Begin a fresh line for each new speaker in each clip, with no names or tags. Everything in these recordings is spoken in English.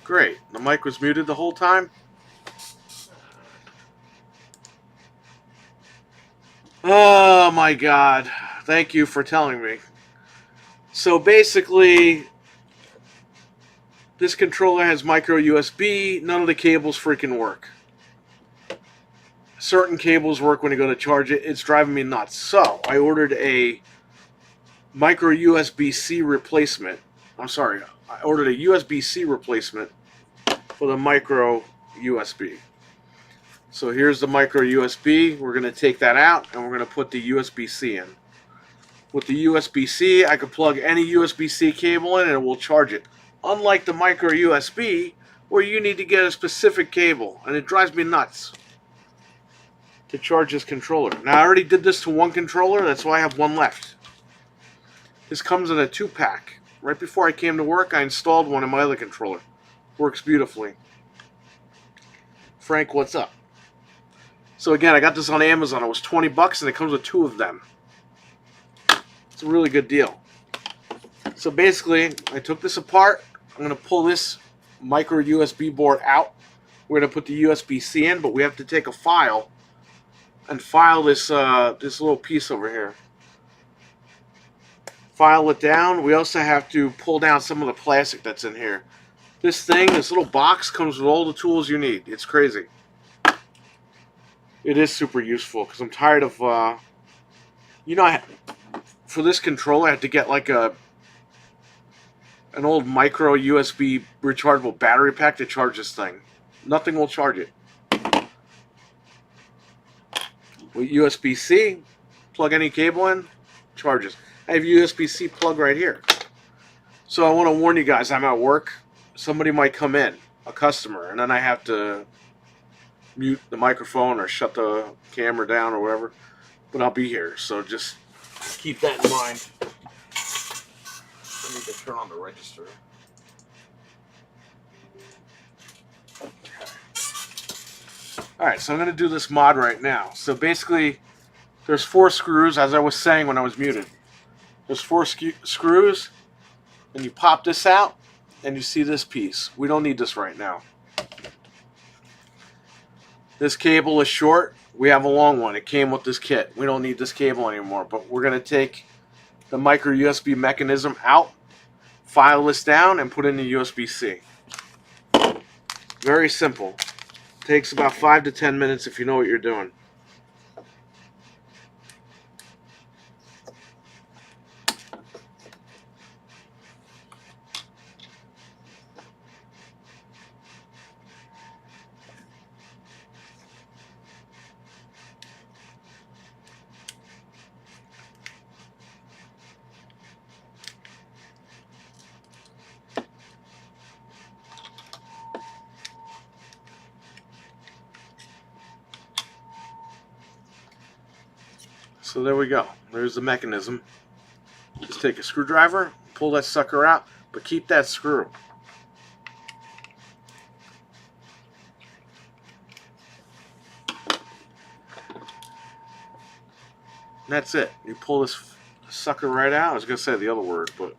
Great. The mic was muted the whole time? Oh my god. Thank you for telling me. So basically, this controller has micro USB. None of the cables freaking work. Certain cables work when you go to charge it. It's driving me nuts. So I ordered a micro USB-C replacement. I'm sorry. I ordered a USB-C replacement for the micro USB. So here's the micro USB. We're going to take that out and we're going to put the USB-C in. With the USB-C, I can plug any USB-C cable in and it will charge it. Unlike the micro USB, where you need to get a specific cable, and it drives me nuts to charge this controller. Now, I already did this to one controller, that's why I have one left. This comes in a 2-pack. Right before I came to work, I installed one in my other controller. Works beautifully. Frank, what's up? So again, I got this on Amazon. It was 20 bucks and it comes with 2 of them. It's a really good deal. So basically, I took this apart. I'm going to pull this micro USB board out. We're going to put the USB-C in, but we have to take a file and file this this little piece over here. File it down. We also have to pull down some of the plastic that's in here. This thing, this little box, comes with all the tools you need. It's crazy. It is super useful because I'm tired of, you know, for this controller I had to get like an old micro USB rechargeable battery pack to charge this thing. Nothing will charge it. With USB-C, plug any cable in, charges. I have USB-C plug right here. So I want to warn you guys, I'm at work. Somebody might come in, a customer, and then I have to mute the microphone or shut the camera down or whatever. But I'll be here, so just keep that in mind. I need to turn on the register. Alright, so I'm going to do this mod right now. So basically, there's 4 screws, as I was saying when I was muted. There's 4 screws, and you pop this out, and you see this piece. We don't need this right now. This cable is short. We have a long one. It came with this kit. We don't need this cable anymore, but we're going to take the micro USB mechanism out, file this down, and put in the USB-C. Very simple. Takes about 5 to 10 minutes if you know what you're doing. So there we go. There's the mechanism. Just take a screwdriver, pull that sucker out, but keep that screw. And that's it. You pull this sucker right out. I was going to say the other word, but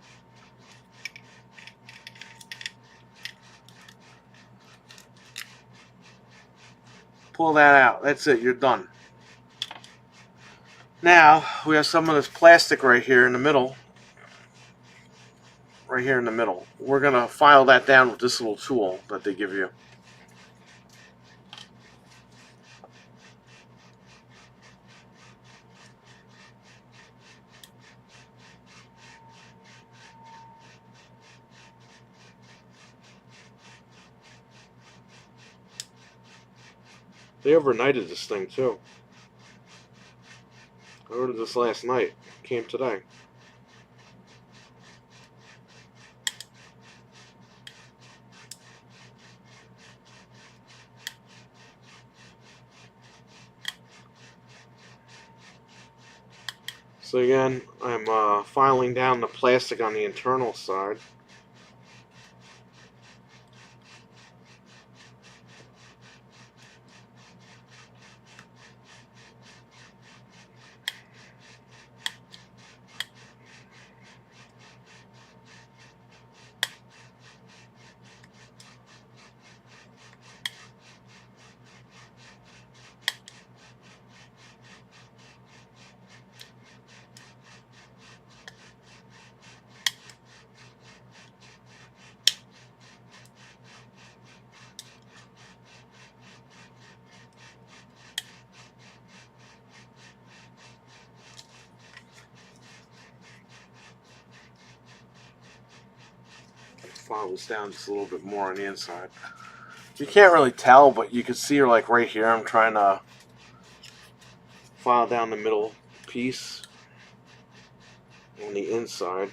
pull that out. That's it. You're done. Now, we have some of this plastic right here in the middle. Right here in the middle. We're going to file that down with this little tool that they give you. They overnighted this thing too. I ordered this last night. It came today. So again, I'm filing down the plastic on the internal side. file this down just a little bit more on the inside. You can't really tell, but you can see her like right here. I'm trying to file down the middle piece on the inside.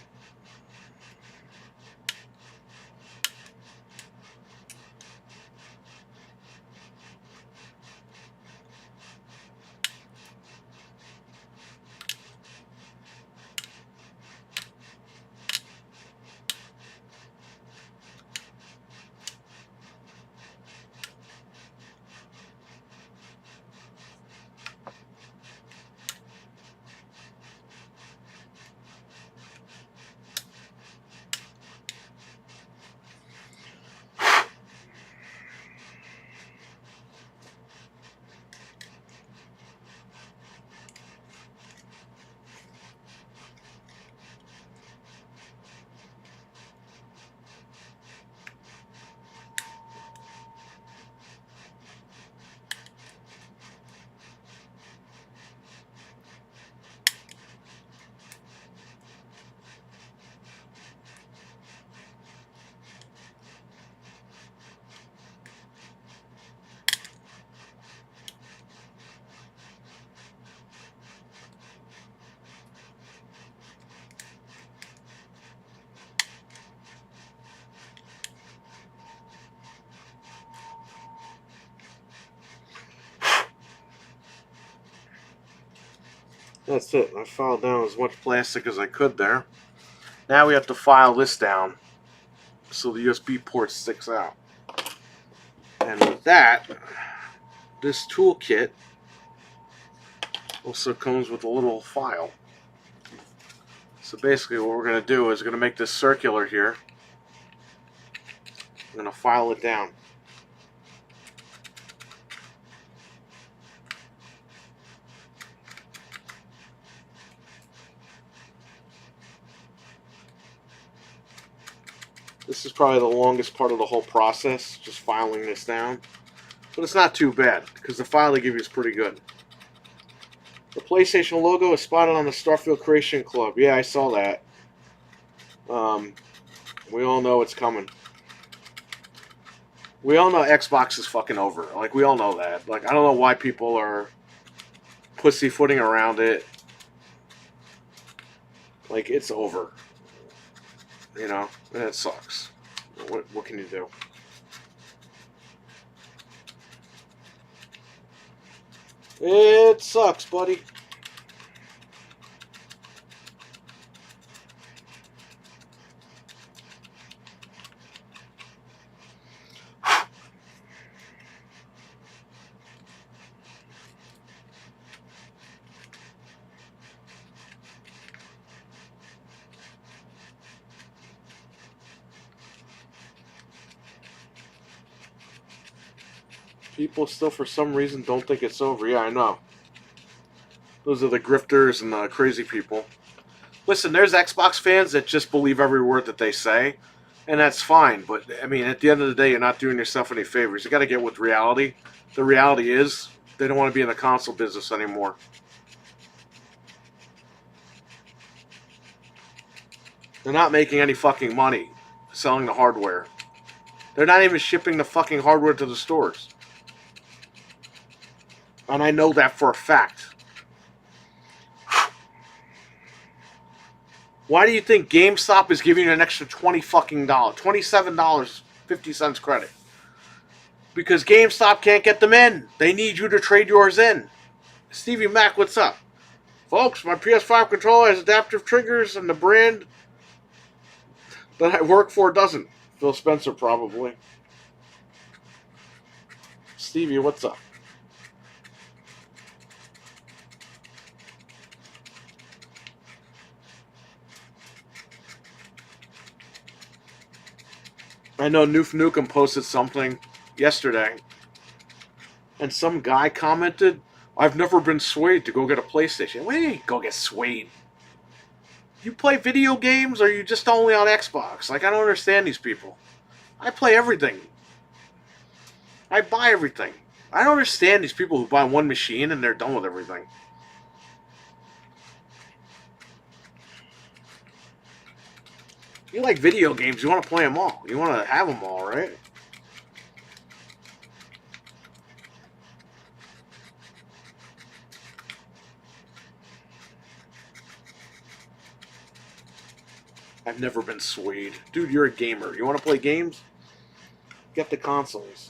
That's it. I filed down as much plastic as I could there. Now we have to file this down so the USB port sticks out. And with that, this toolkit also comes with a little file. So basically what we're going to do is we're going to make this circular here. I'm going to file it down. This is probably the longest part of the whole process, just filing this down. But it's not too bad, because the file they give you is pretty good. The PlayStation logo is spotted on the Starfield Creation Club. Yeah, I saw that. We all know it's coming. We all know Xbox is fucking over. Like, we all know that. Like, I don't know why people are pussyfooting around it. Like, it's over. You know? And it sucks. What can you do? It sucks, buddy. People still, for some reason, don't think it's over. Yeah, I know. Those are the grifters and the crazy people. Listen, there's Xbox fans that just believe every word that they say, and that's fine. But, I mean, at the end of the day, you're not doing yourself any favors. You got to get with reality. The reality is, they don't want to be in the console business anymore. They're not making any fucking money selling the hardware. They're not even shipping the fucking hardware to the stores. And I know that for a fact. Why do you think GameStop is giving you an extra $20 fucking $27.50 credit? Because GameStop can't get them in. They need you to trade yours in. Stevie Mac, what's up? Folks, my PS5 controller has adaptive triggers and the brand that I work for doesn't. Phil Spencer, probably. Stevie, what's up? I know Noof Nukem posted something yesterday, and some guy commented, I've never been swayed to go get a PlayStation. What do you mean, go get swayed? You play video games, or you just only on Xbox? Like, I don't understand these people. I play everything. I buy everything. I don't understand these people who buy one machine and they're done with everything. You like video games. You want to play them all. You want to have them all, right? I've never been swayed. Dude, you're a gamer. You want to play games? Get the consoles.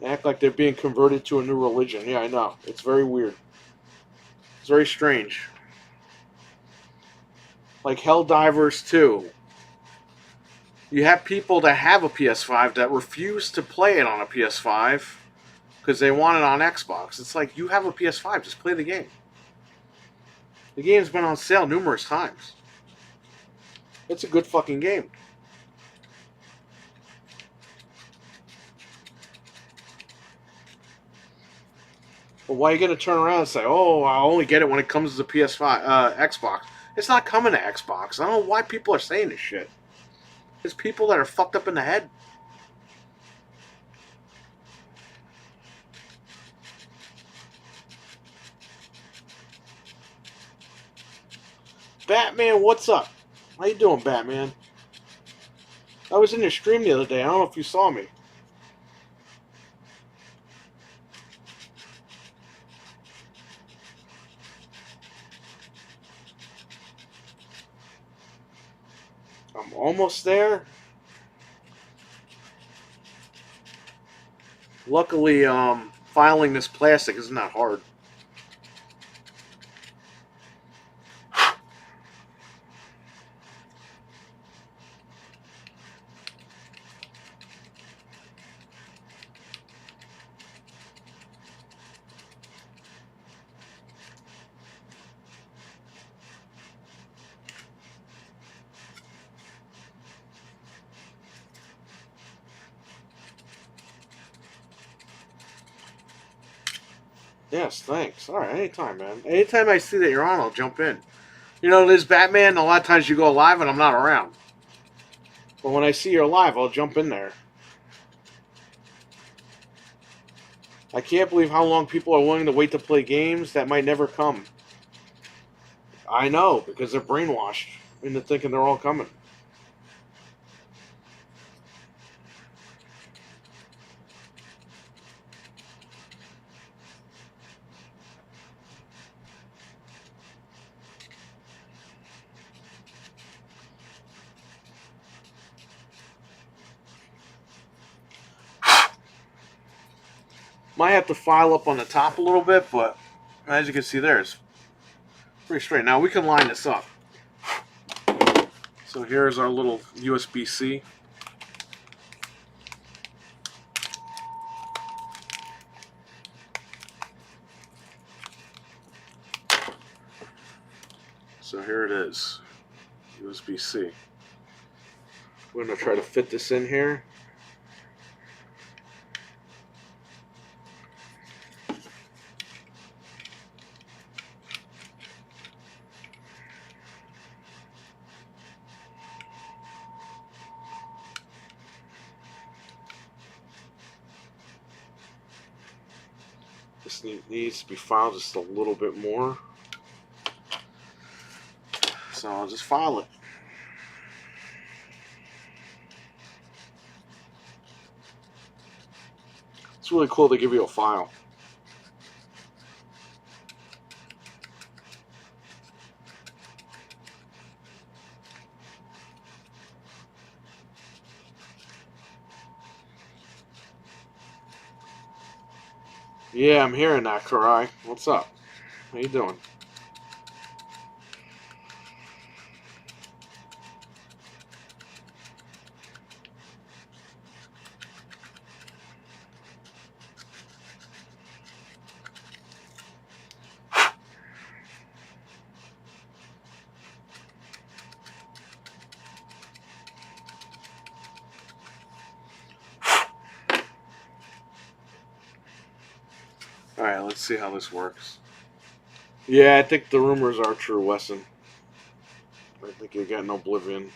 They act like they're being converted to a new religion. Yeah, I know. It's very weird. It's very strange. Like Helldivers 2. You have people that have a PS5 that refuse to play it on a PS5 because they want it on Xbox. It's like, you have a PS5, just play the game. The game's been on sale numerous times. It's a good fucking game. But why are you going to turn around and say, oh, I'll only get it when it comes to the PS5, Xbox? It's not coming to Xbox. I don't know why people are saying this shit. There's people that are fucked up in the head. Batman, what's up? How you doing, Batman? I was in your stream the other day. I don't know if you saw me. I'm almost there. Luckily, filing this plastic is not hard. Yes, thanks. All right, anytime, man. Anytime I see that you're on, I'll jump in. You know, this Batman, a lot of times you go live and I'm not around. But when I see you're live, I'll jump in there. I can't believe how long people are willing to wait to play games that might never come. I know, because they're brainwashed into thinking they're all coming. Might have to file up on the top a little bit, but as you can see there, it's pretty straight. Now we can line this up. So here's our little USB-C. So here it is, USB-C. We're going to try to fit this in here. This needs to be filed just a little bit more. So I'll just file it. It's really cool they give you a file. Yeah, I'm hearing that, Karai. What's up? How you doing? Alright, let's see how this works. Yeah, I think the rumors are true, Wesson. I think you're getting Oblivion.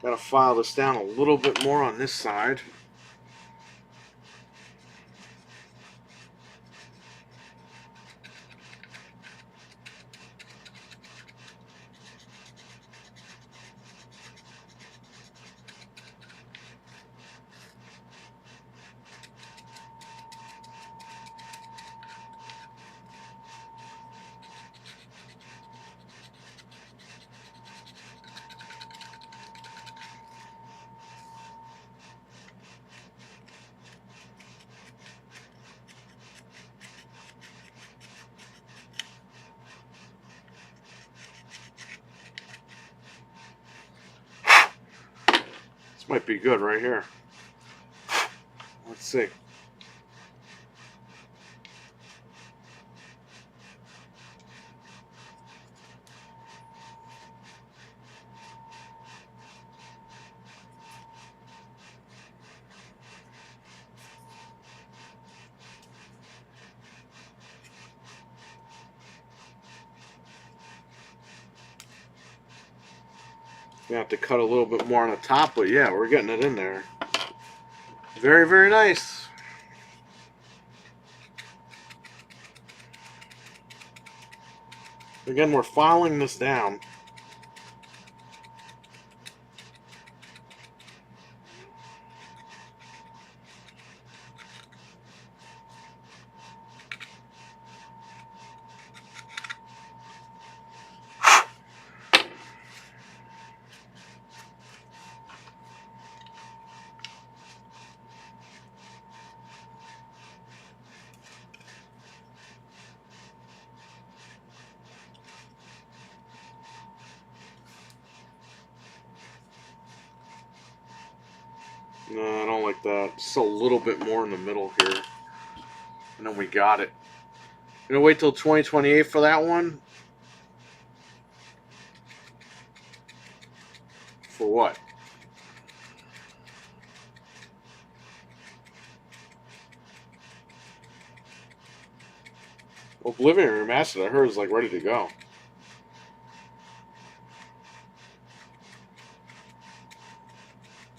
Gotta file this down a little bit more on this side. This might be good right here. Let's see. We have to cut a little bit more on the top, but yeah, we're getting it in there. Very, very nice. Again, we're filing this down. No, I don't like that. Just a little bit more in the middle here. And then we got it. Gonna wait till 2028 for that one? For what? Oblivion Remastered, I heard, is like ready to go.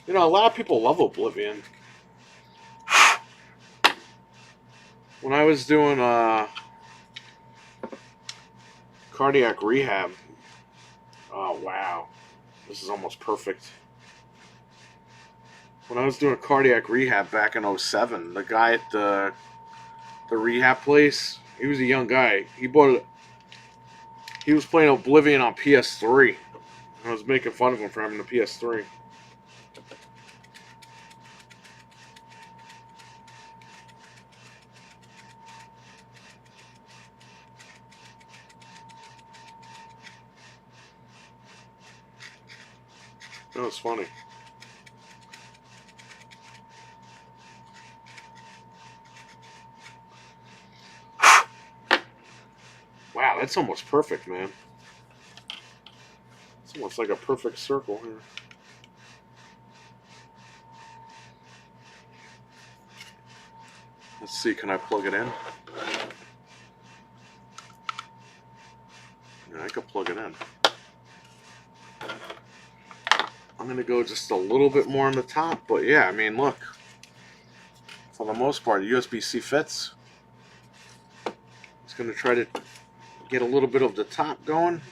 You know, a lot of people love Oblivion. When I was doing cardiac rehab, oh wow, this is almost perfect. When I was doing cardiac rehab back in 07, the guy at the rehab place, he was a young guy. He was playing Oblivion on PS3. I was making fun of him for having the PS3. That was funny. Wow, that's almost perfect, man. It's almost like a perfect circle here. Let's see, can I plug it in? Yeah, I could plug it in. I'm going to go just a little bit more on the top, but yeah, I mean, look. For the most part, the USB-C fits. It's going to try to get a little bit of the top going.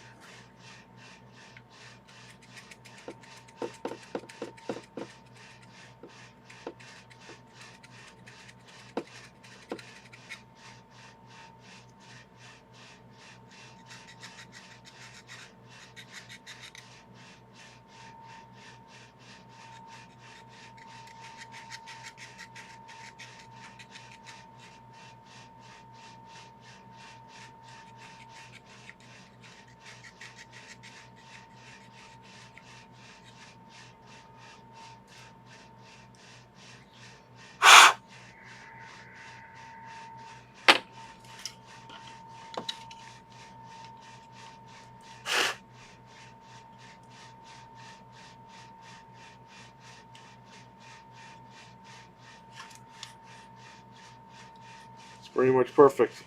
Pretty much perfect.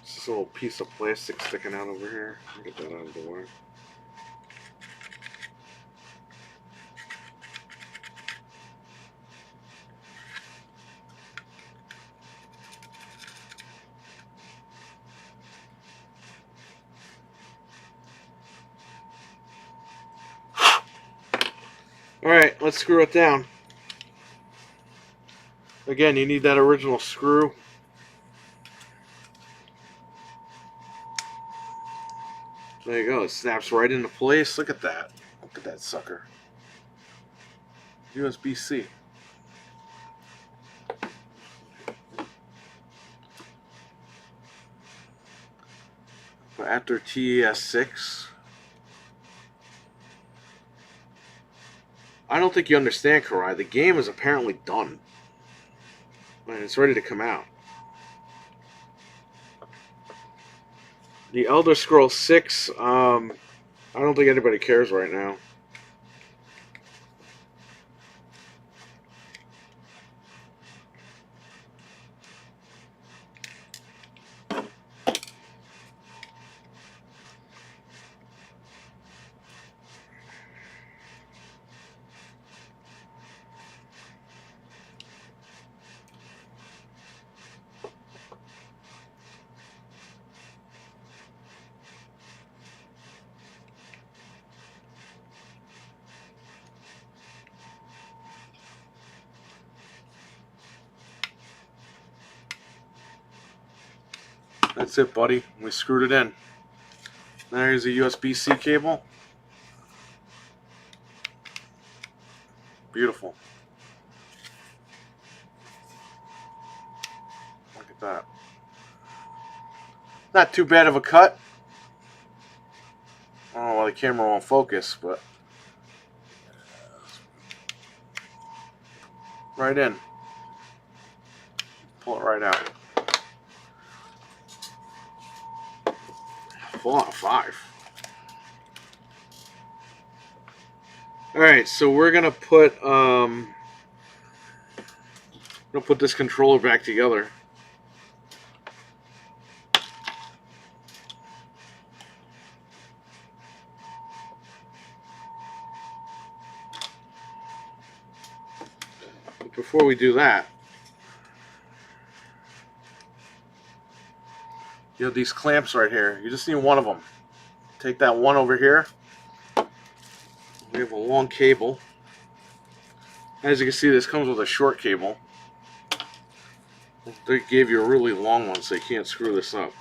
Just this little piece of plastic sticking out over here. I'll get that out of the way. Alright, let's screw it down. Again, you need that original screw. There you go. It snaps right into place. Look at that. Look at that sucker. USB-C. But after TES6, I don't think you understand, Karai. The game is apparently done. And it's ready to come out. The Elder Scrolls 6, I don't think anybody cares right now. That's it, buddy. We screwed it in. There's a USB-C cable. Beautiful. Look at that. Not too bad of a cut. I don't know why the camera won't focus, but right in. Pull it right out. 4 out of 5. Alright, so we're gonna put this controller back together. But before we do that, you have these clamps right here. You just need one of them. Take that one over here. We have a long cable. As you can see, this comes with a short cable. They gave you a really long one, so you can't screw this up.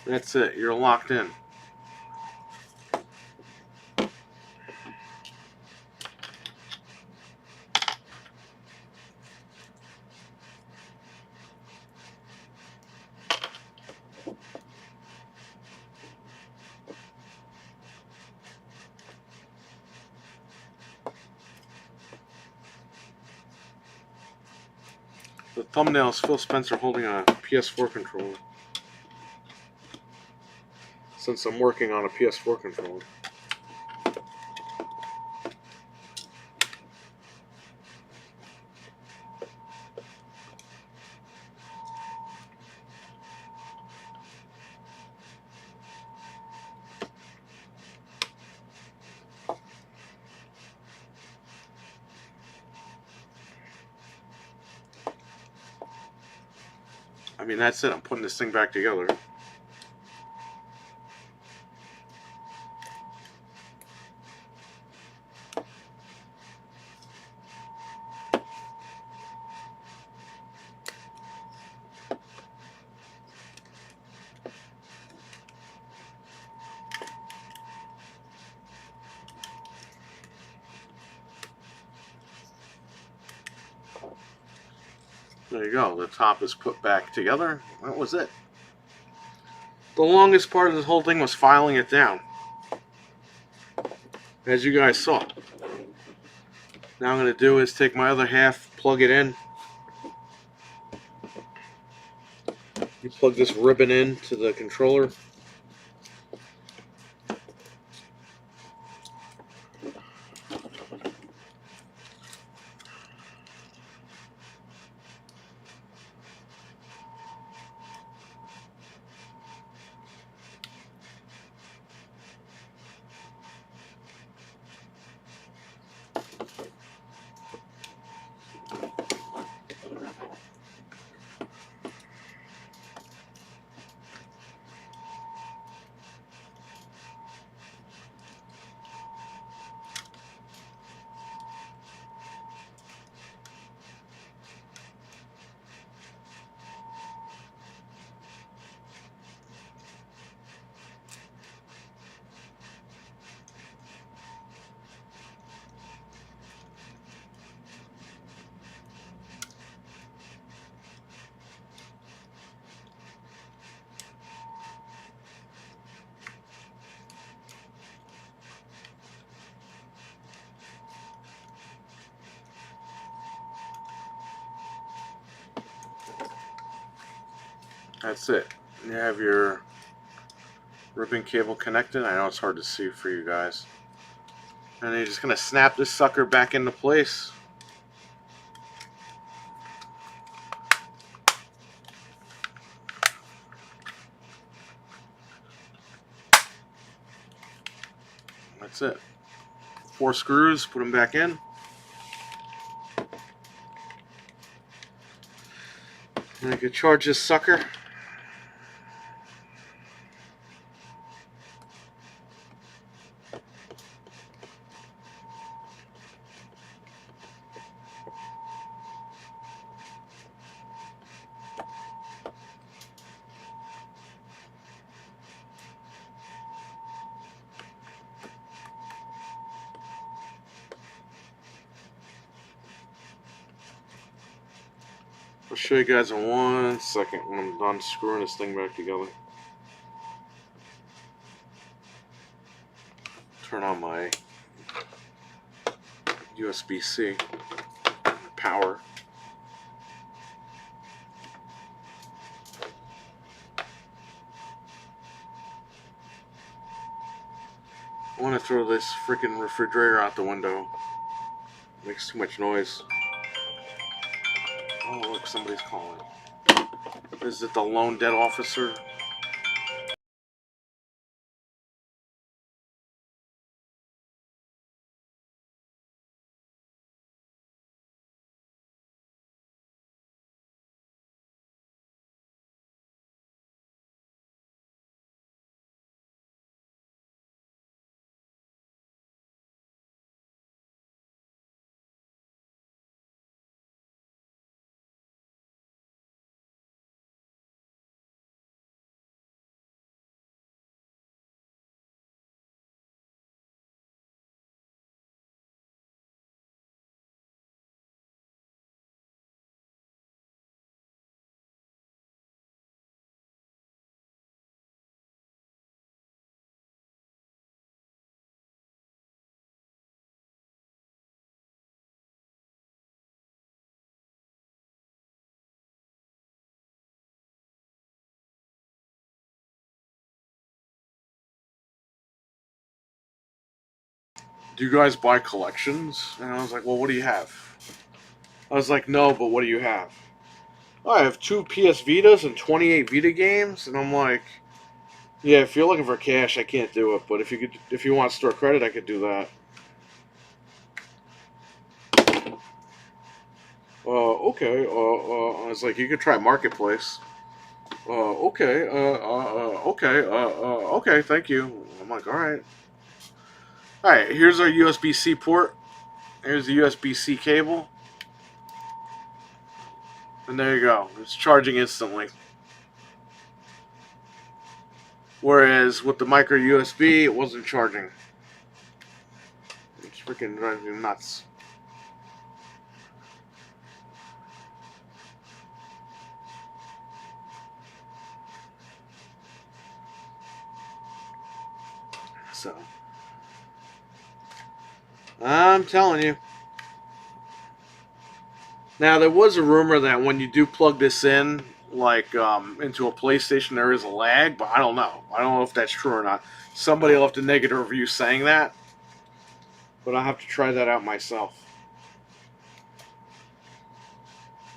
That's it. You're locked in. The thumbnail is Phil Spencer holding a PS4 controller. Since I'm working on a PS4 controller. I mean, that's it. I'm putting this thing back together. There you go. The top is put back together. That was it. The longest part of this whole thing was filing it down, as you guys saw. Now I'm going to do is take my other half, plug it in. You plug this ribbon in to the controller. That's it. You have your ribbon cable connected. I know it's hard to see for you guys. And you're just going to snap this sucker back into place. That's it. 4 screws, put them back in. And I can charge this sucker. I'll show you guys in 1 second when I'm done screwing this thing back together. Turn on my USB-C power. I want to throw this freaking refrigerator out the window. It makes too much noise. Oh, look, somebody's calling. Is it the lone dead officer? Do you guys buy collections? And I was like, well, what do you have? I was like, no, but what do you have? Oh, I have 2 PS Vitas and 28 Vita games, and I'm like, yeah, if you're looking for cash, I can't do it. But if you want store credit, I could do that. Okay. I was like, you could try Marketplace. Okay. Okay. Thank you. I'm like, all right. All right. Here's our USB-C port. Here's the USB-C cable. And there you go. It's charging instantly. Whereas with the micro USB, it wasn't charging. It's freaking driving me nuts. So, I'm telling you. Now, there was a rumor that when you do plug this in, like into a PlayStation, there is a lag, but I don't know. I don't know if that's true or not. Somebody left a negative review saying that, but I'll have to try that out myself.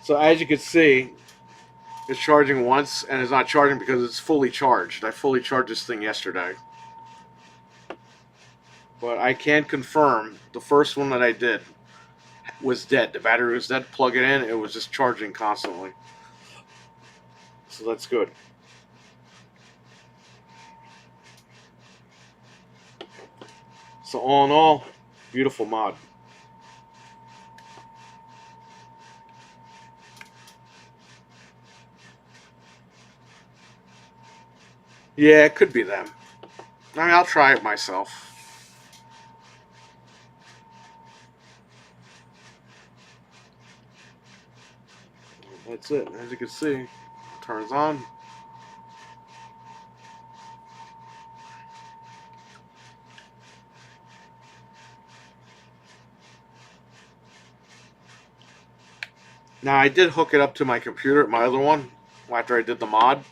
So, as you can see, it's charging once, and it's not charging because it's fully charged. I fully charged this thing yesterday. But I can confirm the first one that I did was dead. The battery was dead. Plug it in, it was just charging constantly. So that's good. So all in all, beautiful mod. Yeah, it could be them. I mean, I'll try it myself. That's it. As you can see, turns on. Now, I did hook it up to my computer, my other one, after I did the mod.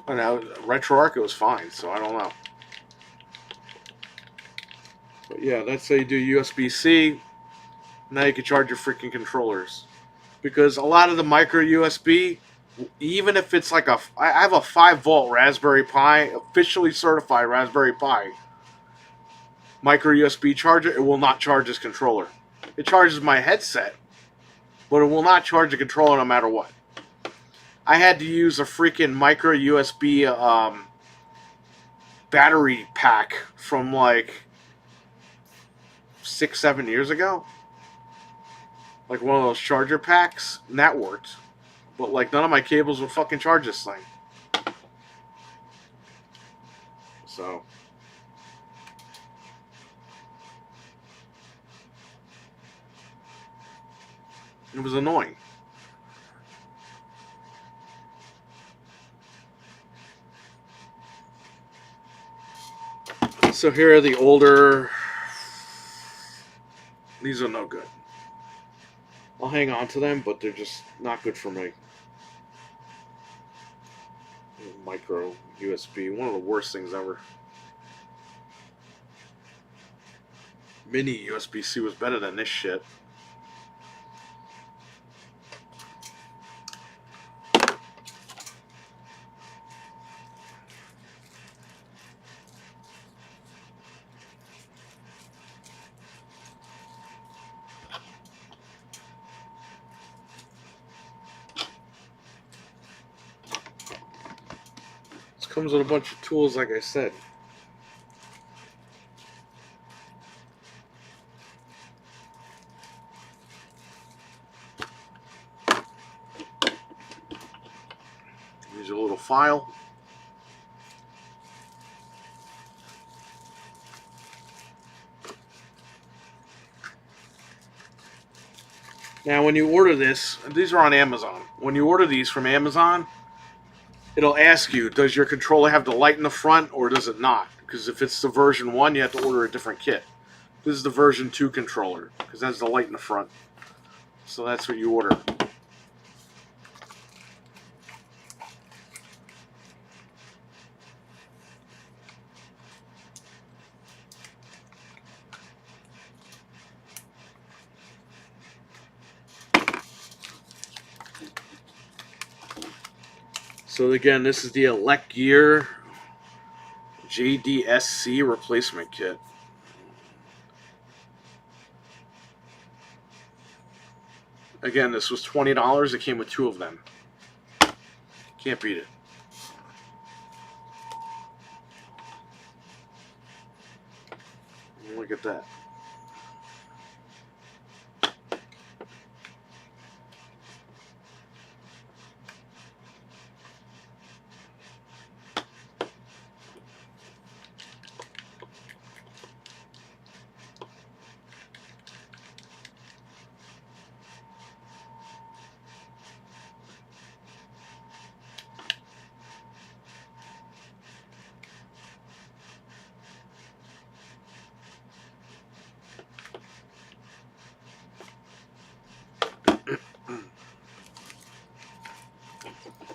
And RetroArch, it was fine, so I don't know. But yeah, that's how you do USB-C. Now you can charge your freaking controllers. Because a lot of the micro USB, even if it's like I have a 5-volt Raspberry Pi, officially certified Raspberry Pi, micro USB charger, it will not charge this controller. It charges my headset, but it will not charge the controller no matter what. I had to use a freaking micro USB battery pack from like 6-7 years ago. Like one of those charger packs, and that worked. But like none of my cables would fucking charge this thing. So it was annoying. So here are the older. These are no good. I'll hang on to them, but they're just not good for me. Micro USB, one of the worst things ever. Mini USB-C was better than this shit. This comes with a bunch of tools, like I said. Here's a little file. Now, when you order this, these are on Amazon. When you order these from Amazon, it'll ask you, does your controller have the light in the front or does it not? Because if it's the version 1, you have to order a different kit. This is the version 2 controller, because that's the light in the front. So that's what you order. So again, this is the Elecgear JDSC replacement kit. Again, this was $20. It came with 2 of them. Can't beat it. Look at that.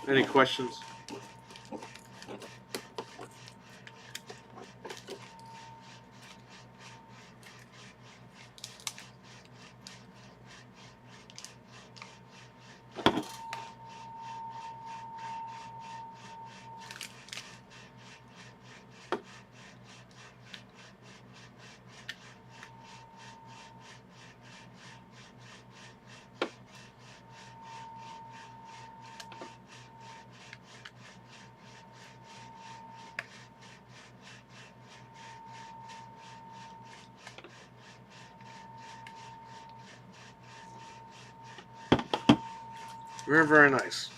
Any questions? Very, very nice.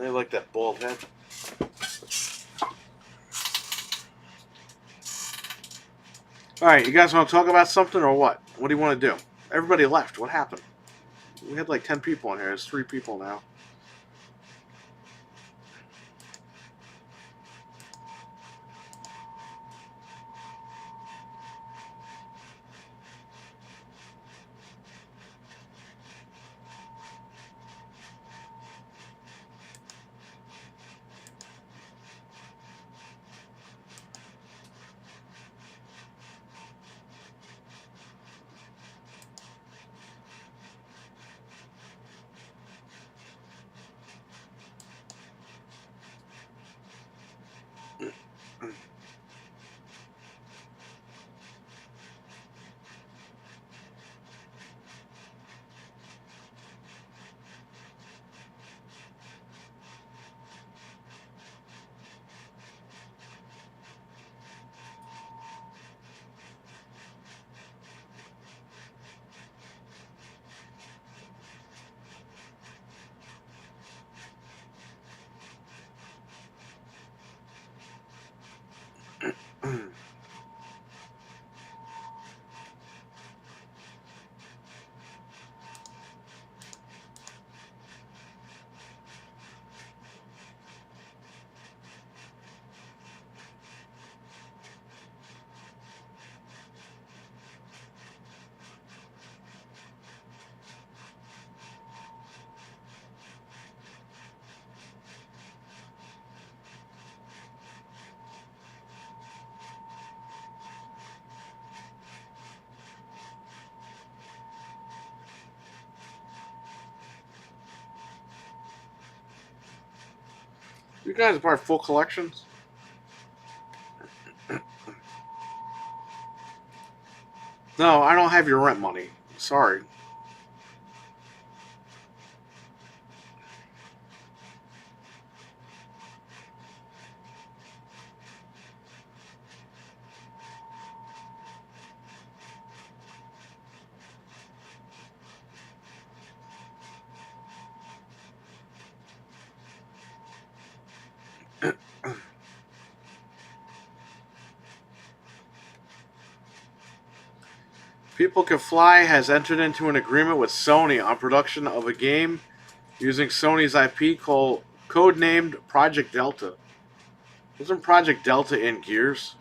I like that bald head. All right, you guys want to talk about something or what? What do you want to do? Everybody left. What happened? We had like 10 people in here. There's 3 people now. You guys buy full collections? No, I don't have your rent money. Sorry. People Can Fly has entered into an agreement with Sony on production of a game using Sony's IP called codenamed Project Delta. Isn't Project Delta in Gears?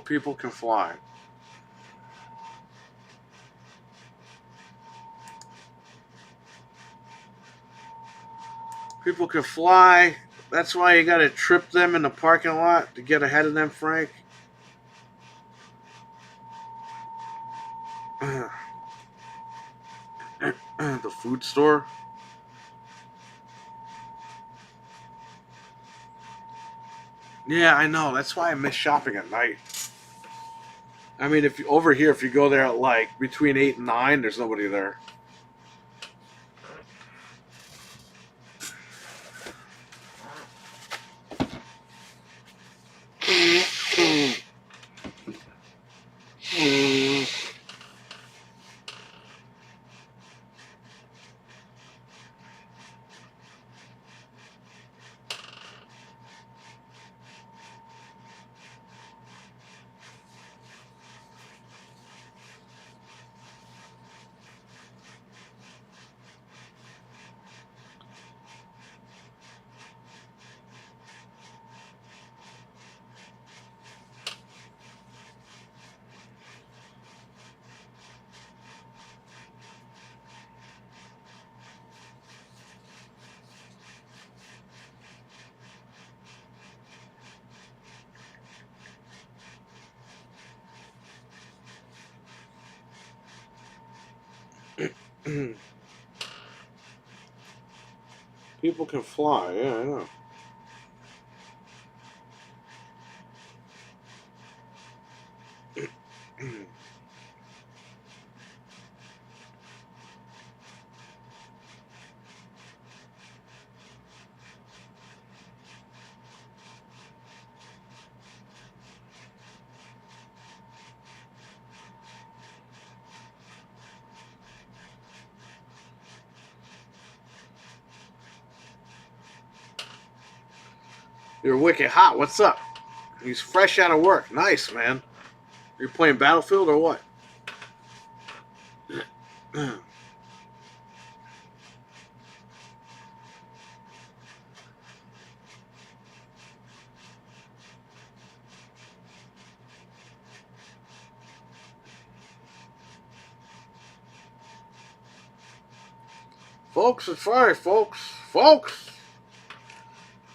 People can fly. People can fly. That's why you gotta trip them in the parking lot to get ahead of them, Frank. The food store. Yeah, I know. That's why I miss shopping at night. I mean, if you over here, if you go there at like between 8 and 9, there's nobody there. People can fly. Yeah, I know. You're wicked hot. What's up? He's fresh out of work. Nice, man. You're playing Battlefield or what? Folks, it's Friday, folks. Folks!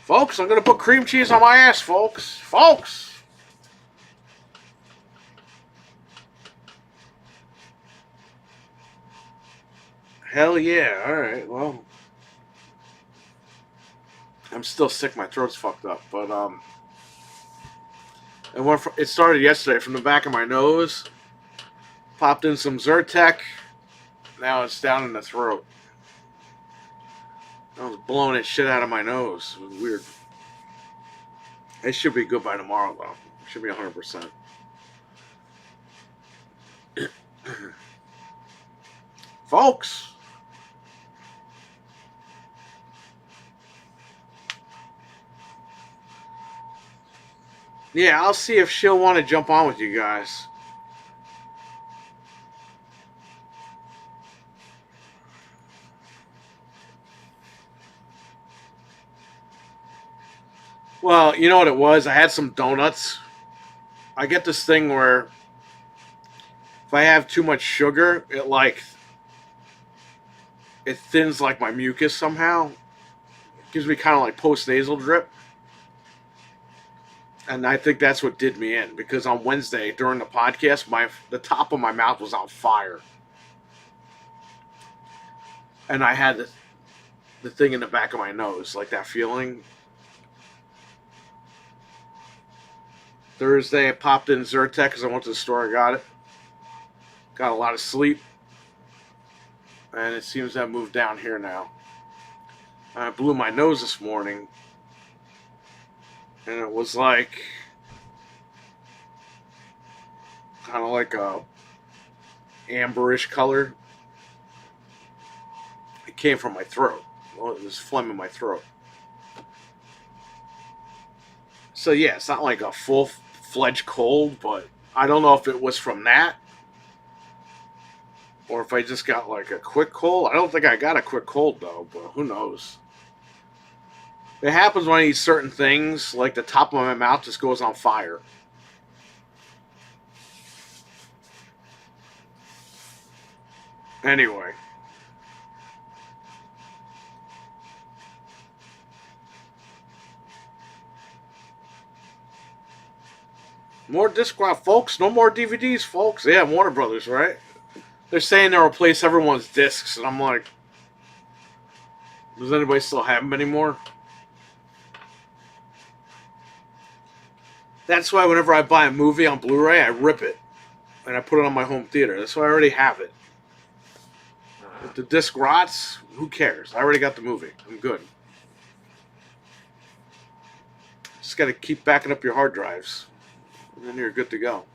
Folks, I'm gonna put cream cheese on my ass, folks. Folks! Hell yeah. Alright, well. I'm still sick, my throat's fucked up, but it started yesterday from the back of my nose. Popped in some Zyrtec. Now it's down in the throat. I was blowing that shit out of my nose. It was weird. It should be good by tomorrow, though. It should be 100%. Folks! Yeah, I'll see if she'll want to jump on with you guys. Well, you know what it was? I had some donuts. I get this thing where if I have too much sugar, it thins like my mucus somehow. It gives me kind of like post-nasal drip. And I think that's what did me in, because on Wednesday during the podcast, the top of my mouth was on fire. And I had the thing in the back of my nose, like that feeling. Thursday, I popped in Zyrtec because I went to the store. I got it. Got a lot of sleep. And it seems to have moved down here now. I blew my nose this morning. And it was like... kind of like a amberish color. It came from my throat. Well, it was phlegm in my throat. So yeah, it's not like a full-fledged cold, but I don't know if it was from that or if I just got like a quick cold. I don't think I got a quick cold though, but who knows. It happens when I eat certain things, like the top of my mouth just goes on fire. Anyway. More disc golf, folks. No more DVDs, folks. Yeah, Warner Brothers, right? They're saying they'll replace everyone's discs, and I'm like, does anybody still have them anymore? That's why whenever I buy a movie on Blu-ray, I rip it and I put it on my home theater. That's why I already have it. If the disc rots, who cares? I already got the movie. I'm good. Just got to keep backing up your hard drives, and then you're good to go.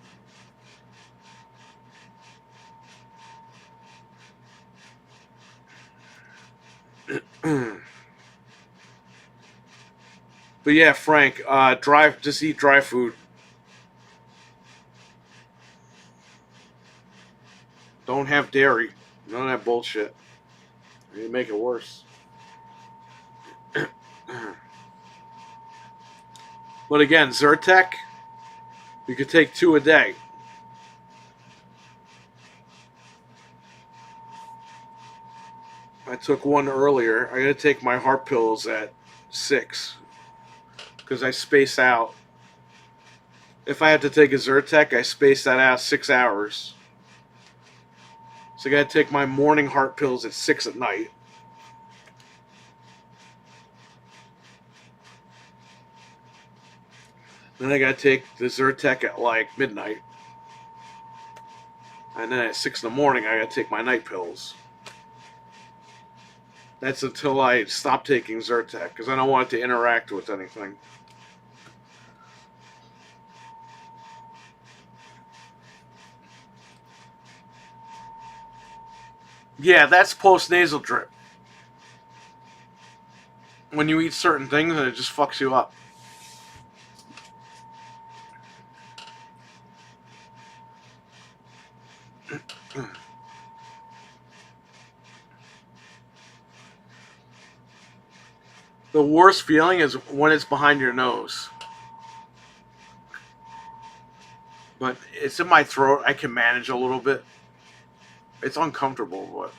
But yeah, Frank, just eat dry food. Don't have dairy. None of that bullshit. You make it worse. But again, Zyrtec, you could take 2 a day. I took 1 earlier. I gotta take my heart pills at 6 because I space out. If I had to take a Zyrtec, I space that out 6 hours. So I gotta take my morning heart pills at 6 at night. Then I gotta take the Zyrtec at like midnight. And then at 6 in the morning, I gotta take my night pills. That's until I stop taking Zyrtec, because I don't want it to interact with anything. Yeah, that's post-nasal drip. When you eat certain things, and it just fucks you up. The worst feeling is when it's behind your nose. But it's in my throat. I can manage a little bit. It's uncomfortable, but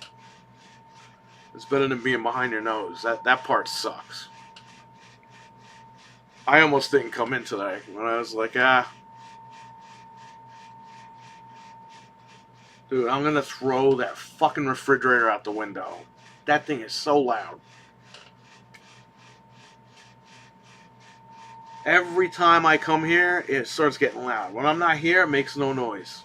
it's better than being behind your nose. That part sucks. I almost didn't come in today when I was like, dude, I'm gonna throw that fucking refrigerator out the window. That thing is so loud. Every time I come here, it starts getting loud. When I'm not here, it makes no noise.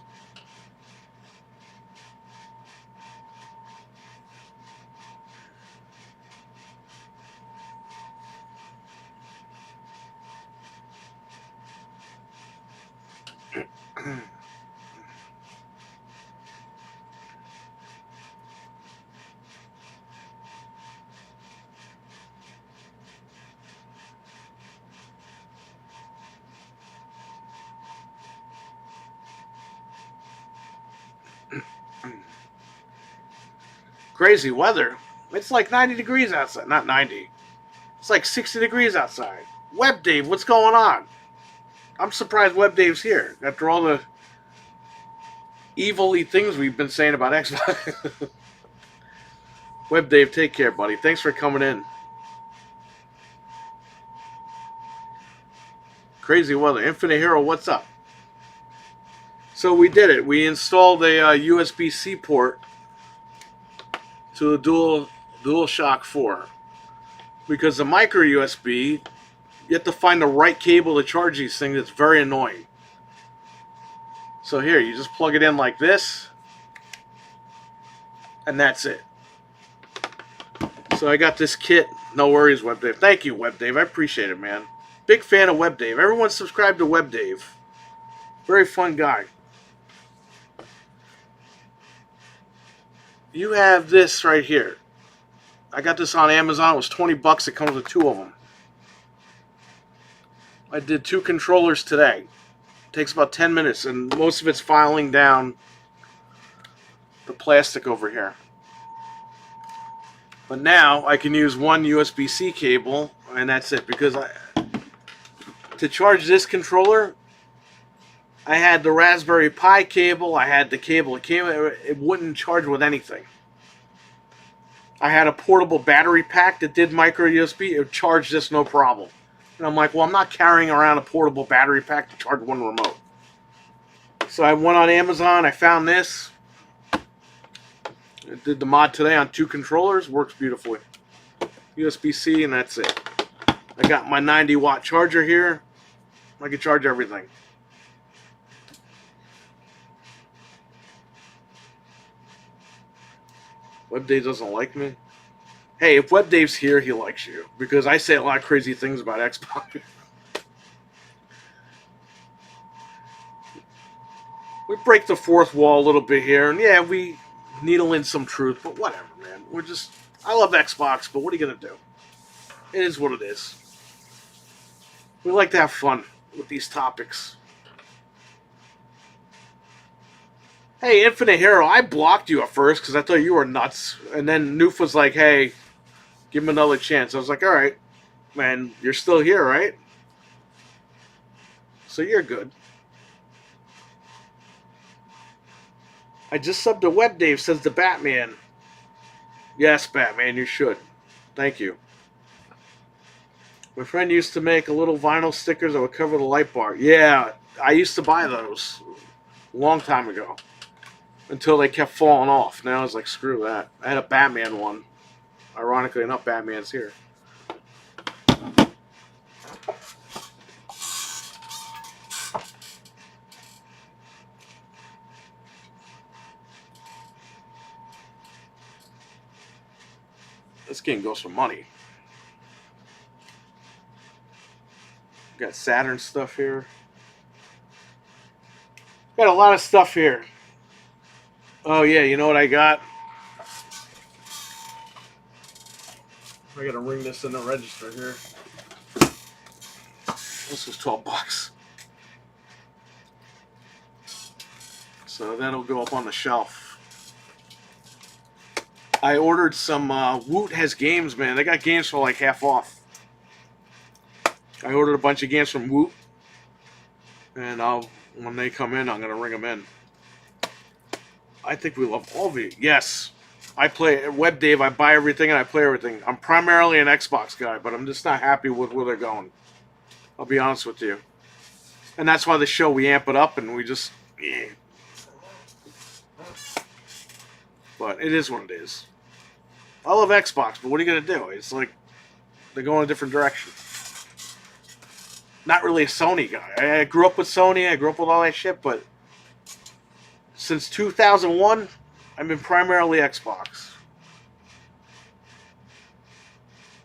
Crazy weather. It's like 90 degrees outside. Not 90. It's like 60 degrees outside. Web Dave, what's going on? I'm surprised Web Dave's here after all the evil-y things we've been saying about Xbox. Web Dave, take care, buddy. Thanks for coming in. Crazy weather. Infinite Hero, what's up? So we did it. We installed a USB-C port to the DualShock 4. Because the micro USB, you have to find the right cable to charge these things. It's very annoying. So here, you just plug it in like this, and that's it. So I got this kit. No worries, Web Dave. Thank you, Web Dave. I appreciate it, man. Big fan of Web Dave. Everyone subscribe to Web Dave. Very fun guy. You have this right here. I got this on Amazon. It was 20 bucks. It comes with 2 of them. I did 2 controllers today. It takes about 10 minutes, and most of it's filing down the plastic over here. But now I can use one USB-C cable, and that's it. Because to charge this controller, I had the Raspberry Pi cable. I had the cable. It wouldn't charge with anything. I had a portable battery pack that did micro USB. It would charge this no problem. And I'm like, well, I'm not carrying around a portable battery pack to charge one remote. So I went on Amazon. I found this. I did the mod today on 2 controllers. Works beautifully. USB-C, and that's it. I got my 90-watt charger here. I can charge everything. WebDave doesn't like me. Hey, if WebDave's here, he likes you. Because I say a lot of crazy things about Xbox. We break the fourth wall a little bit here. And yeah, we needle in some truth. But whatever, man. I love Xbox, but what are you going to do? It is what it is. We like to have fun with these topics. Hey, Infinite Hero, I blocked you at first because I thought you were nuts. And then Noof was like, hey, give him another chance. I was like, all right, man, you're still here, right? So you're good. I just subbed to WebDave, says the Batman. Yes, Batman, you should. Thank you. My friend used to make a little vinyl stickers that would cover the light bar. Yeah, I used to buy those a long time ago. Until they kept falling off. Now I was like, screw that. I had a Batman one. Ironically enough, Batman's here. This game goes for money. Got Saturn stuff here. Got a lot of stuff here. Oh yeah, you know what I got? I gotta ring this in the register here. This was $12. So that'll go up on the shelf. I ordered some Woot has games, man. They got games for like half off. I ordered a bunch of games from Woot. And when they come in, I'm gonna ring them in. I think we love all of you. Yes. I play WebDave, I buy everything and I play everything. I'm primarily an Xbox guy, but I'm just not happy with where they're going. I'll be honest with you. And that's why the show, we amp it up and we just... Yeah. But it is what it is. I love Xbox, but what are you going to do? It's like they're going a different direction. Not really a Sony guy. I grew up with Sony, I grew up with all that shit, but... Since 2001, I've been primarily Xbox.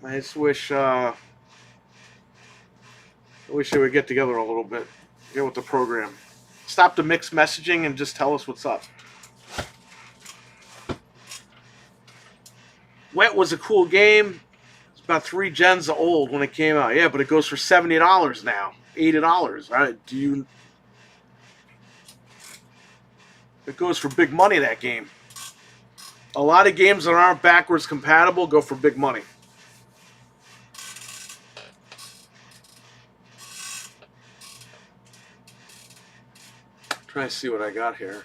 I just wish they would get together a little bit. Get with the program. Stop the mixed messaging and just tell us what's up. Wet was a cool game. It's about 3 gens old when it came out. Yeah, but it goes for $70 now. $80. It goes for big money, that game. A lot of games that aren't backwards compatible go for big money. Trying to see what I got here.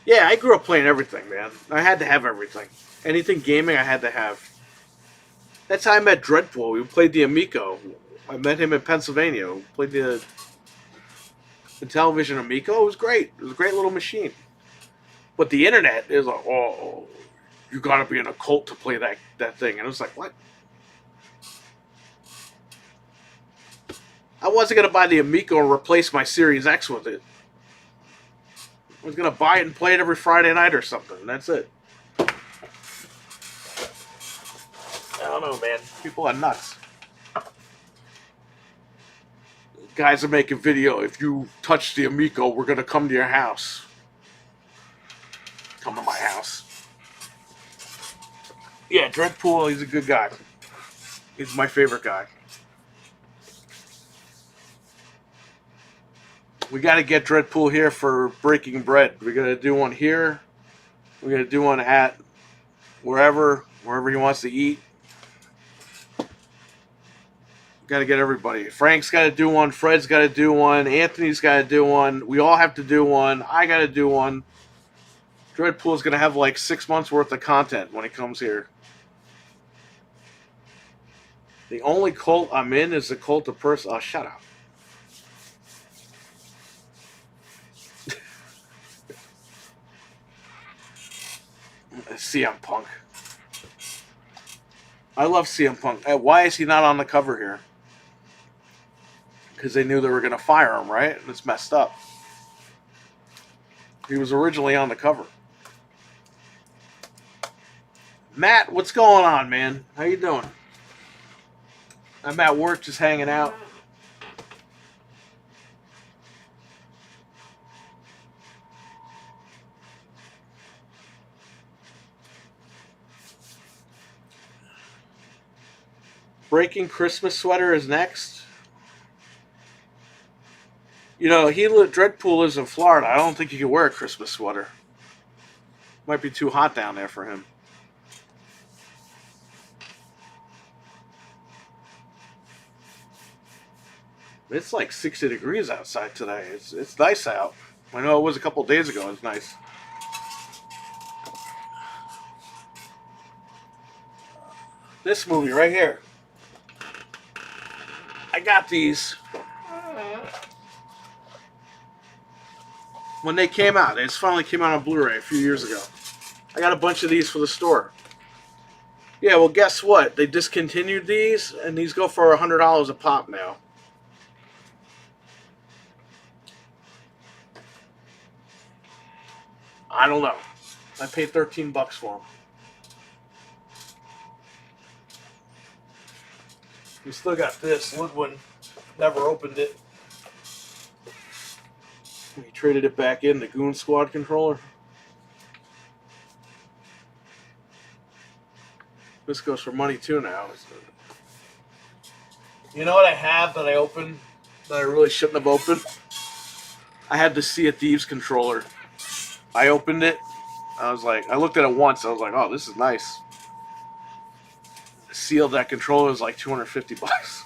Yeah, I grew up playing everything, man. I had to have everything. Anything gaming, I had to have. That's how I met Dreadpool. We played the Amico. I met him in Pennsylvania. We played the Television Amico. It was great. It was a great little machine. But the internet is like, oh, you gotta be in a cult to play that thing. And it was like, what? I wasn't gonna buy the Amico and replace my Series X with it. I was gonna buy it and play it every Friday night or something. That's it. I don't know, man. People are nuts. Guys are making video. If you touch the Amico, we're gonna come to your house. Come to my house. Yeah, Dreadpool, he's a good guy. He's my favorite guy. We gotta get Dreadpool here for Breaking Bread. We're gonna do one here. We're gonna do one at wherever he wants to eat. Got to get everybody. Frank's got to do one. Fred's got to do one. Anthony's got to do one. We all have to do one. I got to do one. Dreadpool is going to have like 6 months worth of content when he comes here. The only cult I'm in is the cult of person. Oh, shut up. CM Punk. I love CM Punk. Why is he not on the cover here? Because they knew they were going to fire him, right? And it's messed up. He was originally on the cover. Matt, what's going on, man? How you doing? I'm at work just hanging out. Breaking Christmas Sweater is next. You know, Dreadpool is in Florida. I don't think he can wear a Christmas sweater. Might be too hot down there for him. It's like 60 degrees outside today. It's nice out. I know it was a couple days ago. It's nice. This movie right here. I got these when they came out. It finally came out on Blu-ray a few years ago. I got a bunch of these for the store. Yeah, well, guess what? They discontinued these, and these go for $100 a pop now. I don't know. I paid $13 for them. We still got this. Woodwind never opened it. We traded it back in, the Goon Squad controller. This goes for money too now. You know what I have that I opened that I really shouldn't have opened? I had the Sea of Thieves controller. I opened it. I looked at it once. I was like, oh, this is nice. Sealed that controller was like $250.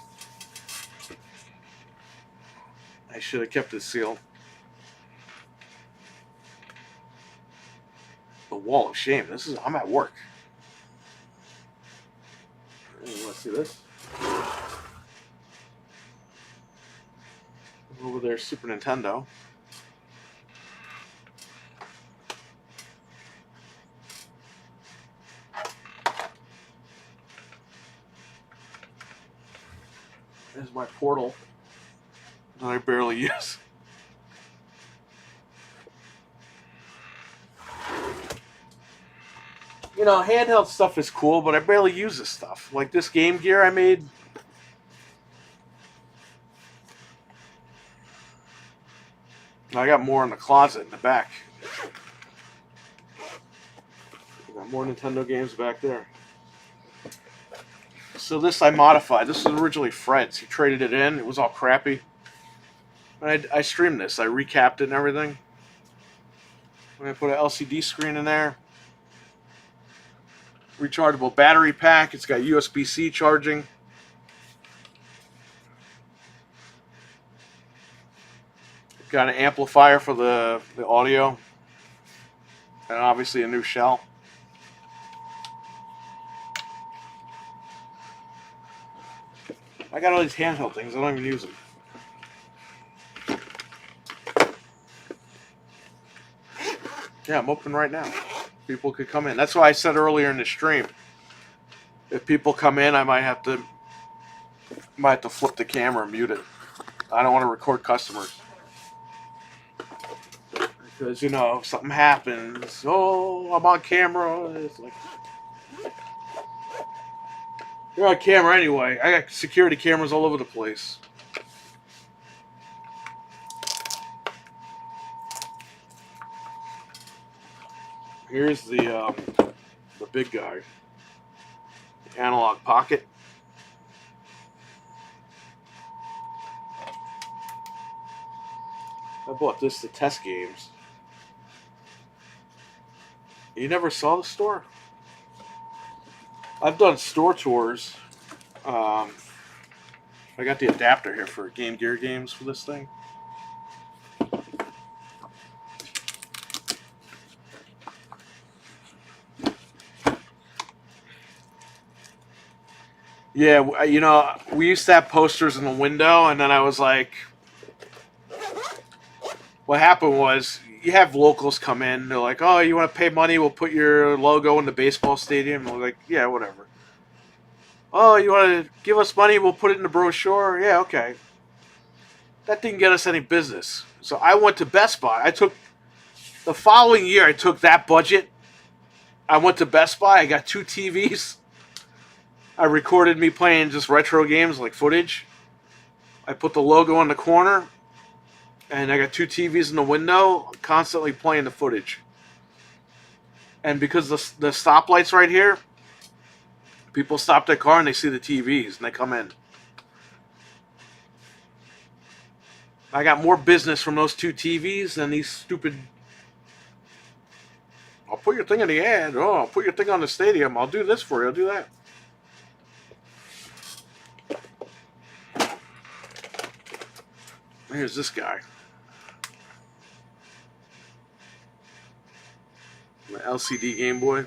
I should have kept it sealed. The Wall of Shame. I'm at work. You want to see this? Over there, Super Nintendo. There's my Portal that I barely use. You know, handheld stuff is cool, but I barely use this stuff. Like this Game Gear I made. I got more in the closet in the back. I got more Nintendo games back there. So this I modified. This was originally Fred's. He traded it in. It was all crappy. And I streamed this. I recapped it and everything. I'm going to put an LCD screen in there. Rechargeable battery pack. It's got USB-C charging. Got an amplifier for the audio. And obviously a new shell. I got all these handheld things. I don't even use them. Yeah, I'm open right now. People could come in. That's why I said earlier in the stream, if people come in, I might have to flip the camera and mute it. I don't want to record customers. Because, you know, if something happens, oh, I'm on camera. It's like, you're on camera anyway. I got security cameras all over the place. Here's the big guy, the Analog Pocket. I bought this to test games. You never saw the store? I've done store tours. I got the adapter here for Game Gear games for this thing. Yeah, you know, we used to have posters in the window, and then I was like, what happened was you have locals come in. They're like, "Oh, you want to pay money? We'll put your logo in the baseball stadium." And we're like, "Yeah, whatever." "Oh, you want to give us money? We'll put it in the brochure." Yeah, okay. That didn't get us any business. So I went to Best Buy. I took the following year. I took that budget. I went to Best Buy. I got 2 TVs. I recorded me playing just retro games like footage. I put the logo in the corner, and I got 2 TVs in the window, constantly playing the footage. And because the stoplights right here, people stop their car and they see the TVs and they come in. I got more business from those 2 TVs than these stupid. I'll put your thing in the ad. Oh, I'll put your thing on the stadium. I'll do this for you. I'll do that. Here's this guy. My LCD Game Boy.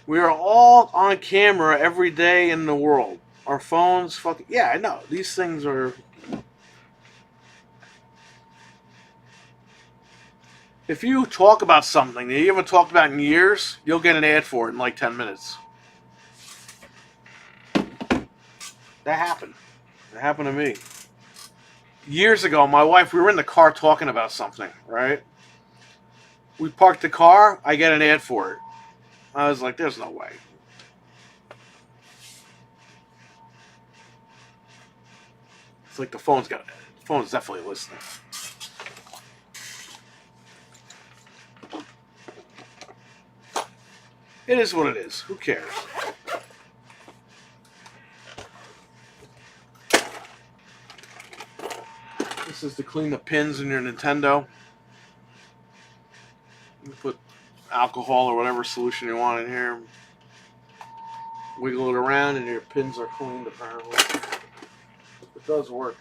We are all on camera every day in the world. Our phones, fucking yeah, I know. These things are. If you talk about something that you haven't talked about in years, you'll get an ad for it in like 10 minutes. That happened. That happened to me. Years ago, my wife, we were in the car talking about something, right? We parked the car, I get an ad for it. I was like, there's no way. It's like the phone's definitely listening. It is what it is. Who cares? This is to clean the pins in your Nintendo. You put alcohol or whatever solution you want in here. Wiggle it around and your pins are cleaned apparently. It does work.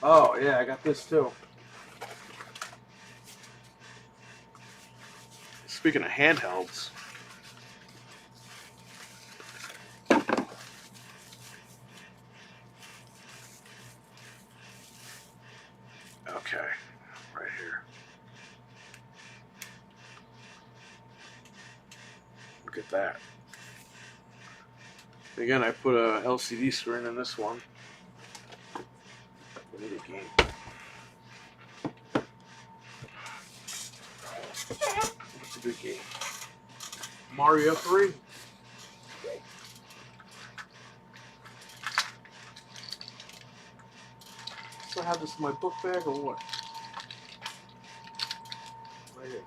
Oh yeah, I got this too. Speaking of handhelds. Okay, right here. Look at that. Again, I put a LCD screen in this one. I need a game. What's a good game? Mario 3? So I have this in my book bag or what? Right here.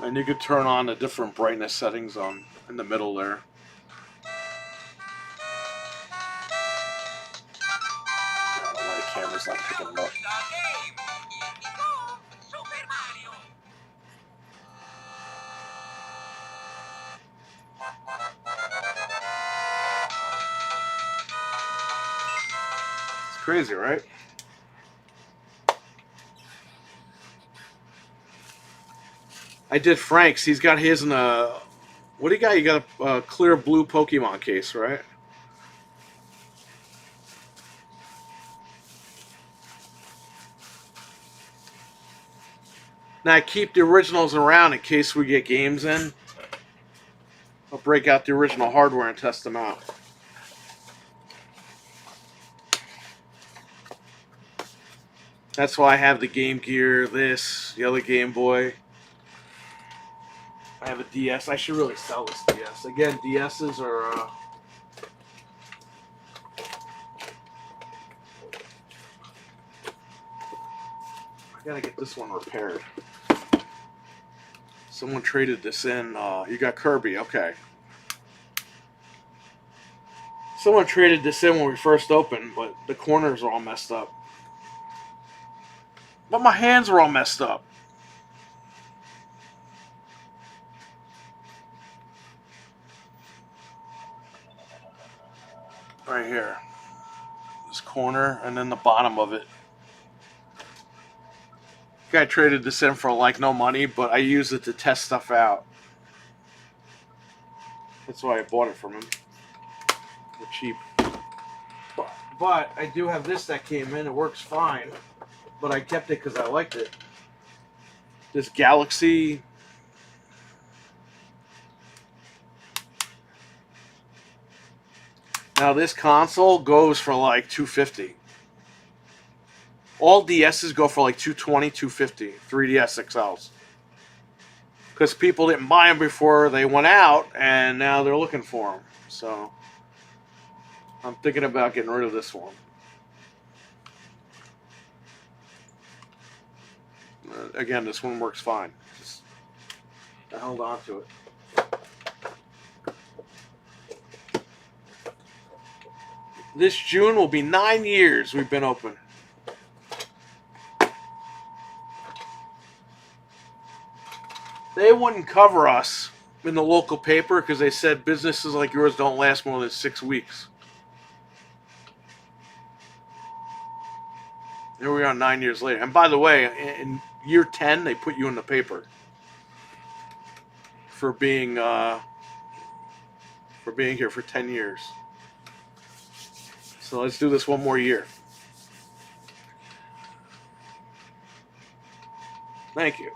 And you could turn on the different brightness settings on in the middle there. I don't know why the camera's not picking it up. It's crazy, right? I did Frank's. He's got his in a. What do you got? You got a clear blue Pokemon case, right? Now I keep the originals around in case we get games in. I'll break out the original hardware and test them out. That's why I have the Game Gear, this, the other Game Boy. I have a DS. I should really sell this DS. Again, DSs are... I gotta get this one repaired. Someone traded this in. You got Kirby, okay. Someone traded this in when we first opened, but the corners are all messed up. But my hands are all messed up. Right here. This corner and then the bottom of it. Guy traded this in for like no money, but I use it to test stuff out. That's why I bought it from him. They're cheap. But I do have this that came in. It works fine. But I kept it because I liked it. This Galaxy. Now this console goes for like $250. All DSs go for like $220, $250. 3DS XLs. Because people didn't buy them before they went out, and now they're looking for them. So I'm thinking about getting rid of this one. Again, this one works fine. Just, I held on to it. This June will be 9 years we've been open. They wouldn't cover us in the local paper because they said businesses like yours don't last more than 6 weeks. Here we are 9 years later. And by the way, in year 10, they put you in the paper for being here for 10 years. So let's do this one more year. Thank you.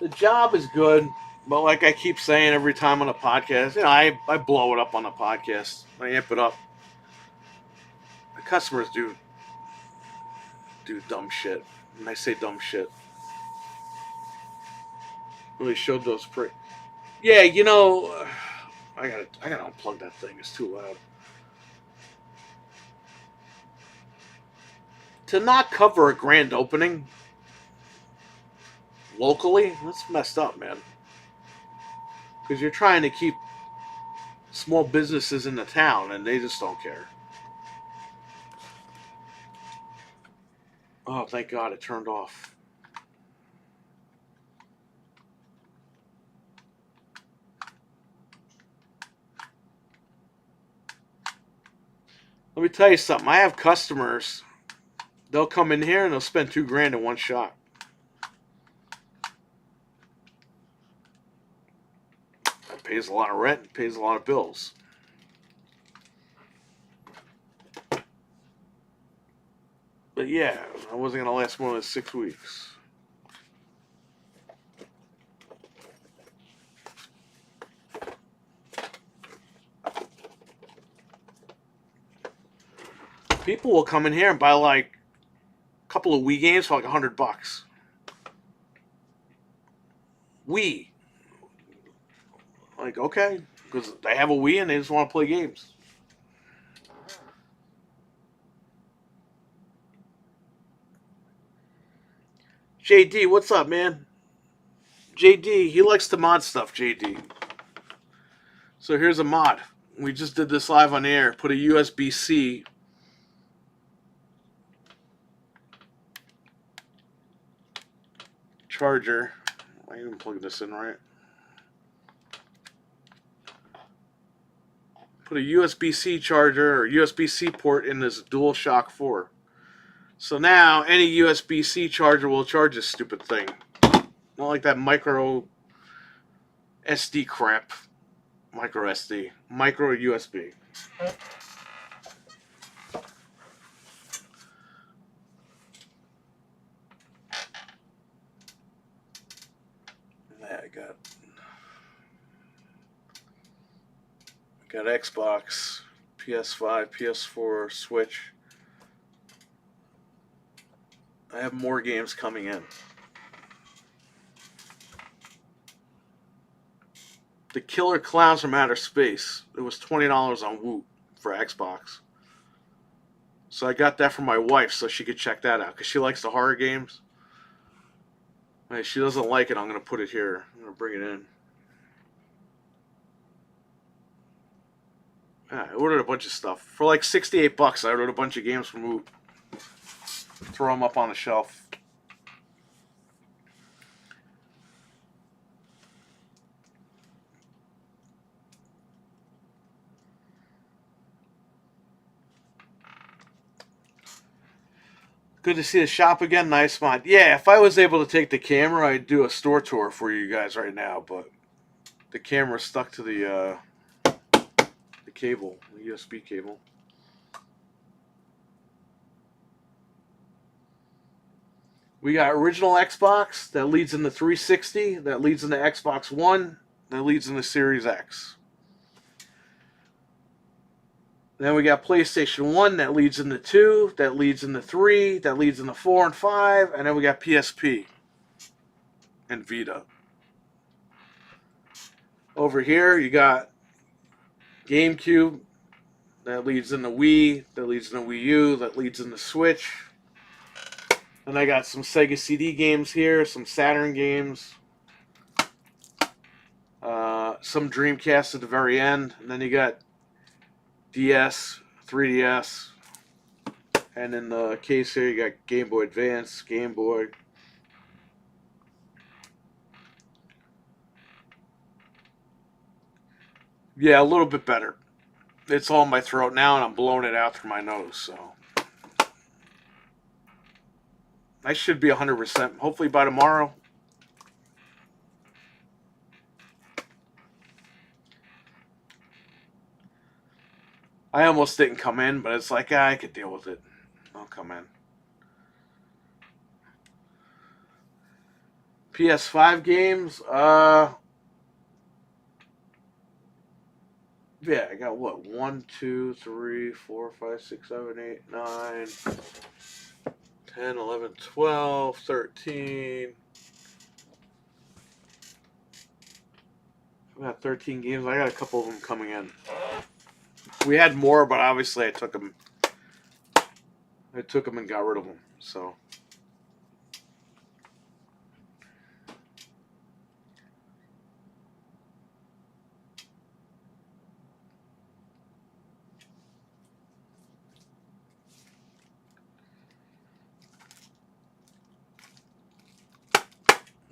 The job is good, but like I keep saying every time on a podcast, you know, I blow it up on the podcast. I amp it up. The customers do dumb shit. And I say dumb shit. Really showed those Yeah, you know, I gotta unplug that thing. It's too loud. To not cover a grand opening locally, that's messed up, man. Because you're trying to keep small businesses in the town, and they just don't care. Oh, thank God it turned off. Let me tell you something. I have customers. They'll come in here and they'll spend $2,000 in one shot. It pays a lot of rent. It pays a lot of bills. But yeah, I wasn't going to last more than 6 weeks. People will come in here and buy like a couple of Wii games for like $100. Wii. Like, okay, because they have a Wii and they just want to play games. JD, what's up, man? JD, he likes to mod stuff, JD. So here's a mod. We just did this live on air. Put a USB-C charger. I didn't plug this in right. Put a USB-C charger or USB-C port in this DualShock 4. So now any USB-C charger will charge this stupid thing. Not like that micro SD crap. Micro SD. Micro USB. Yeah, I got Xbox, PS5, PS4, Switch. I have more games coming in. The Killer Clowns from Outer Space. It was $20 on Woot for Xbox. So I got that for my wife so she could check that out because she likes the horror games. If she doesn't like it, I'm going to put it here. I'm going to bring it in. Yeah, I ordered a bunch of stuff. For like $68, I ordered a bunch of games from Whoop. Throw them up on the shelf. Good to see the shop again. Nice spot. Yeah, if I was able to take the camera, I'd do a store tour for you guys right now, but the camera's stuck to the cable, the USB cable. We got original Xbox that leads into 360, that leads into Xbox One, that leads into Series X. Then we got PlayStation 1 that leads into 2, that leads into 3, that leads into 4 and 5, and then we got PSP and Vita. Over here you got GameCube that leads into Wii, that leads into Wii U, that leads into Switch. And I got some Sega CD games here, some Saturn games, some Dreamcast at the very end, and then you got DS, 3DS, and in the case here you got Game Boy Advance, Game Boy. Yeah, a little bit better. It's all in my throat now and I'm blowing it out through my nose, so I should be 100%, hopefully by tomorrow. I almost didn't come in, but it's like, I could deal with it. I'll come in. PS5 games, yeah, I got what? 1, 2, 3, 4, 5, 6, 7, 8, 9, 10, 11, 12, 13. I got 13 games. I got a couple of them coming in. We had more, but obviously I took them. I took them and got rid of them. So.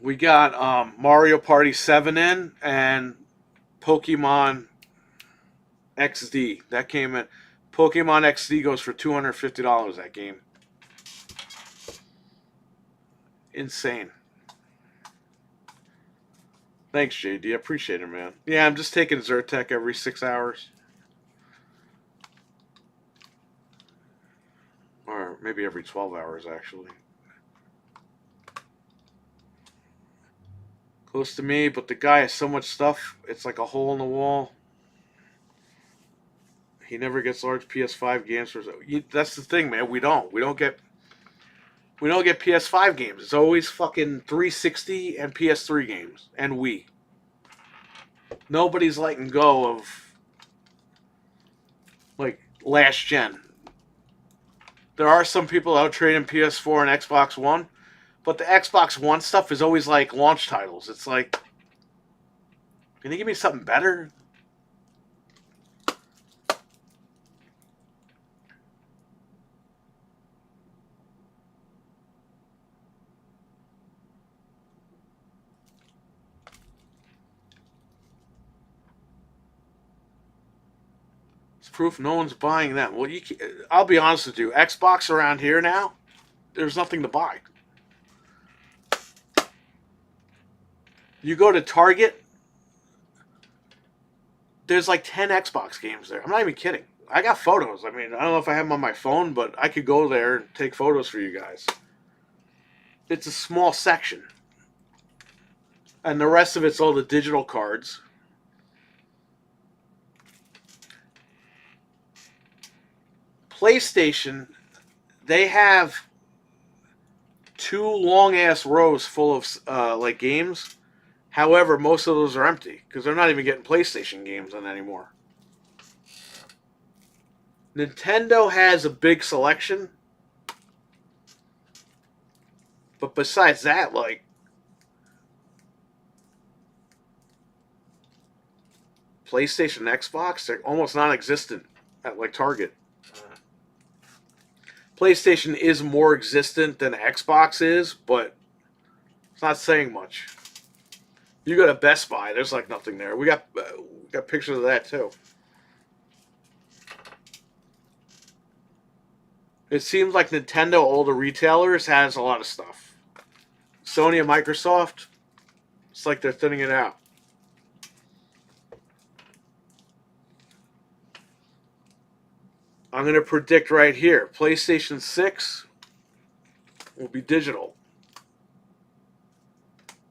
We got Mario Party 7 in and Pokemon XD. That came in. Pokemon XD goes for $250, that game. Insane. Thanks, JD. I appreciate it, man. Yeah, I'm just taking Zyrtec every 6 hours. Or maybe every 12 hours, actually. Close to me, but the guy has so much stuff, it's like a hole in the wall. He never gets large PS5 games. That's the thing, man. We don't get PS5 games. It's always fucking 360 and PS3 games and Wii. Nobody's letting go of like last gen. There are some out out trading PS4 and Xbox One, but the Xbox One stuff is always like launch titles. It's like, can you give me something better? It's proof no one's buying them. Well, I'll be honest with you. Xbox around here now, there's nothing to buy. You go to Target, there's like 10 Xbox games there. I'm not even kidding. I got photos. I mean, I don't know if I have them on my phone, but I could go there and take photos for you guys. It's a small section. And the rest of it's all the digital cards. PlayStation, they have 2 long-ass rows full of like games. However, most of those are empty because they're not even getting PlayStation games in anymore. Nintendo has a big selection, but besides that, like, PlayStation, Xbox, they're almost non-existent at like Target. PlayStation is more existent than Xbox is, but it's not saying much. You go to Best Buy, there's like nothing there. We got pictures of that too. It seems like Nintendo, all the retailers, has a lot of stuff. Sony and Microsoft, it's like they're thinning it out. I'm going to predict right here, PlayStation 6 will be digital.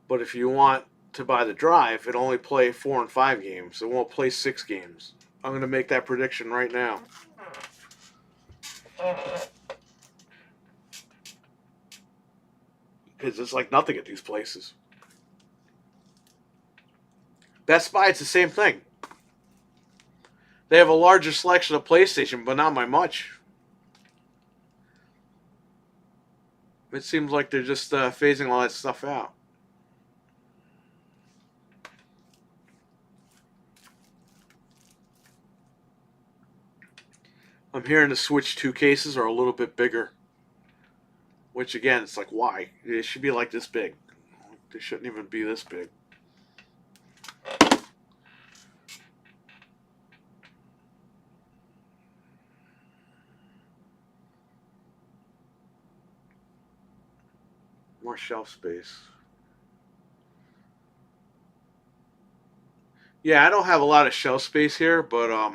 But if you want to buy the drive, it'll only play 4 and 5 games. It won't play 6 games. I'm going to make that prediction right now. Because it's like nothing at these places. Best Buy, it's the same thing. They have a larger selection of PlayStation, but not by much. It seems like they're just phasing all that stuff out. I'm hearing the Switch 2 cases are a little bit bigger. Which, again, it's like, why? They should be like this big. They shouldn't even be this big. More shelf space. Yeah, I don't have a lot of shelf space here, but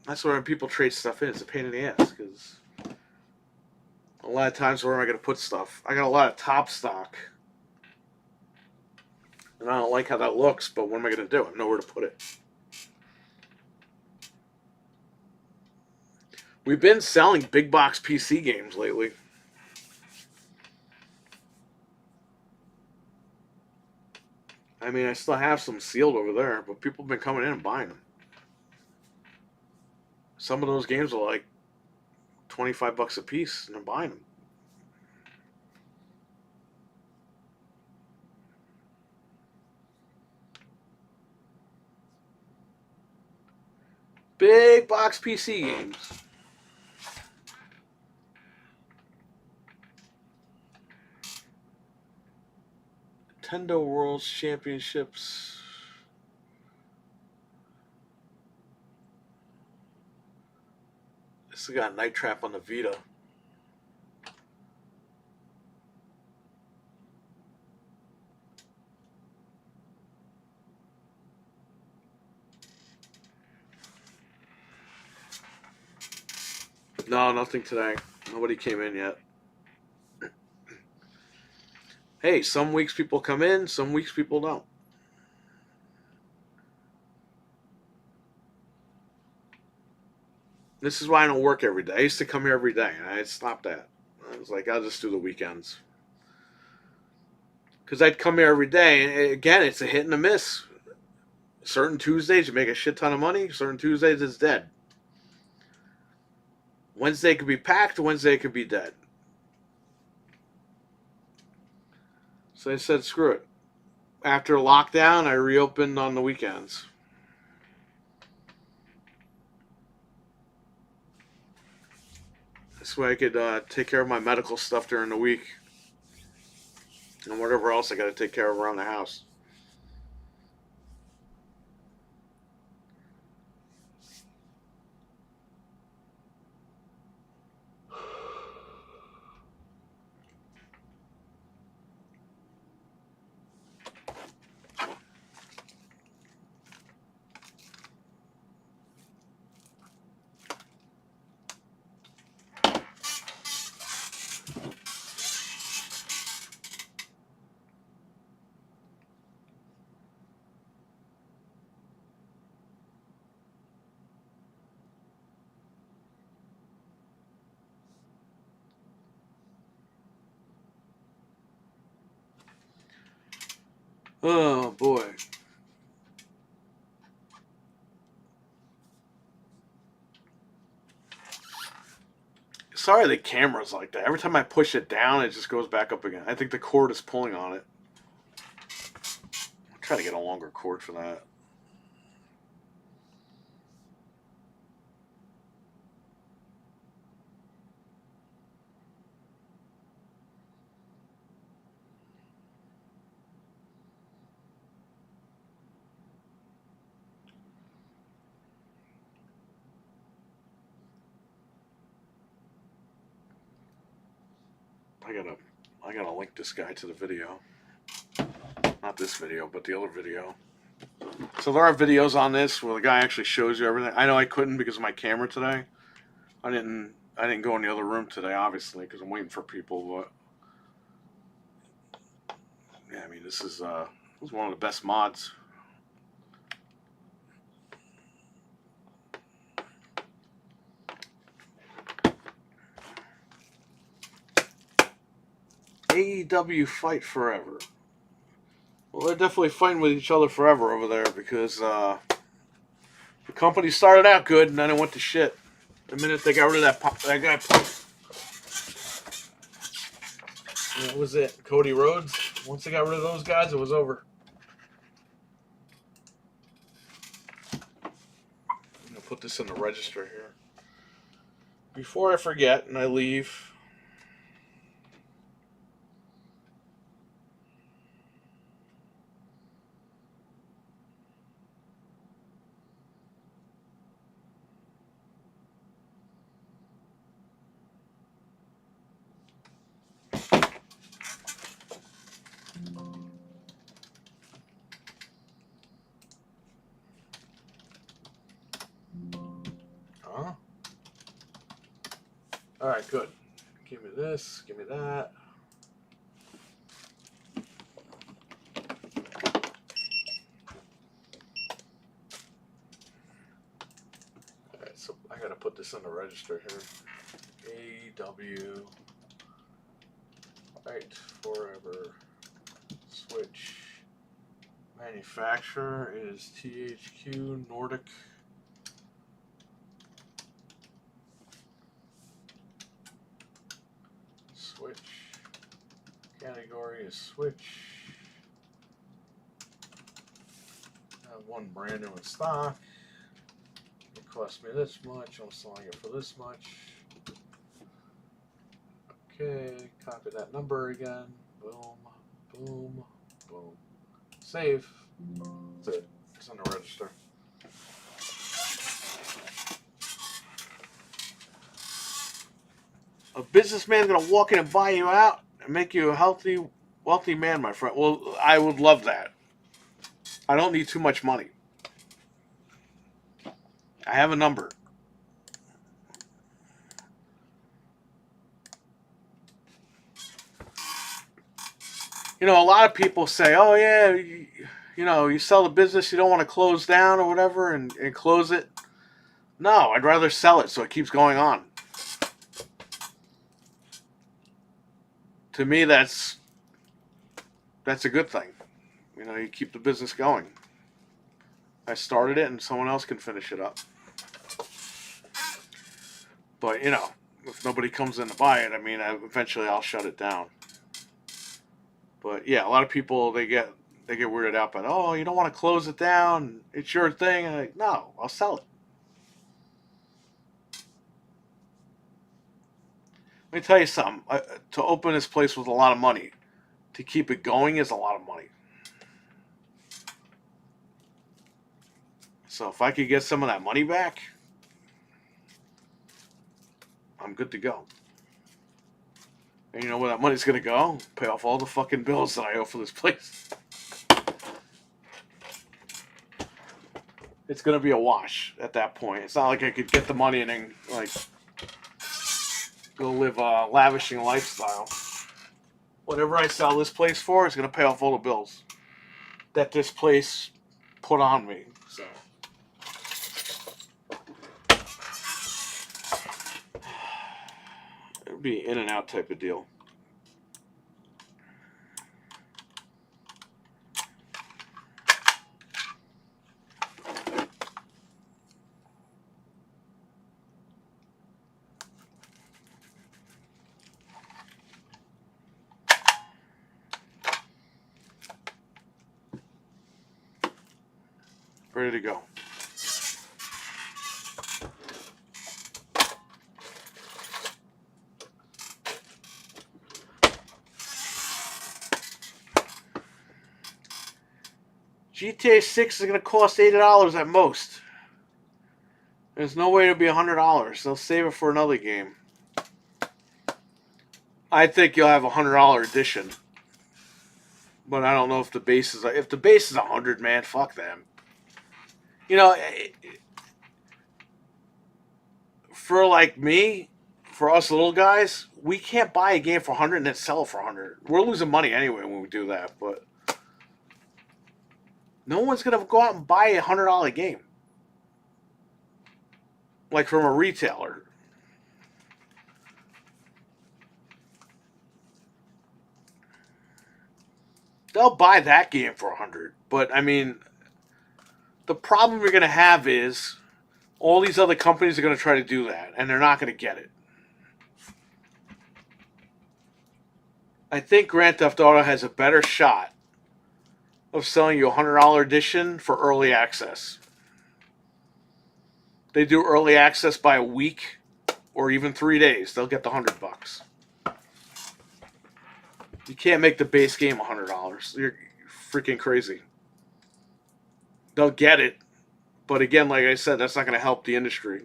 that's where people trade stuff in. It's a pain in the ass because a lot of times where am I going to put stuff? I got a lot of top stock, and I don't like how that looks. But what am I going to do? I have nowhere to put it. We've been selling big box PC games lately. I mean, I still have some sealed over there, but people have been coming in and buying them. Some of those games are like $25 a piece, and they're buying them. Big box PC games. Nintendo World Championships. This has got Night Trap on the Vita. No, nothing today. Nobody came in yet. Hey, some weeks people come in, some weeks people don't. This is why I don't work every day. I used to come here every day, and I stopped that. I was like, I'll just do the weekends. Because I'd come here every day, and again, it's a hit and a miss. Certain Tuesdays, you make a shit ton of money. Certain Tuesdays, it's dead. Wednesday could be packed, Wednesday could be dead. So I said, screw it. After lockdown, I reopened on the weekends. This way I could take care of my medical stuff during the week. And whatever else I got to take care of around the house. Oh, boy. sorry the camera's like that. Every time I push it down, it just goes back up again. I think the cord is pulling on it. I'll try to get a longer cord for that. I gotta link this guy to the video. Not this video, but the other video. So there are videos on this where the guy actually shows you everything. I know I couldn't because of my camera today. I didn't go in the other room today, obviously, because I'm waiting for people. But yeah, I mean, this is one of the best mods. AEW Fight Forever. Well, they're definitely fighting with each other forever over there because the company started out good and then it went to shit. The minute they got rid of that guy, what was it? Cody Rhodes? Once they got rid of those guys, it was over. I'm going to put this in the register here. Before I forget and I leave... Huh? Alright, good. Give me this, give me that. Alright, so I gotta put this in the register here. AEW Fight Forever. Switch. Manufacturer is THQ Nordic. Switch. Category is Switch. I have one brand new in stock. It cost me this much. I'm selling it for this much. Okay, copy that number again. Boom, boom, boom. Save. That's it. It's on the register. A businessman's gonna walk in and buy you out and make you a healthy, wealthy man, my friend. Well, I would love that. I don't need too much money. I have a number. You know, a lot of people say, oh, yeah, you know, you sell the business, you don't want to close down or whatever and close it. No, I'd rather sell it so it keeps going on. To me, that's a good thing. You know, you keep the business going. I started it and someone else can finish it up. But, you know, if nobody comes in to buy it, I mean, eventually I'll shut it down. But yeah, a lot of people they get weirded out by, oh, you don't want to close it down. It's your thing. And I'm like, no, I'll sell it. Let me tell you something. To open this place was a lot of money. To keep it going is a lot of money. So if I could get some of that money back, I'm good to go. And you know where that money's going to go? Pay off all the fucking bills that I owe for this place. It's going to be a wash at that point. It's not like I could get the money and then, like, go live a lavishing lifestyle. Whatever I sell this place for is going to pay off all the bills that this place put on me. So it would be in and out type of deal. Ready to go. GTA 6 is going to cost $80 at most. There's no way it'll be $100. They'll save it for another game. I think you'll have a $100 edition. But I don't know if the base is... If the base is $100, man, fuck them. You know, for like me, for us little guys, we can't buy a game for $100 and then sell it for $100. We're losing money anyway when we do that, but no one's gonna go out and buy a $100 game, like from a retailer. They'll buy that game for $100, but I mean, the problem you're gonna have is all these other companies are gonna try to do that, and they're not gonna get it. I think Grand Theft Auto has a better shot of selling you a $100 edition for early access. They do early access by a week or even 3 days. They'll get the $100. You can't make the base game $100. You're freaking crazy. They'll get it, but again, like I said, that's not going to help the industry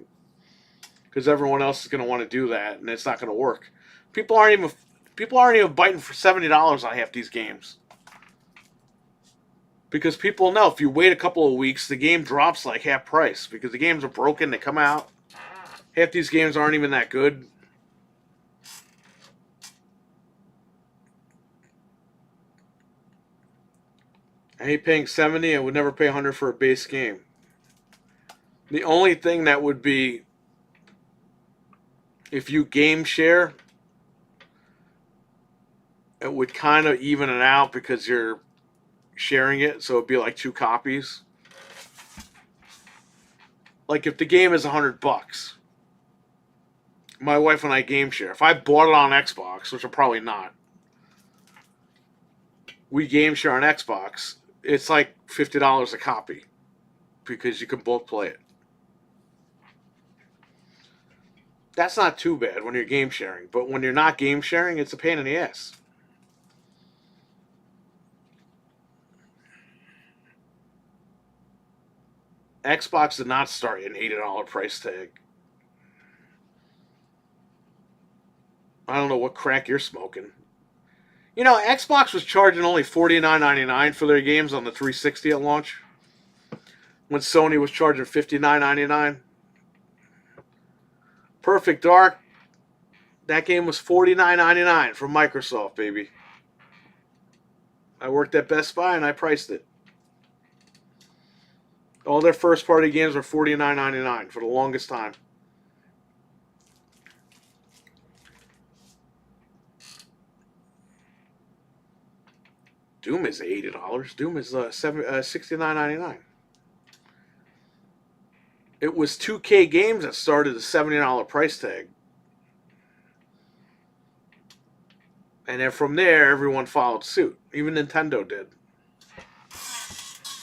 because everyone else is going to want to do that, and it's not going to work. People aren't even biting for $70 on half these games. Because people know if you wait a couple of weeks, the game drops like half price. Because the games are broken, they come out. Half these games aren't even that good. I hate paying $70. I would never pay $100 for a base game. The only thing that would be, if you game share, it would kind of even it out because you're sharing it, so it'd be like 2 copies. Like if the game is $100, my wife and I game share. If I bought it on Xbox, which I'm probably not, we game share on Xbox. It's like $50 a copy because you can both play it. That's not too bad when you're game sharing, but when you're not game sharing, it's a pain in the ass. Xbox did not start an $80 price tag. I don't know what crack you're smoking. You know, Xbox was charging only $49.99 for their games on the 360 at launch, when Sony was charging $59.99. Perfect Dark, that game was $49.99 from Microsoft, baby. I worked at Best Buy and I priced it. All their first-party games were $49.99 for the longest time. Doom is $80. Doom is $69.99. It was 2K Games that started the $70 price tag. And then from there, everyone followed suit. Even Nintendo did.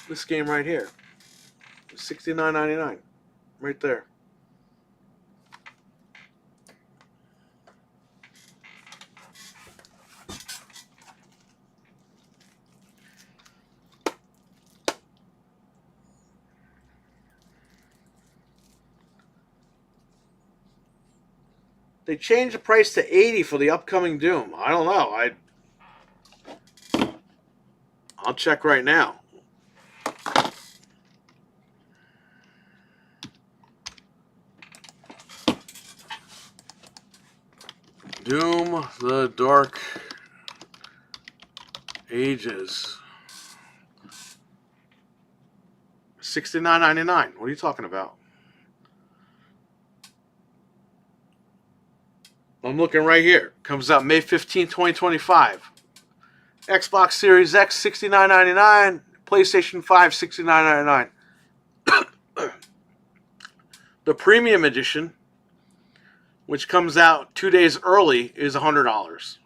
This game right here. $69.99. Right there. They changed the price to $80 for the upcoming Doom. I don't know. I'll check right now. Doom, the Dark Ages. $69.99. What are you talking about? I'm looking right here. Comes out May 15, 2025. Xbox Series X, $69.99. PlayStation 5, $69.99. The Premium Edition, which comes out 2 days early, is $100.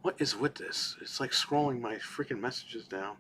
What is with this? It's like scrolling my freaking messages down.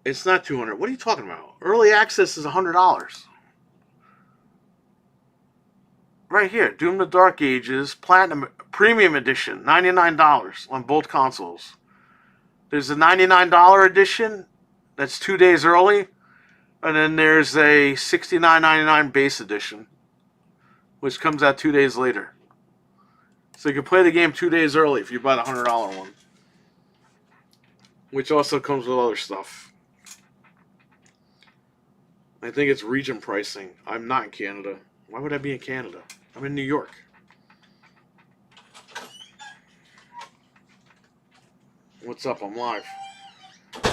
It's not 200. What are you talking about? Early access is $100. Right here, Doom the Dark Ages Platinum Premium Edition, $99 on both consoles. There's a $99 edition that's 2 days early, and then there's a $69.99 base edition, which comes out 2 days later. So you can play the game 2 days early if you buy the $100 one, which also comes with other stuff. I think it's region pricing. I'm not in Canada. Why would I be in Canada? I'm in New York. What's up? I'm live.
Did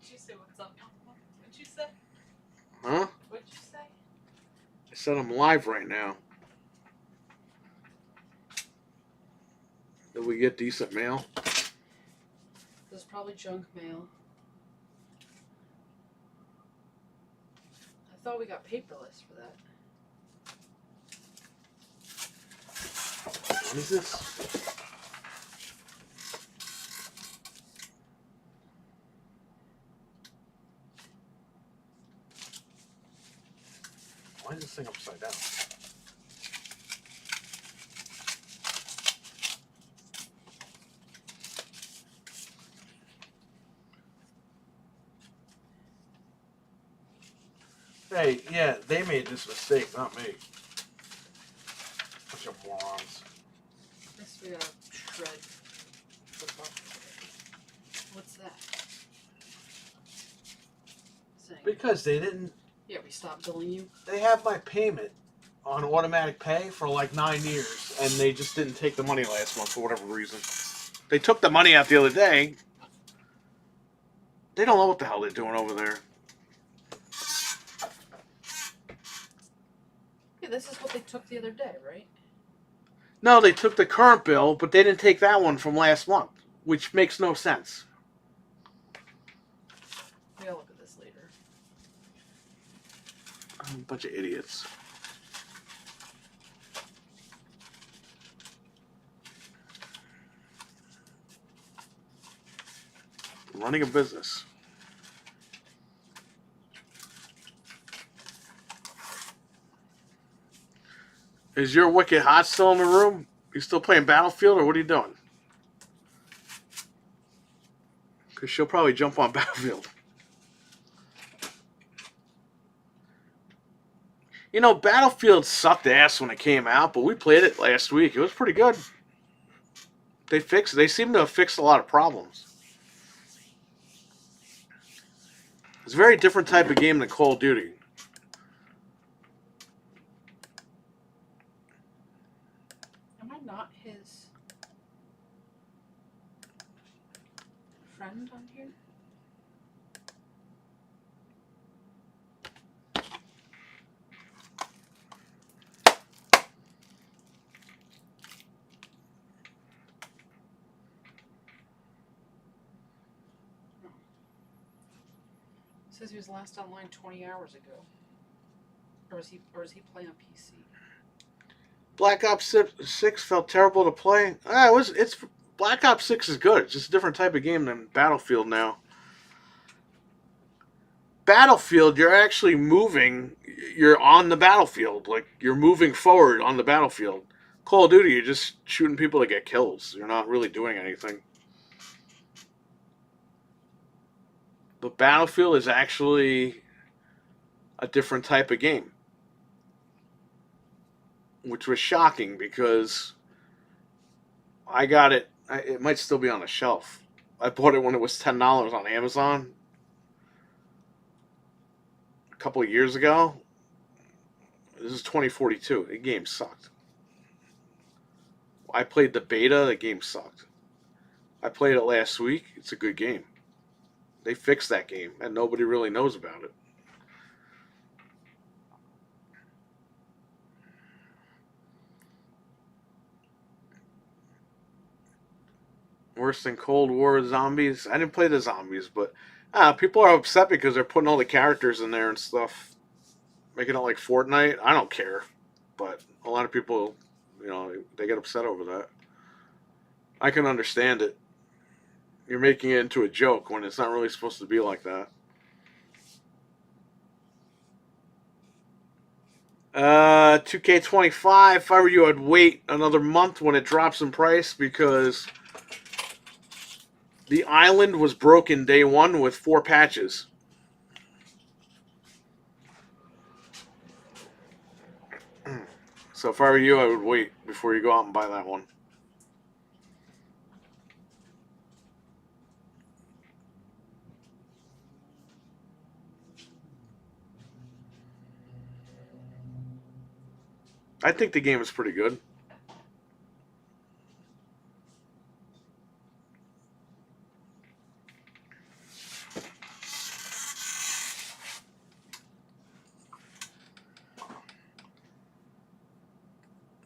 you say what's up? What'd you say?
Huh?
What'd you say?
I said I'm live right now. Did we get decent mail?
There's probably junk mail. I thought we got paperless for that.
What is this? Why is this thing upside down? Hey, yeah, they made this mistake, not me. Bunch of morons.
Guess we gotta shred the buffer. What's that? Saying,
Because they didn't.
yeah, we stopped billing you.
They have my payment on automatic pay for like 9 years, and they just didn't take the money last month for whatever reason. They took the money out the other day. They don't know what the hell they're doing over there.
Yeah, this is what they took the other day, right?
No, they took the current bill, but they didn't take that one from last month, which makes no sense.
We gotta look at this later.
A bunch of idiots. Running a business. Is your Wicked Hot still in the room? You still playing Battlefield, or what are you doing? Because she'll probably jump on Battlefield. You know, Battlefield sucked ass when it came out, but we played it last week. It was pretty good. They fixed it. They seem to have fixed a lot of problems. It's a very different type of game than Call of Duty.
Am I not his friend on here? It says he was last online 20 hours ago. Or is he playing on PC?
Black Ops 6 felt terrible to play. It's Black Ops 6 is good. It's just a different type of game than Battlefield now. Battlefield, you're actually moving. You're on the battlefield. Like, you're moving forward on the battlefield. Call of Duty, you're just shooting people to get kills. You're not really doing anything. But Battlefield is actually a different type of game. Which was shocking because I got it. It might still be on the shelf. I bought it when it was $10 on Amazon a couple of years ago. This is 2042. The game sucked. I played the beta. The game sucked. I played it last week. It's a good game. They fixed that game, and nobody really knows about it. Worse than Cold War zombies. I didn't play the zombies, but people are upset because they're putting all the characters in there and stuff, making it like Fortnite. I don't care, but a lot of people, they get upset over that. I can understand it. You're making it into a joke when it's not really supposed to be like that. 2K25. If I were you, I'd wait another month when it drops in price because the island was broken day one with 4 patches. So if I were you, I would wait before you go out and buy that one. I think the game is pretty good.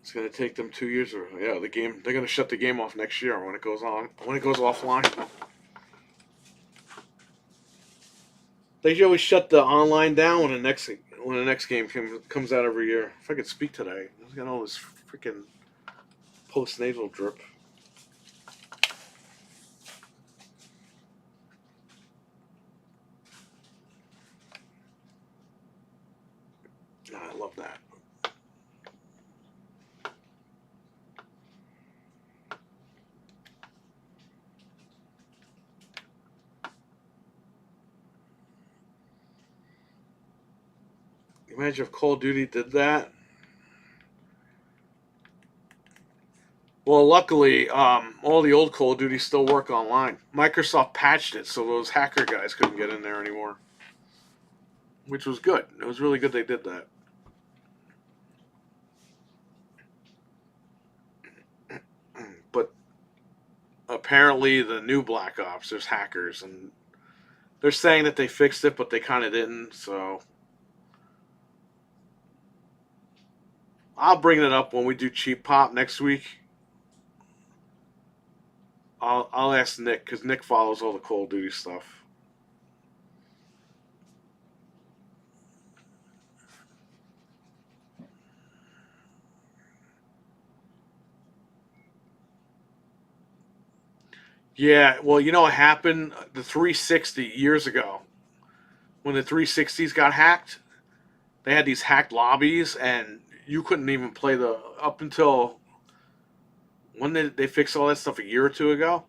It's gonna take them 2 years, or yeah, the game. They're gonna shut the game off next year when it goes on. When it goes offline. They always shut the online down when the next game comes out every year. If I could speak today, I got all this freaking post nasal drip. I love that. Imagine if Call of Duty did that. Well, luckily, all the old Call of Duty still work online. Microsoft patched it so those hacker guys couldn't get in there anymore, which was good. It was really good they did that. But apparently, the new Black Ops, there's hackers, and they're saying that they fixed it, but they kind of didn't. So I'll bring it up when we do Cheap Pop next week. I'll ask Nick because Nick follows all the Call of Duty stuff. Yeah, well, you know what happened? The 360 years ago, when the 360s got hacked, they had these hacked lobbies, and you couldn't even play up until when they fixed all that stuff a year or two ago.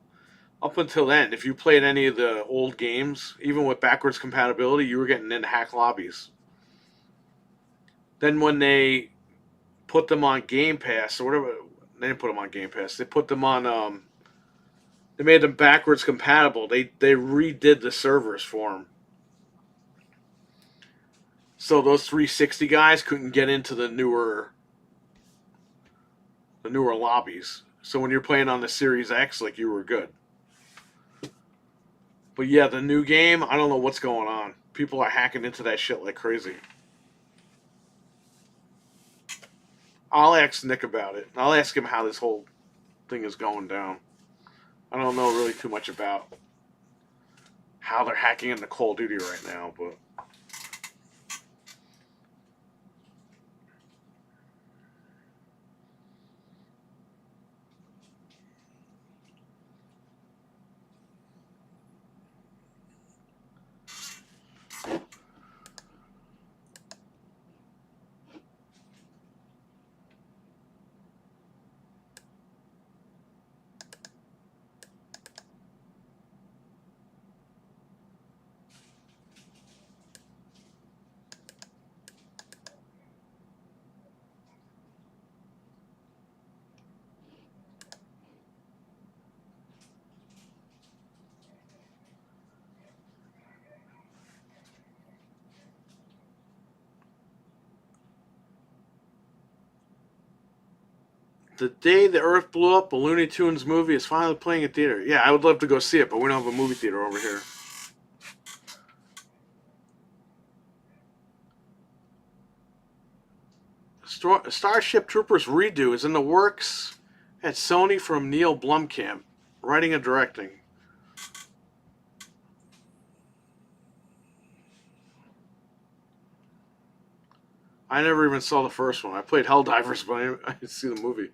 Up until then, if you played any of the old games, even with backwards compatibility, you were getting into hack lobbies. Then when they put them on Game Pass or whatever, they didn't put them on Game Pass. They put them on. They made them backwards compatible. They redid the servers for them, so those 360 guys couldn't get into the newer lobbies. So when you're playing on the Series X, like you were good. But yeah, the new game, I don't know what's going on. People are hacking into that shit like crazy. I'll ask Nick about it. I'll ask him how this whole thing is going down. I don't know really too much about how they're hacking into Call of Duty right now, but The day the Earth blew up, a Looney Tunes movie is finally playing at theater. Yeah, I would love to go see it, but we don't have a movie theater over here. Starship Troopers redo is in the works at Sony from Neil Blomkamp, writing and directing. I never even saw the first one. I played Helldivers, but I didn't see the movie.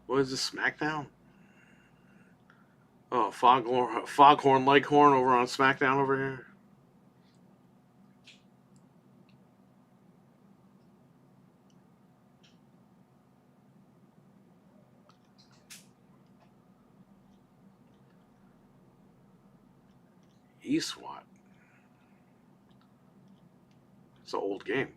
What is this, SmackDown? Oh, Foghorn Leghorn over on SmackDown over here. eSWAT. It's an old game.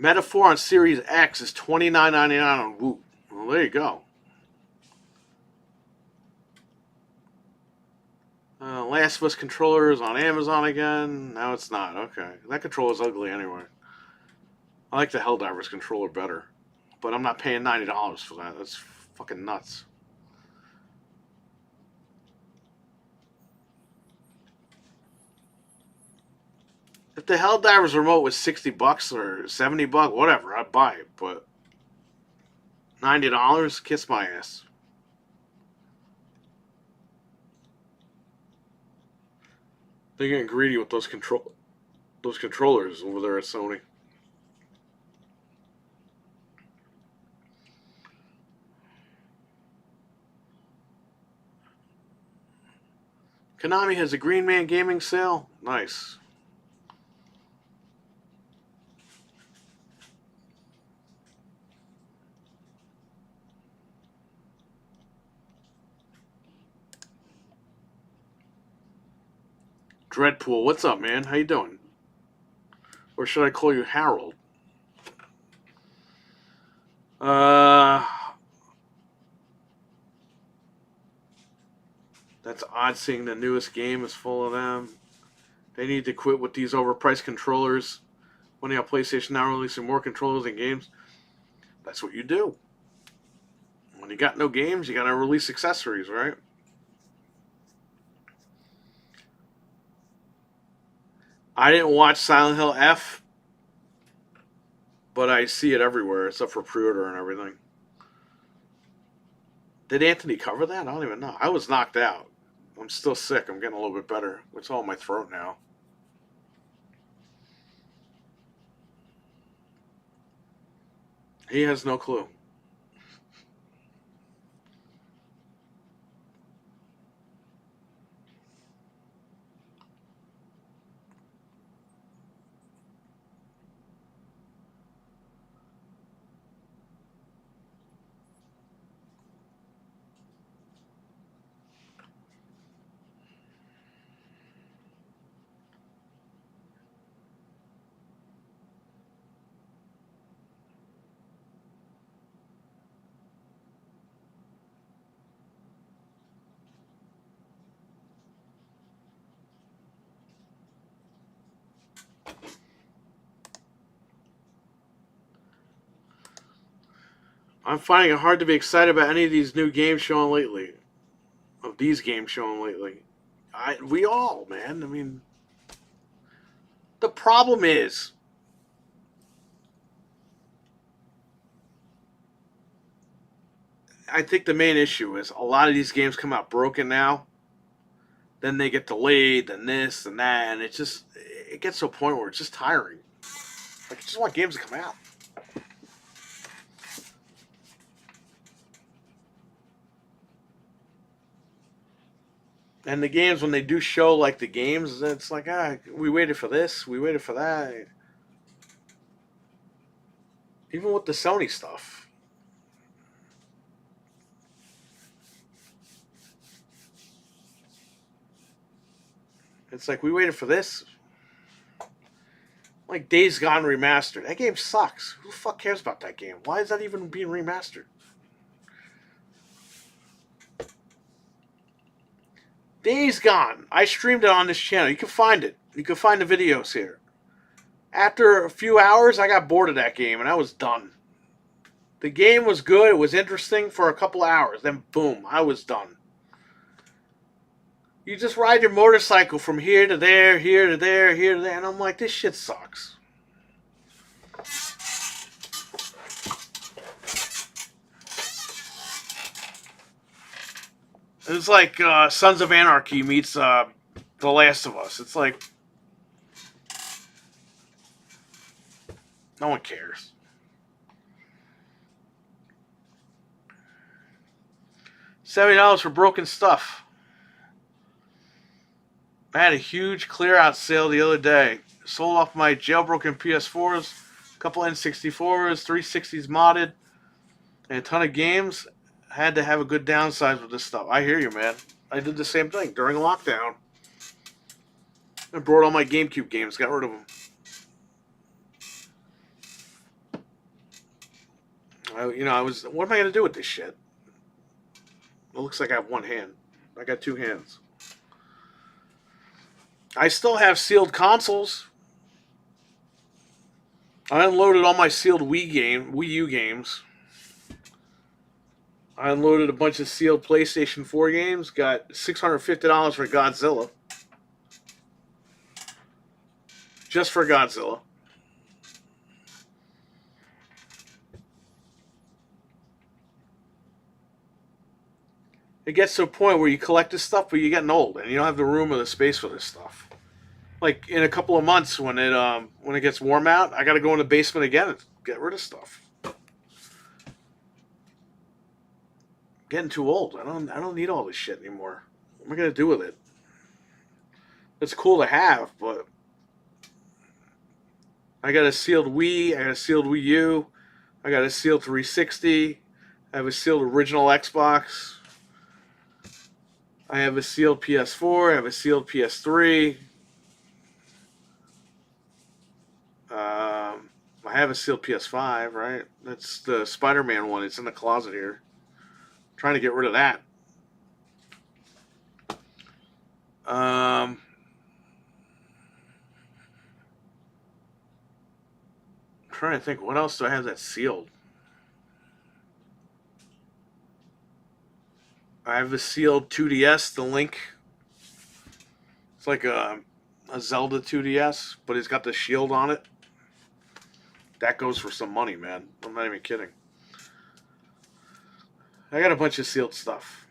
Metaphor on Series X is $29.99 on Woot. Well, there you go. Last of Us controller is on Amazon again. Now it's not. Okay. That controller is ugly anyway. I like the Helldivers controller better. But I'm not paying $90 for that. That's fucking nuts. If the Helldivers remote was $60 or $70, whatever, I'd buy it. But $90? Kiss my ass. They're getting greedy with those controllers over there at Sony. Konami has a Green Man Gaming sale. Nice. Dreadpool, what's up, man? How you doing? Or should I call you Harold? That's odd seeing the newest game is full of them. They need to quit with these overpriced controllers. When they have PlayStation now releasing more controllers and games, that's what you do. When you got no games, you gotta release accessories, right? I didn't watch Silent Hill F, but I see it everywhere, except for pre-order and everything. Did Anthony cover that? I don't even know. I was knocked out. I'm still sick. I'm getting a little bit better. It's all in my throat now. He has no clue. I'm finding it hard to be excited about any of these new games showing lately. Of these games showing lately. We all, man. I mean, the problem is, I think the main issue is a lot of these games come out broken now. Then they get delayed, then this and that, and it gets to a point where it's just tiring. Like, I just want games to come out. And the games, when they do show like the games, it's like, we waited for this, we waited for that. Even with the Sony stuff. It's like, we waited for this. Like Days Gone Remastered. That game sucks. Who the fuck cares about that game? Why is that even being remastered? Days Gone. I streamed it on this channel. You can find it. You can find the videos here. After a few hours, I got bored of that game and I was done. The game was good. It was interesting for a couple hours. Then, boom, I was done. You just ride your motorcycle from here to there, here to there, here to there. And I'm like, this shit sucks. It's like Sons of Anarchy meets The Last of Us. It's like, no one cares. $70 for broken stuff. I had a huge clear out sale the other day. Sold off my jailbroken PS4s, a couple N64s, 360s modded, and a ton of games. I had to have a good downsize with this stuff. I hear you, man. I did the same thing during lockdown. I brought all my GameCube games, got rid of them. I was, what am I going to do with this shit? It looks like I have one hand. I got two hands. I still have sealed consoles. I unloaded all my sealed Wii U games. I unloaded a bunch of sealed PlayStation 4 games. Got $650 for Godzilla. Just for Godzilla. It gets to a point where you collect this stuff, but you're getting old, and you don't have the room or the space for this stuff. Like, in a couple of months, when it gets warm out, I got to go in the basement again and get rid of stuff. Getting too old. I don't need all this shit anymore. What am I gonna do with it? It's cool to have, but I got a sealed Wii. I got a sealed Wii U. I got a sealed 360. I have a sealed original Xbox. I have a sealed PS4. I have a sealed PS3. I have a sealed PS5, right? That's the Spider-Man one. It's in the closet here. I'm trying to get rid of that. I'm trying to think, what else do I have that's sealed? I have a sealed 2DS, the Link. It's like a Zelda 2DS, but it's got the shield on it. That goes for some money, man. I'm not even kidding. I got a bunch of sealed stuff.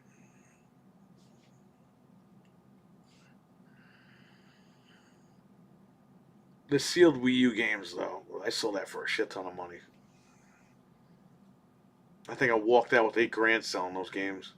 The sealed Wii U games, though, I sold that for a shit ton of money. I think I walked out with $8,000 selling those games.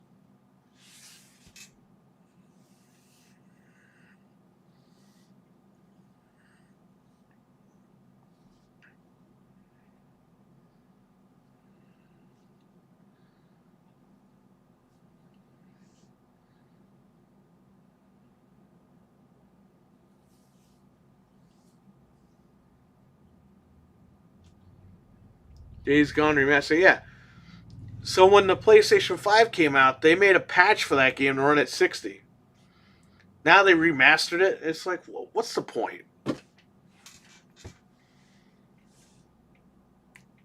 Days Gone Remastered, yeah. So when the PlayStation 5 came out, they made a patch for that game to run at 60. Now they remastered it. It's like, well, what's the point?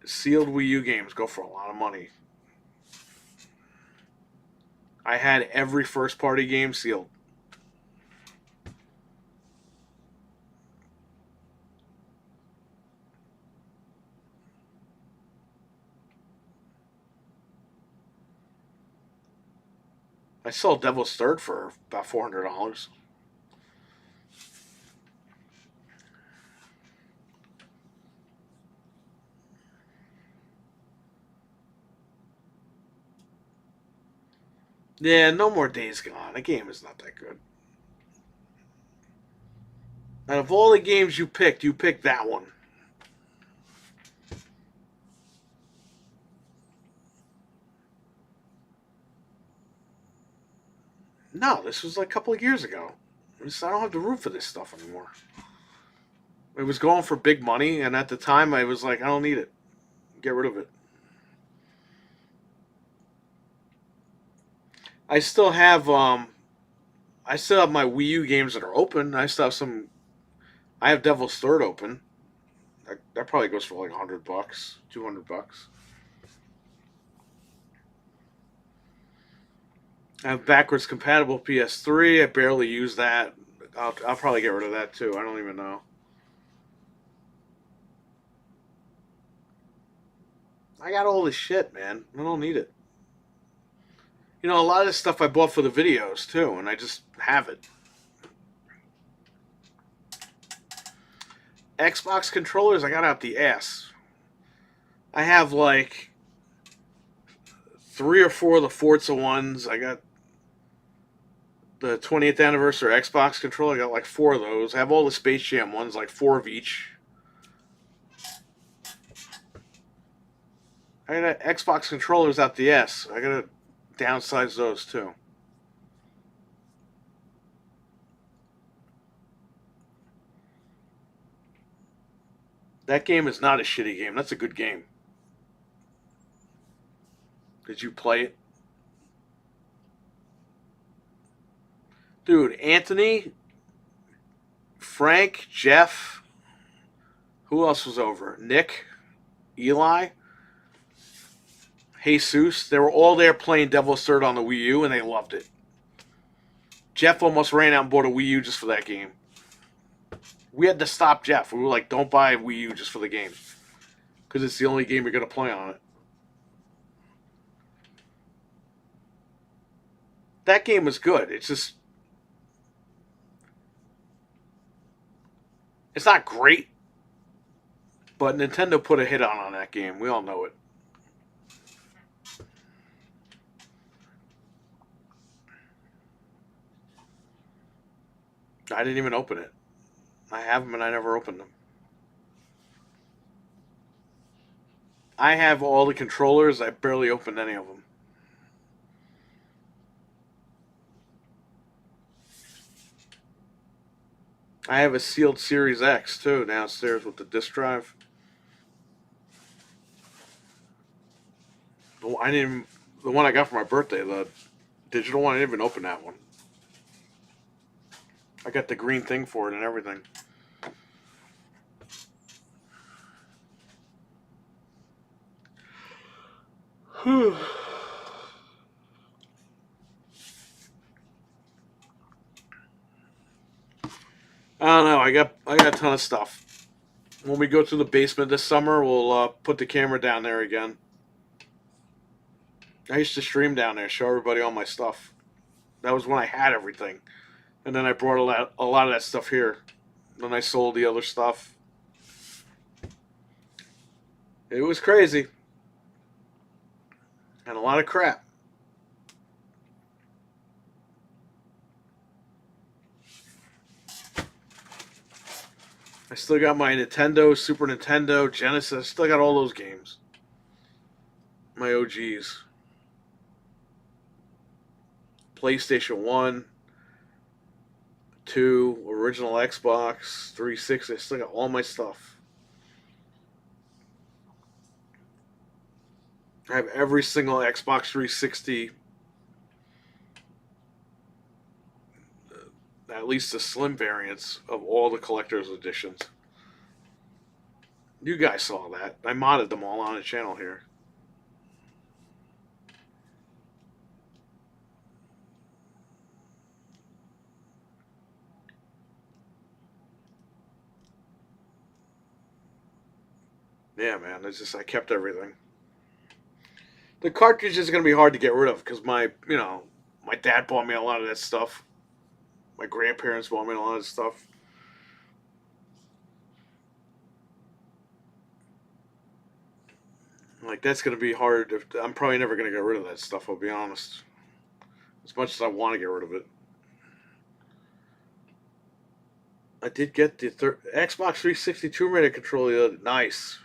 Sealed Wii U games go for a lot of money. I had every first party game sealed. I sold Devil's Third for about $400. Yeah, no more Days Gone. The game is not that good. Out of all the games you picked that one. No, this was like a couple of years ago. I don't have the room for this stuff anymore. It was going for big money, and at the time, I was like, I don't need it. Get rid of it. I still have I still have my Wii U games that are open. I still have some. I have Devil's Third open. That probably goes for like $100, $200. I have backwards compatible PS3. I barely use that. I'll probably get rid of that too. I don't even know. I got all this shit, man. I don't need it. You know, a lot of this stuff I bought for the videos too, and I just have it. Xbox controllers, I got out the ass. I have like 3 or 4 of the Forza ones. I got the 20th anniversary Xbox controller. I got like 4 of those. I have all the Space Jam ones, like 4 of each. I got Xbox controllers out the ass. I gotta downsize those too. That game is not a shitty game. That's a good game. Did you play it? Dude, Anthony, Frank, Jeff, who else was over? Nick, Eli, Jesus. They were all there playing Devil's Third on the Wii U, and they loved it. Jeff almost ran out and bought a Wii U just for that game. We had to stop Jeff. We were like, don't buy a Wii U just for the game. Because it's the only game you're going to play on it. That game was good. It's just... It's not great. But Nintendo put a hit on that game. We all know it. I didn't even open it. I have them and I never opened them. I have all the controllers. I barely opened any of them. I have a sealed Series X too downstairs with the disc drive. I didn't even, the one I got for my birthday, the digital one. I didn't even open that one. I got the green thing for it and everything. I don't know. I got a ton of stuff. When we go to the basement this summer, we'll put the camera down there again. I used to stream down there, show everybody all my stuff. That was when I had everything, and then I brought a lot of that stuff here. Then I sold the other stuff. It was crazy, and a lot of crap. I still got my Nintendo, Super Nintendo, Genesis. Still got all those games. My OGs. PlayStation 1, 2, original Xbox, 360. I still got all my stuff. I have every single Xbox 360, at least the slim variants of all the collector's editions. You guys saw that. I modded them all on the channel here. Yeah, man. It's just I kept everything. The cartridge is gonna be hard to get rid of because my dad bought me a lot of that stuff. My grandparents bought me a lot of stuff. Like that's gonna be hard. I'm probably never gonna get rid of that stuff. I'll be honest. As much as I want to get rid of it, I did get the Xbox 360 Tomb Raider controller. Nice.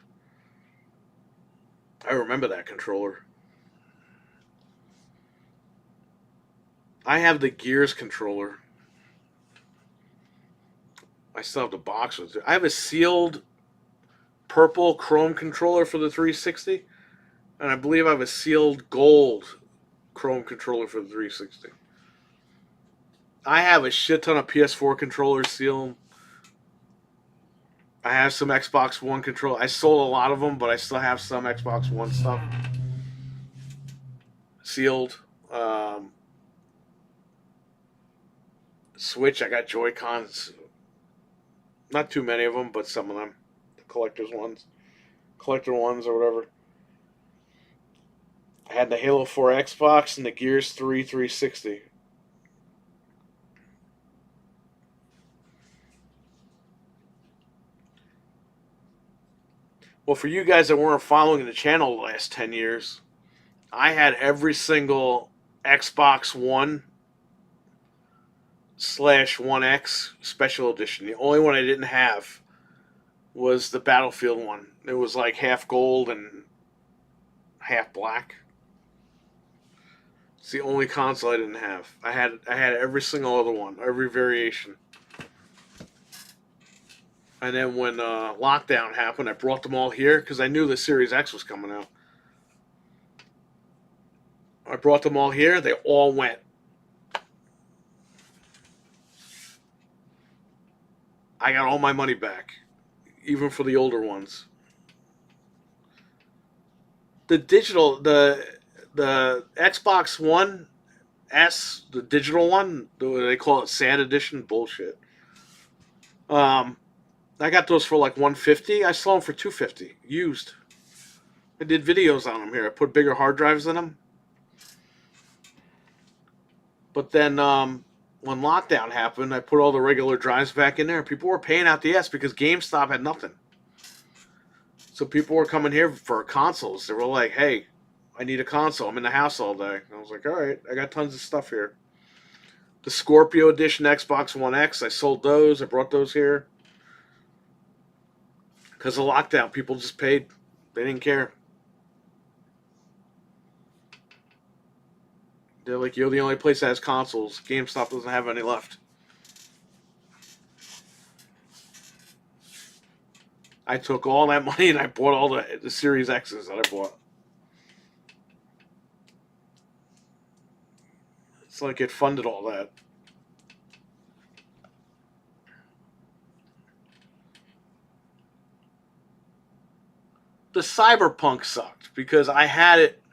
I remember that controller. I have the Gears controller. I still have the box with it. I have a sealed purple Chrome controller for the 360, and I believe I have a sealed gold Chrome controller for the 360. I have a shit ton of PS4 controllers sealed. I have some Xbox One controller. I sold a lot of them, but I still have some Xbox One stuff sealed. Switch, I got Joy Cons. Not too many of them, but some of them, the collector ones or whatever. I had the Halo 4 Xbox and the Gears 3 360. Well, for you guys that weren't following the channel the last 10 years, I had every single Xbox One / One X special edition. The only one I didn't have was the Battlefield one. It was like half gold and half black. It's the only console I didn't have. I had every single other one, every variation. And then when lockdown happened, I brought them all here because I knew the Series X was coming out. I brought them all here. They all went. I got all my money back, even for the older ones. The Xbox One S, the digital one, they call it Sad Edition. Bullshit. I got those for like 150. I sold them for 250 used. I did videos on them here. I put bigger hard drives in them. But then when lockdown happened, I put all the regular drives back in there. People were paying out the ass because GameStop had nothing. So people were coming here for consoles. They were like, "Hey, I need a console. I'm in the house all day." And I was like, "All right, I got tons of stuff here." The Scorpio Edition Xbox One X, I sold those. I brought those here. Because of lockdown, people just paid. They didn't care. They're like, "You're the only place that has consoles. GameStop doesn't have any left." I took all that money and I bought all the Series X's that I bought. It's like it funded all that. The Cyberpunk sucked because I had it.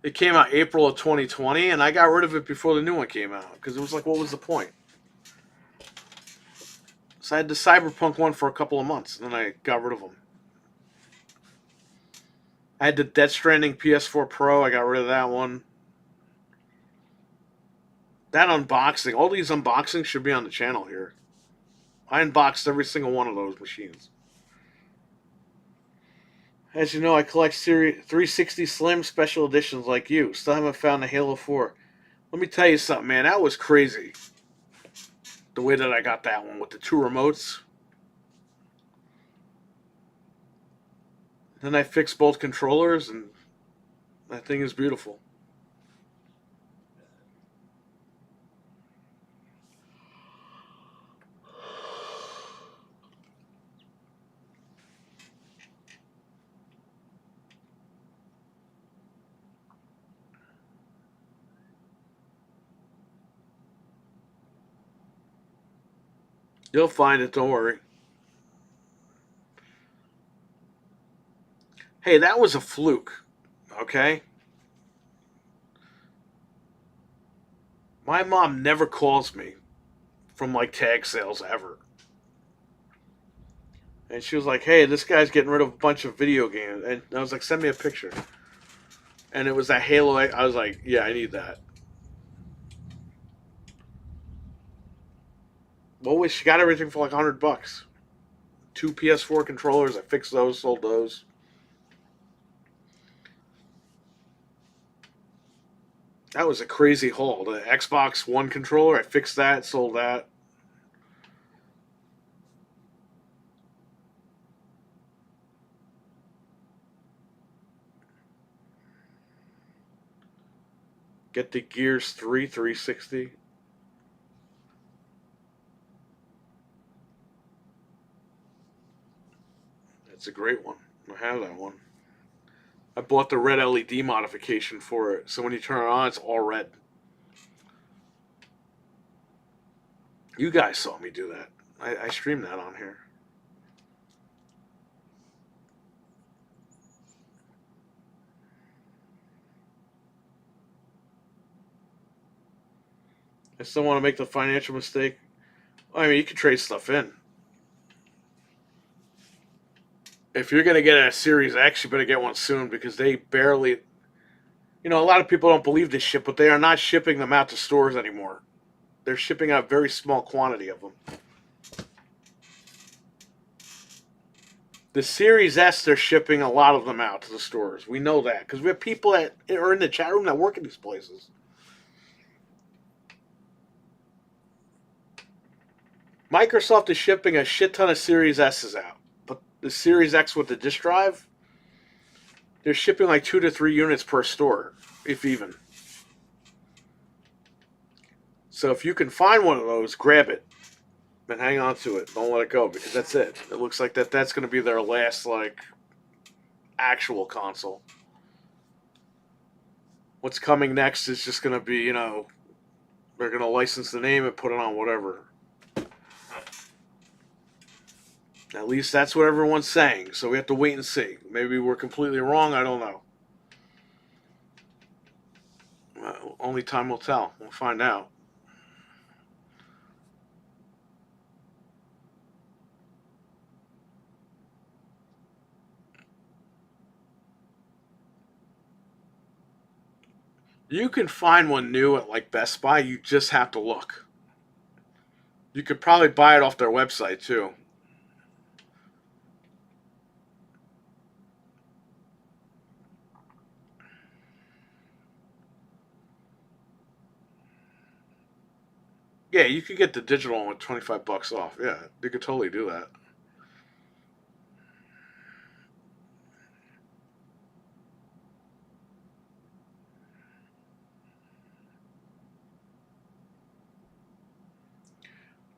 It came out April of 2020, and I got rid of it before the new one came out because it was like, what was the point? So I had the Cyberpunk one for a couple of months, and then I got rid of them. I had the Death Stranding PS4 Pro. I got rid of that one. That unboxing, all these unboxings should be on the channel here. I unboxed every single one of those machines. As you know, I collect Series 360 Slim special editions like you. Still haven't found the Halo 4. Let me tell you something, man. That was crazy. The way that I got that one with the two remotes. Then I fixed both controllers, and that thing is beautiful. You'll find it, don't worry. Hey, that was a fluke, okay? My mom never calls me from like tag sales ever. And she was like, hey, this guy's getting rid of a bunch of video games. And I was like, send me a picture. And it was that Halo. I was like, yeah, I need that. Well, she got everything for like $100. 2 PS4 controllers. I fixed those, sold those. That was a crazy haul. The Xbox One controller, I fixed that, sold that. Get the Gears 3 360. It's a great one. I have that one. I bought the red LED modification for it, so when you turn it on, it's all red. You guys saw me do that. I streamed that on here. I still want to make the financial mistake. I mean, you can trade stuff in. If you're going to get a Series X, you better get one soon because they barely. You know, a lot of people don't believe this shit, but they are not shipping them out to stores anymore. They're shipping out a very small quantity of them. The Series S, they're shipping a lot of them out to the stores. We know that because we have people that are in the chat room that work in these places. Microsoft is shipping a shit ton of Series S's out. But the Series X with the disk drive, they're shipping like 2 to 3 units per store, if even. So if you can find one of those, grab it. And hang on to it. Don't let it go because that's it. It looks like that's going to be their last, like, actual console. What's coming next is just going to be, you know, they're going to license the name and put it on whatever. At least that's what everyone's saying. So we have to wait and see. Maybe we're completely wrong. I don't know. Only time will tell. We'll find out. You can find one new at like Best Buy. You just have to look. You could probably buy it off their website too. Yeah, you could get the digital one with $25 off. Yeah, you could totally do that.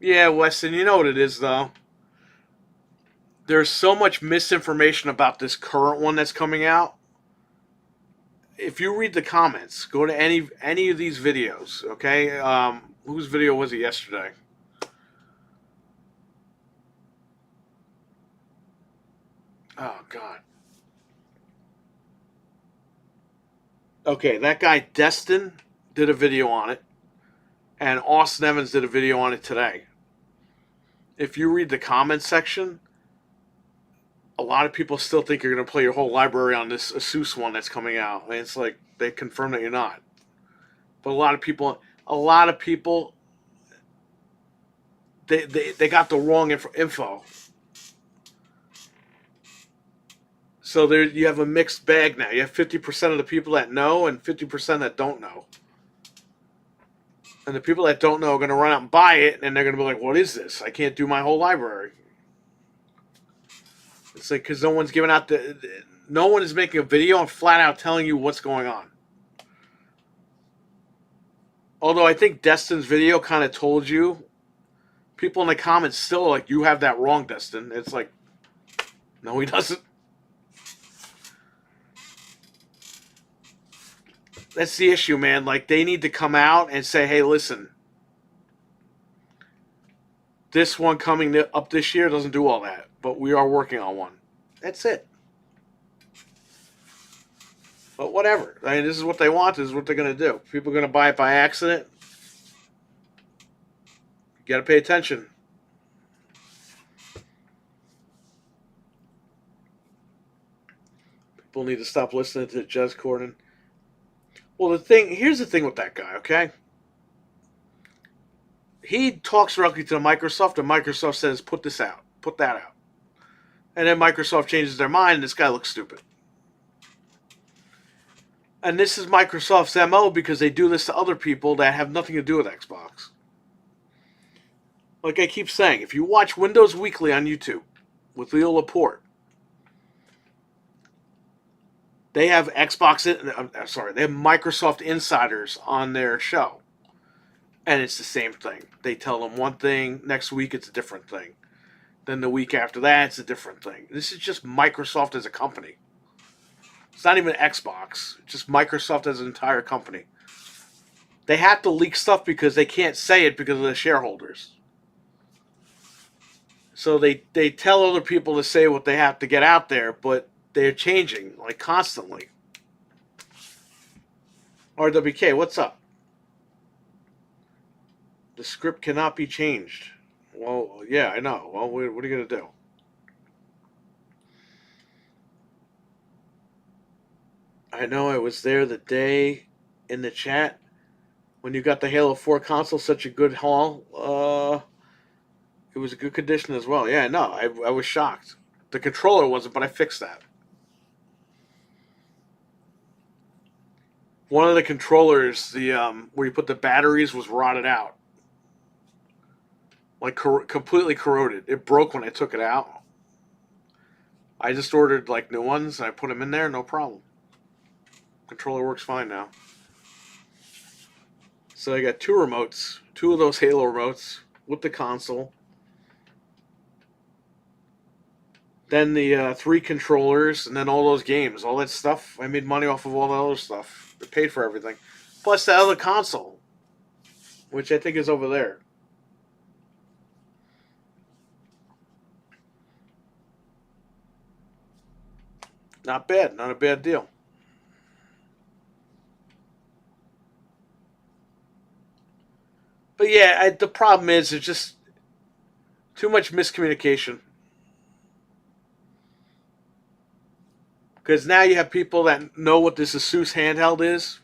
Yeah, Weston, you know what it is though. There's so much misinformation about this current one that's coming out. If you read the comments, go to any of these videos, okay? Whose video was it yesterday? Oh God. Okay, that guy Destin did a video on it, and Austin Evans did a video on it today. If you read the comments section, a lot of people still think you're going to play your whole library on this Asus one that's coming out. And it's like they confirm that you're not. But a lot of people, they got the wrong info. So there you have a mixed bag now. You have 50% of the people that know and 50% that don't know. And the people that don't know are going to run out and buy it, and they're going to be like, what is this? I can't do my whole library. It's like because no one's giving out no one is making a video and flat out telling you what's going on. Although I think Destin's video kind of told you, people in the comments still are like, you have that wrong, Destin. It's like, no, he doesn't. That's the issue, man. Like, they need to come out and say, hey, listen, this one coming up this year doesn't do all that, but we are working on one. That's it. But whatever. I mean, this is what they want. This is what they're going to do. People are going to buy it by accident. You got to pay attention. People need to stop listening to Jez Corden. Well, here's the thing with that guy, okay? He talks directly to Microsoft, and Microsoft says, put this out, put that out. And then Microsoft changes their mind, and this guy looks stupid. And this is Microsoft's MO because they do this to other people that have nothing to do with Xbox. Like I keep saying, if you watch Windows Weekly on YouTube with Leo Laporte, they have they have Microsoft insiders on their show. And it's the same thing. They tell them one thing, next week it's a different thing. Then the week after that, it's a different thing. This is just Microsoft as a company. It's not even Xbox. It's just Microsoft as an entire company. They have to leak stuff because they can't say it because of the shareholders. So they tell other people to say what they have to get out there, but they're changing, like, constantly. RWK, what's up? The script cannot be changed. Well, yeah, I know. Well, what are you going to do? I know I was there the day in the chat when you got the Halo 4 console, such a good haul. It was a good condition as well. Yeah, no, I was shocked. The controller wasn't, but I fixed that. One of the controllers, the where you put the batteries, was rotted out. Like completely corroded. It broke when I took it out. I just ordered like new ones and I put them in there, no problem. Controller works fine now. So I got two remotes, two of those Halo remotes with the console. Then the 3 controllers, and then all those games, all that stuff. I made money off of all the other stuff. It paid for everything. Plus the other console, which I think is over there. Not bad. Not a bad deal. But yeah, the problem is it's just too much miscommunication. Because now you have people that know what this Asus handheld is.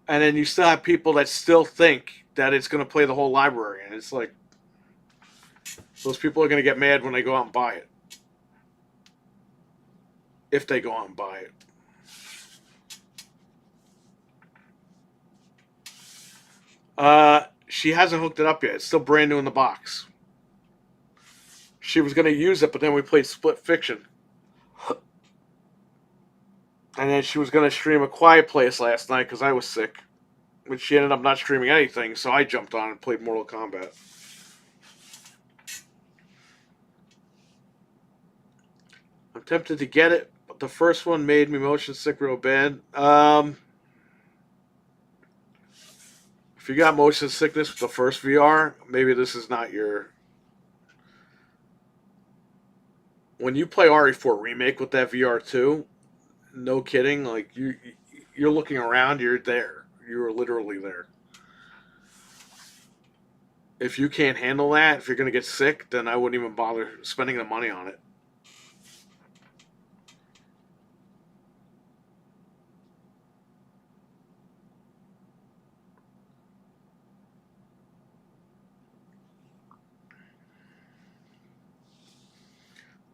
And then you still have people that still think that it's going to play the whole library. And it's like, those people are going to get mad when they go out and buy it. If they go out and buy it. She hasn't hooked it up yet. It's still brand new in the box. She was going to use it, but then we played Split Fiction. And then she was going to stream A Quiet Place last night because I was sick. But she ended up not streaming anything, so I jumped on and played Mortal Kombat. I'm tempted to get it, but the first one made me motion sick real bad. If you got motion sickness with the first VR, maybe this is not your... When you play RE4 Remake with that VR too, no kidding, like you're looking around, you're there. You're literally there. If you can't handle that, if you're going to get sick, then I wouldn't even bother spending the money on it.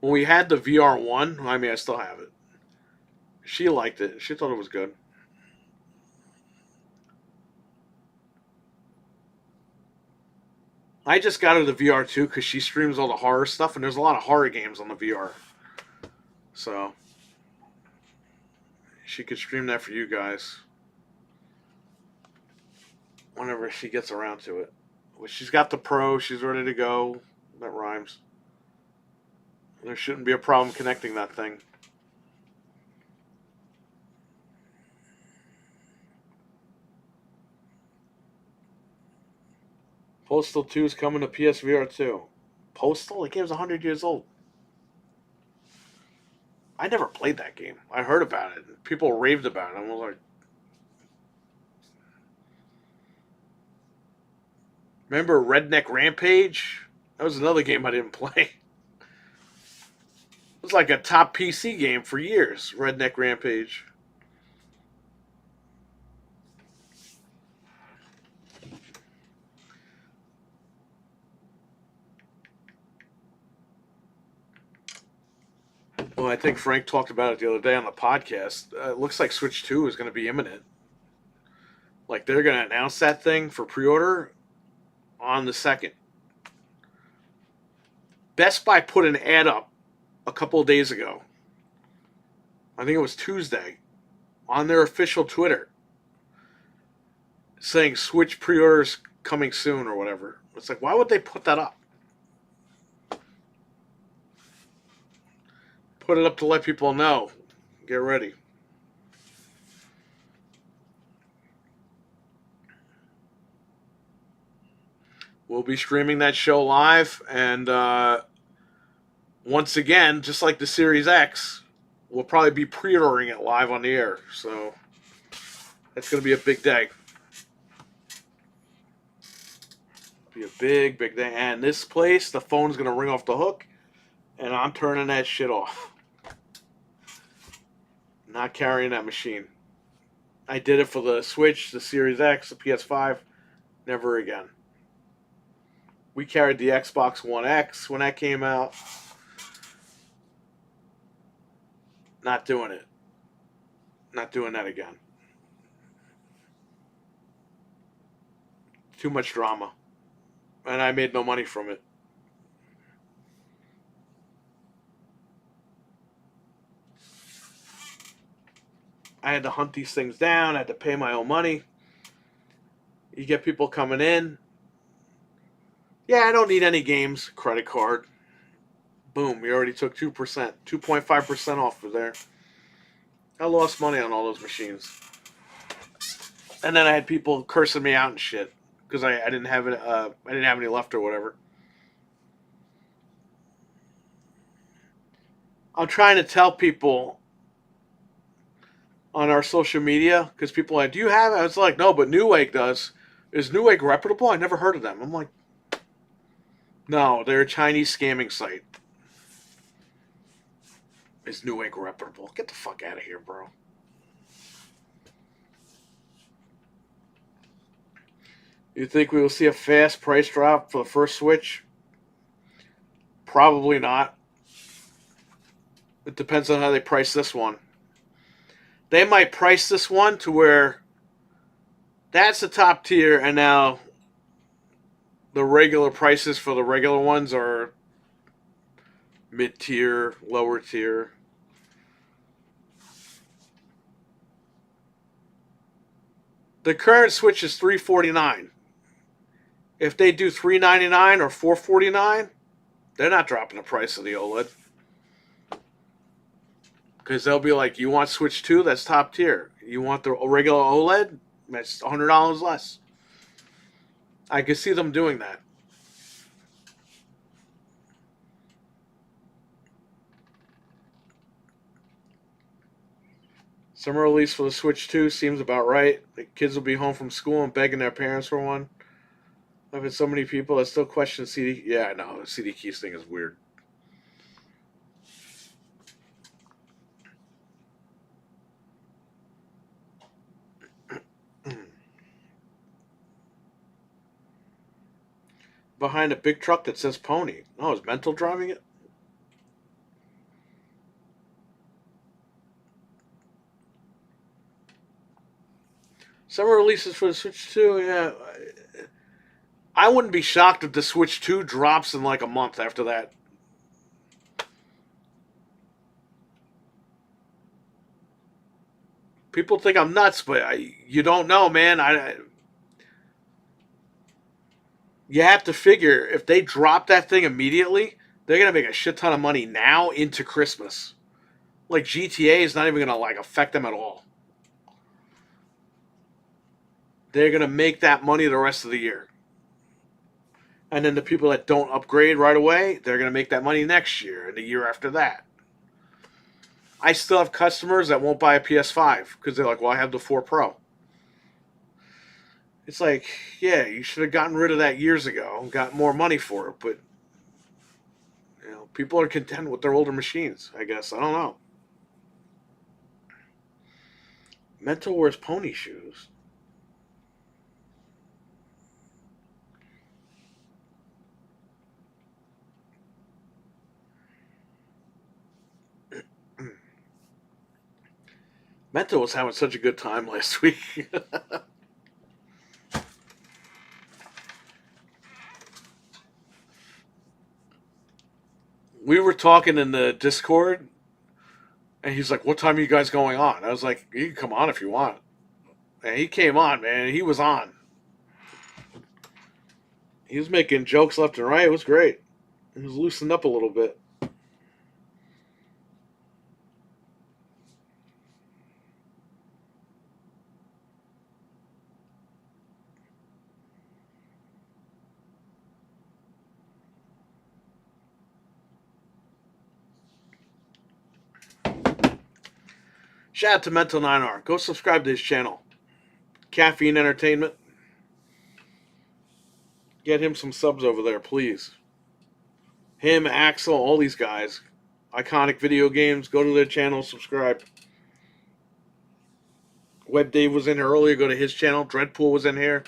When we had the VR1, I mean, I still have it. She liked it. She thought it was good. I just got her the VR2 because she streams all the horror stuff, and there's a lot of horror games on the VR. So, she could stream that for you guys whenever she gets around to it. Well, she's got the Pro. She's ready to go. That rhymes. There shouldn't be a problem connecting that thing. Postal 2 is coming to PSVR 2. Postal? The game's 100 years old. I never played that game. I heard about it. People raved about it. I was like... Remember Redneck Rampage? That was another game I didn't play. was like a top PC game for years. Redneck Rampage. Well, I think Frank talked about it the other day on the podcast. It looks like Switch 2 is going to be imminent. Like they're going to announce that thing for pre-order on the 2nd. Best Buy put an ad up a couple of days ago. I think it was Tuesday on their official Twitter saying Switch pre-orders coming soon or whatever. It's like, why would they put that up? Put it up to let people know. Get ready. We'll be streaming that show live, and once again, just like the Series X, we'll probably be pre-ordering it live on the air. So that's going to be a big day. Be a big, big day. And this place, the phone's going to ring off the hook, and I'm turning that shit off. Not carrying that machine. I did it for the Switch, the Series X, the PS5. Never again. We carried the Xbox One X when that came out. Not doing it. Not doing that again. Too much drama. And I made no money from it. I had to hunt these things down. I had to pay my own money. You get people coming in. Yeah, I don't need any games. Credit card. Boom, you already took 2%. 2.5% off of there. I lost money on all those machines. And then I had people cursing me out and shit. Because I didn't have it. I didn't have any left or whatever. I'm trying to tell people on our social media, because people are like, do you have it? I was like, no, but Newegg does. Is Newegg reputable? I never heard of them. I'm like, no, they're a Chinese scamming site. Is Newegg reputable? Get the fuck out of here, bro. You think we will see a fast price drop for the first Switch? Probably not. It depends on how they price this one. They might price this one to where that's the top tier, and now the regular prices for the regular ones are mid-tier, lower tier. The current Switch is $349. If they do $399 or $449, they're not dropping the price of the OLED. Because they'll be like, you want Switch 2? That's top tier. You want the regular OLED? That's $100 less. I could see them doing that. Summer release for the Switch 2 seems about right. The kids will be home from school and begging their parents for one. I've had so many people that still question CD. Yeah, I know. The CD keys thing is weird. Behind a big truck that says Pony. Oh, is Mental driving it? Summer releases for the Switch 2, yeah. I wouldn't be shocked if the Switch 2 drops in like a month after that. People think I'm nuts, but you don't know, man. You have to figure if they drop that thing immediately, they're gonna make a shit ton of money now into Christmas. Like GTA is not even gonna like affect them at all. They're gonna make that money the rest of the year. And then the people that don't upgrade right away, they're gonna make that money next year and the year after that. I still have customers that won't buy a PS5 because they're like, well, I have the 4 Pro. It's like, yeah, you should have gotten rid of that years ago and got more money for it, but You know, people are content with their older machines. I guess I don't know. Mental wears pony shoes. Mental was having such a good time last week. We were talking in the Discord, and he's like, "What time are you guys going on?" I was like, "You can come on if you want." And he came on, man. He was on. He was making jokes left and right. It was great. He was loosened up a little bit. Shout out to Mental 9R. Go subscribe to his channel. Caffeine Entertainment. Get him some subs over there, please. Him, Axel, all these guys. Iconic Video Games. Go to their channel, subscribe. Web Dave was in here earlier. Go to his channel. Dreadpool was in here.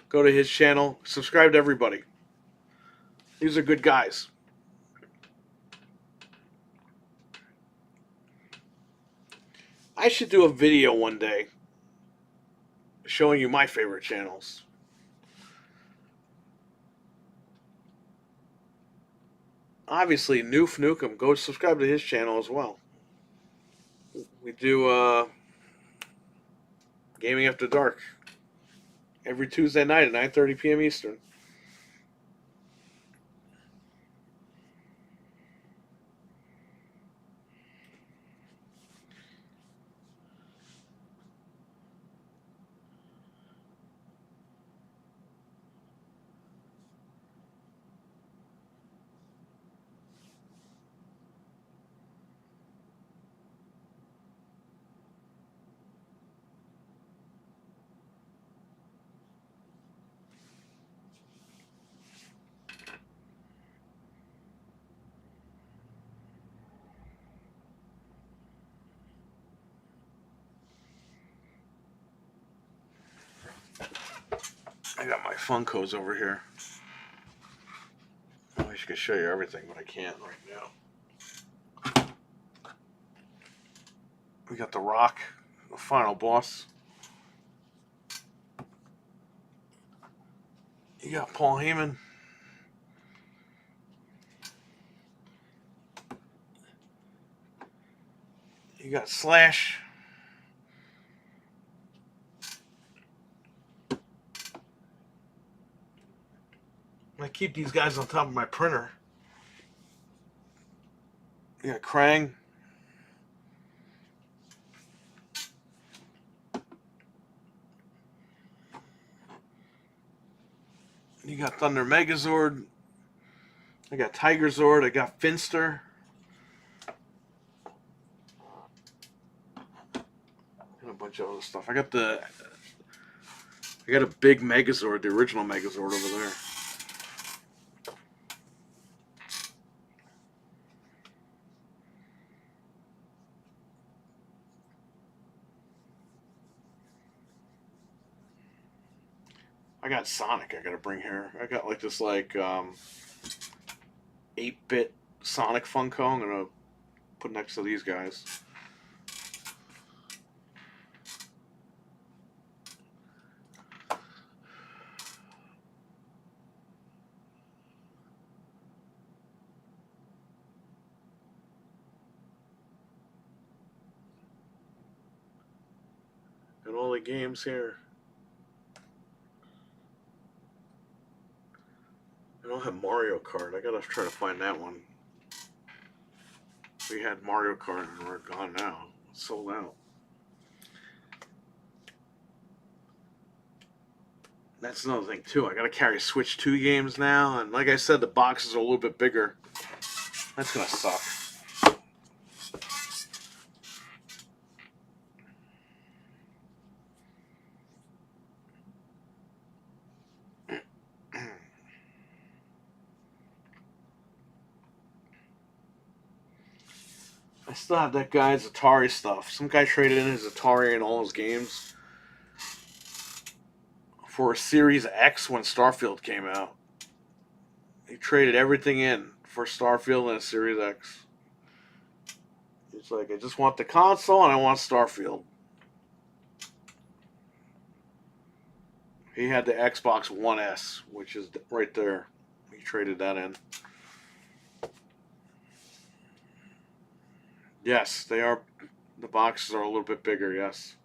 Go to his channel. Subscribe to everybody. These are good guys. I should do a video one day showing you my favorite channels. Obviously, Noof Nukem. Go subscribe to his channel as well. We do Gaming After Dark every Tuesday night at 9:30 p.m. Eastern. I got my Funkos over here. I wish I could show you everything, but I can't right now. We got The Rock, the final boss. You got Paul Heyman. You got Slash. I keep these guys on top of my printer. You got Krang. You got Thunder Megazord. I got Tiger Zord. I got Finster. And a bunch of other stuff. I got a big Megazord, the original Megazord over there. I got Sonic I gotta bring here. I got like this 8-bit Sonic Funko I'm gonna put next to these guys. Got all the games here. I don't have Mario Kart. I gotta try to find that one. We had Mario Kart and we're gone now. It's sold out. That's another thing too. I gotta carry Switch 2 games now, and like I said, the boxes are a little bit bigger. That's gonna suck. still have that guy's Atari stuff. Some guy traded in his Atari and all his games for a Series X when Starfield came out. He traded everything in for Starfield and a Series X. It's like, I just want the console and I want Starfield. He had the Xbox One S, which is right there. He traded that in. Yes, they are. The boxes are a little bit bigger, yes.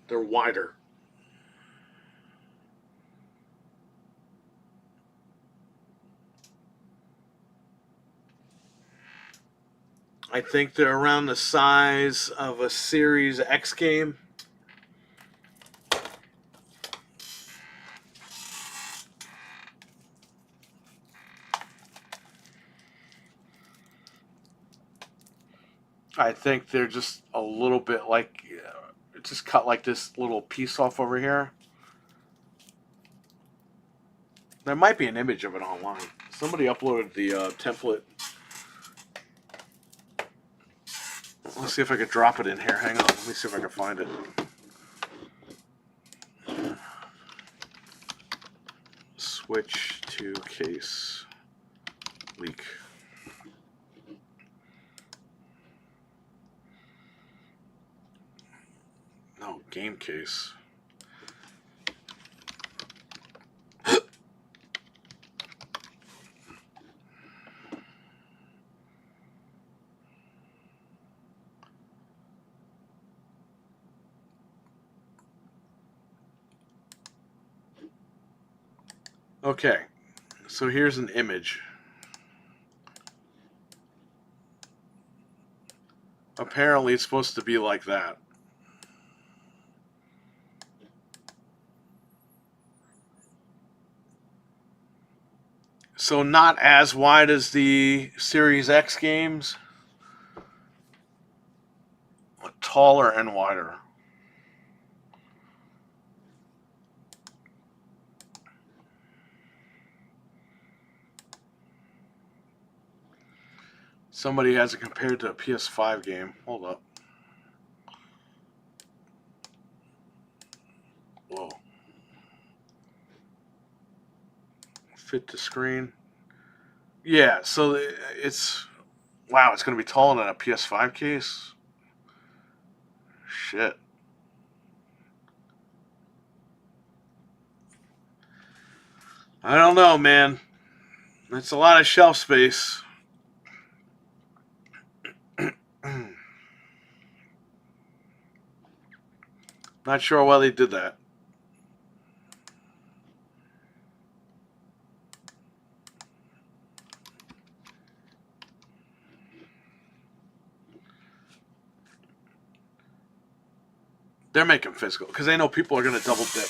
They're wider. I think they're around the size of a Series X game. I think they're just a little bit like, just cut like this little piece off over here. There might be an image of it online. Somebody uploaded the template. Let's see if I can drop it in here. Hang on. Let me see if I can find it. Switch to case leak. No, game case. Okay, so here's an image. Apparently it's supposed to be like that. So not as wide as the Series X games, but taller and wider. Somebody has it compared to a PS5 game. Hold up. Whoa. Fit the screen. Yeah, so it's... Wow, it's going to be taller than a PS5 case? Shit. I don't know, man. It's a lot of shelf space. Not sure why they did that. They're making physical because they know people are going to double dip.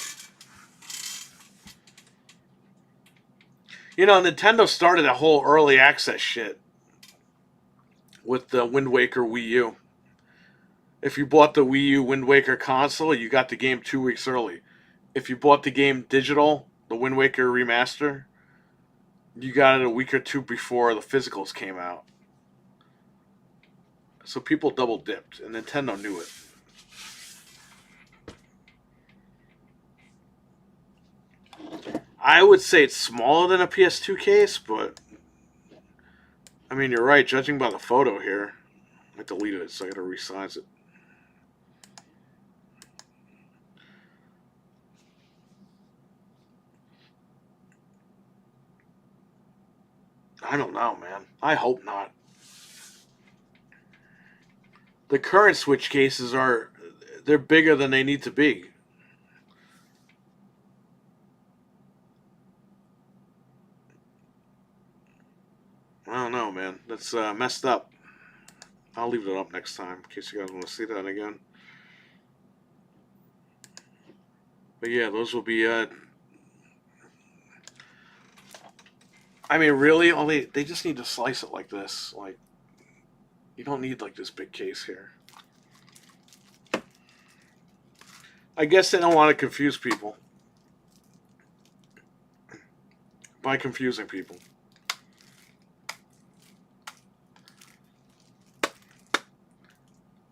You know, Nintendo started a whole early access shit with the Wind Waker Wii U. If you bought the Wii U Wind Waker console, you got the game 2 weeks early. If you bought the game digital, the Wind Waker remaster, you got it a week or two before the physicals came out. So people double dipped, and Nintendo knew it. I would say it's smaller than a PS2 case, but I mean, you're right. Judging by the photo here, I deleted it, so I got to resize it. I don't know, man. I hope not. The current Switch cases they're bigger than they need to be. I don't know, man. That's messed up. I'll leave it up next time in case you guys want to see that again. But yeah, those will be. I mean, really, they just need to slice it like this. Like, you don't need like this big case here. I guess they don't want to confuse people by confusing people.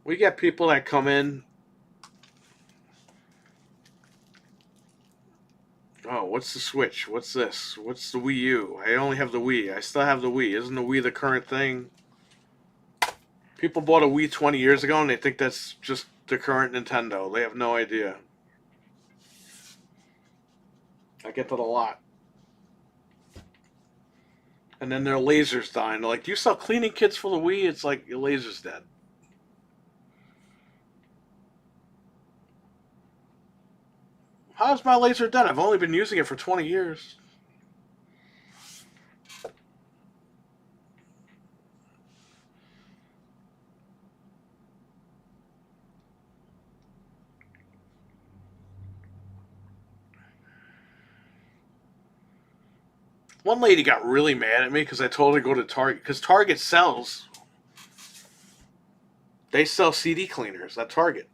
We get people that come in. Oh, what's the Switch? What's this? What's the Wii U? I only have the Wii. I still have the Wii. Isn't the Wii the current thing? People bought a Wii 20 years ago and they think that's just the current Nintendo. They have no idea. I get that a lot. And then their laser's dying. They're like, do you sell cleaning kits for the Wii? It's like, your laser's dead. How's my laser dead? I've only been using it for 20 years. One lady got really mad at me because I told her to go to Target. Because Target sells. They sell CD cleaners at Target.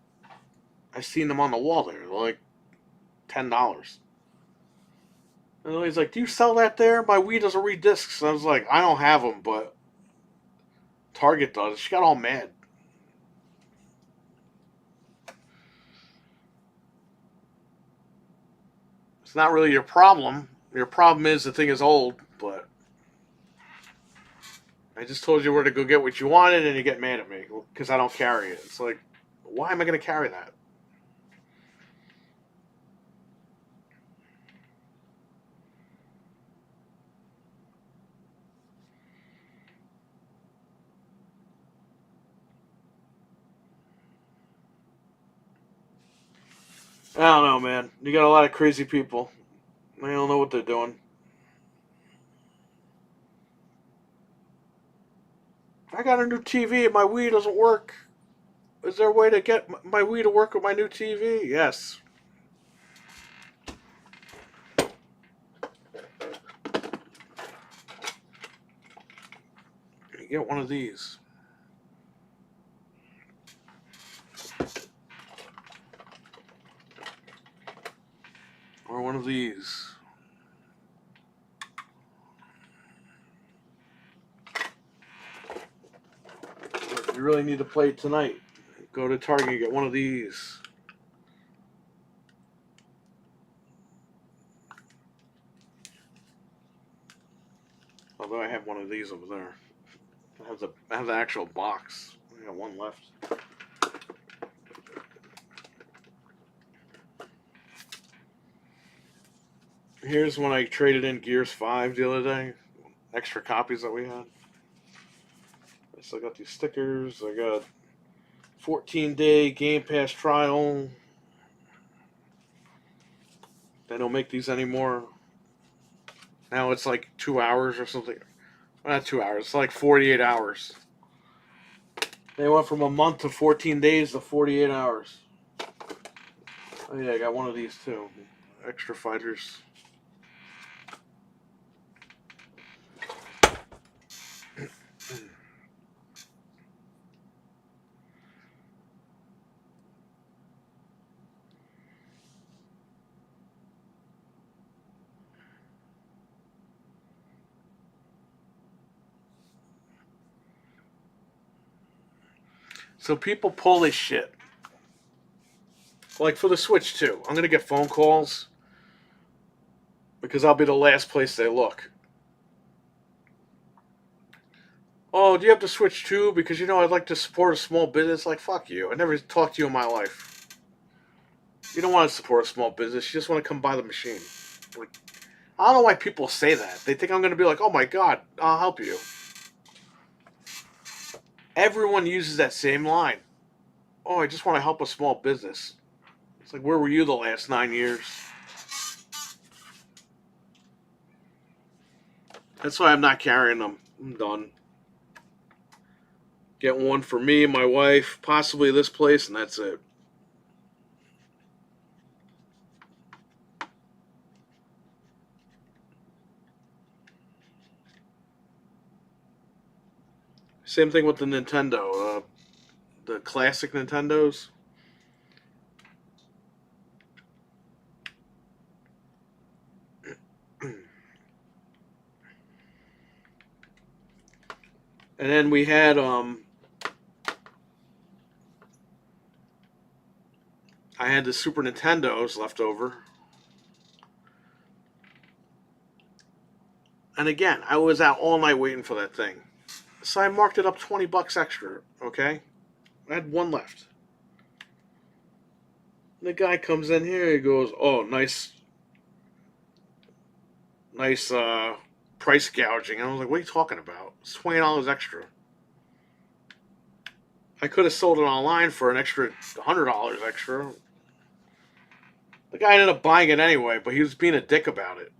I've seen them on the wall there. They're like $10. And he's like, do you sell that there? My Wii doesn't read discs. And I was like, I don't have them, but Target does. She got all mad. It's not really your problem. Your problem is the thing is old, but I just told you where to go get what you wanted and you get mad at me because I don't carry it. It's like, why am I going to carry that? I don't know, man. You got a lot of crazy people. They don't know what they're doing. I got a new TV and my Wii doesn't work. Is there a way to get my Wii to work with my new TV? Yes. You get one of these. Or one of these. If you really need to play tonight, go to Target and get one of these. Although I have one of these over there. I have the actual box. I got one left. Here's when I traded in Gears 5 the other day. Extra copies that we had. I still got these stickers. I got 14-day Game Pass trial. They don't make these anymore. Now it's like 2 hours or something. Well, not 2 hours. It's like 48 hours. They went from a month to 14 days to 48 hours. Oh yeah, I got one of these too. Extra fighters. So people pull this shit. Like for the Switch too. I'm gonna get phone calls because I'll be the last place they look. Oh, do you have the Switch too? Because I'd like to support a small business. Like fuck you. I never talked to you in my life. You don't want to support a small business. You just want to come buy the machine. Like, I don't know why people say that. They think I'm gonna be like, oh my god, I'll help you. Everyone uses that same line. Oh, I just want to help a small business. It's like, where were you the last 9 years? That's why I'm not carrying them. I'm done. Get one for me, my wife, possibly this place, and that's it. Same thing with the Nintendo. The classic Nintendos. And then we had I had the Super Nintendos left over. And again, I was out all night waiting for that thing. So I marked it up $20 extra, okay? I had one left. And the guy comes in here, he goes, "Oh, nice price gouging." And I was like, "What are you talking about? It's $20 extra." I could have sold it online for an extra $100 extra. The guy ended up buying it anyway, but he was being a dick about it.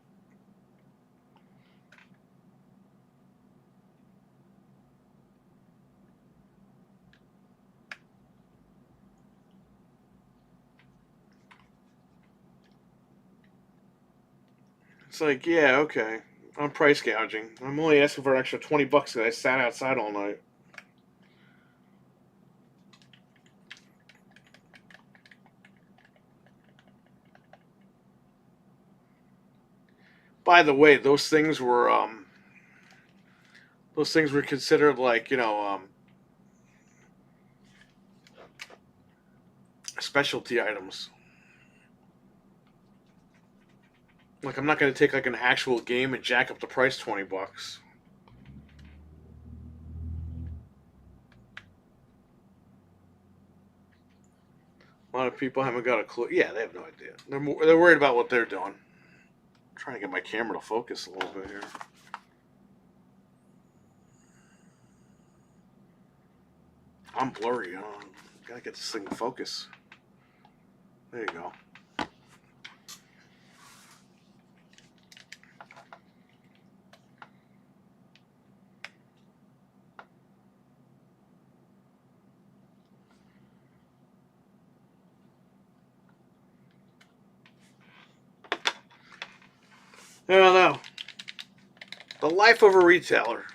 It's like, yeah, okay. I'm price gouging. I'm only asking for an extra $20 because I sat outside all night. By the way, those things were considered like, specialty items. Like, I'm not going to take like an actual game and jack up the price $20. A lot of people haven't got a clue. Yeah, they have no idea. They're worried about what they're doing. I'm trying to get my camera to focus a little bit here. I'm blurry. Gotta get this thing to focus. There you go. I don't know. The life of a retailer.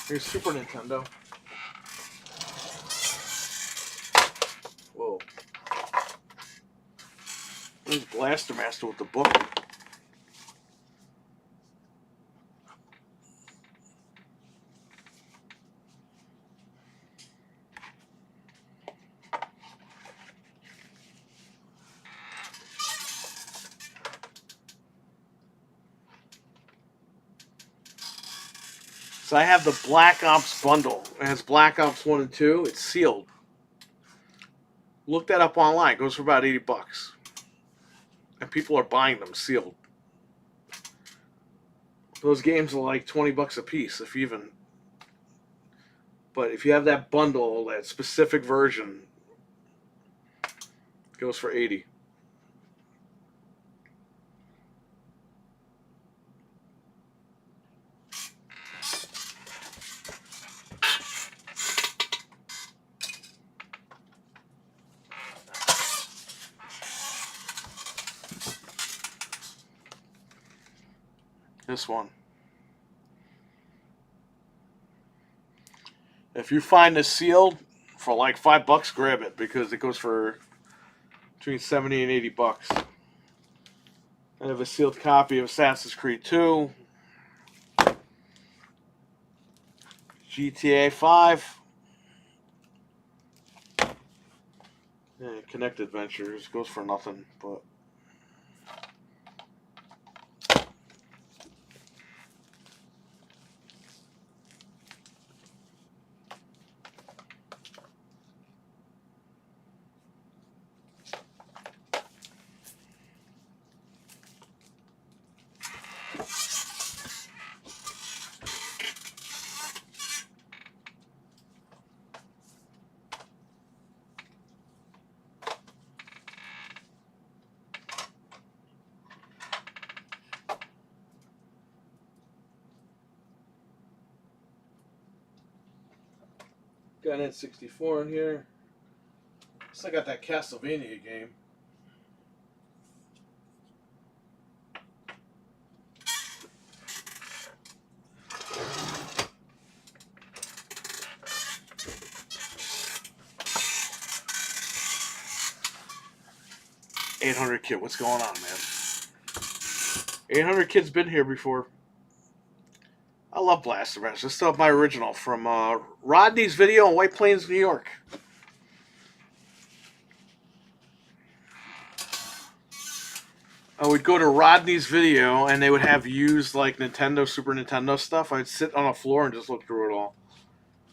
Here's Super Nintendo. Whoa. There's Blaster Master with the book. So I have the Black Ops bundle. It has Black Ops 1 and 2. It's sealed. Look that up online. It goes for about $80. And people are buying them sealed. Those games are like $20 a piece, if even. But if you have that bundle, that specific version, it goes for $80. This one. If you find this sealed for like $5, grab it because it goes for between $70 and $80. I have a sealed copy of Assassin's Creed 2, GTA 5, Connect Adventures. Goes for nothing, but. Got an N64 in here. Still got that Castlevania game. $800 Kid, what's going on, man? 800 Kid's been here before. I love Blaster Master. This is still my original from Rodney's Video in White Plains, New York. I would go to Rodney's Video and they would have used like Nintendo, Super Nintendo stuff. I'd sit on the floor and just look through it all.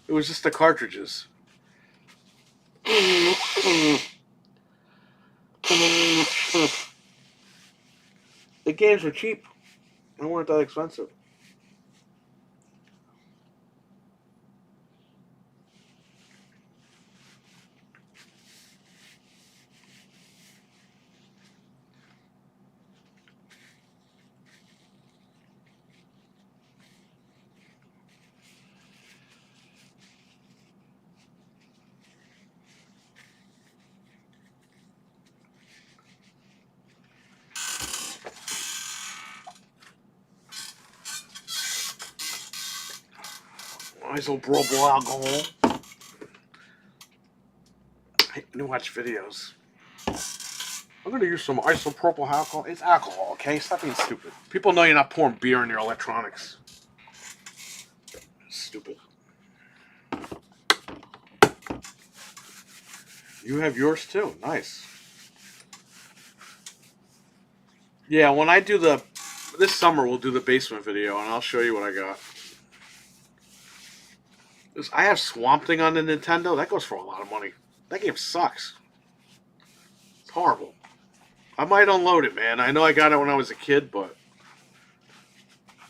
It was just the cartridges. The games were cheap. They weren't that expensive. Isopropyl alcohol. I need to watch videos. I'm going to use some isopropyl alcohol. It's alcohol, okay? Stop being stupid. People know you're not pouring beer in your electronics. Stupid. You have yours too. Nice. Yeah, when I do this summer, we'll do the basement video, and I'll show you what I got. I have Swamp Thing on the Nintendo. That goes for a lot of money. That game sucks. It's horrible. I might unload it, man. I know I got it when I was a kid, but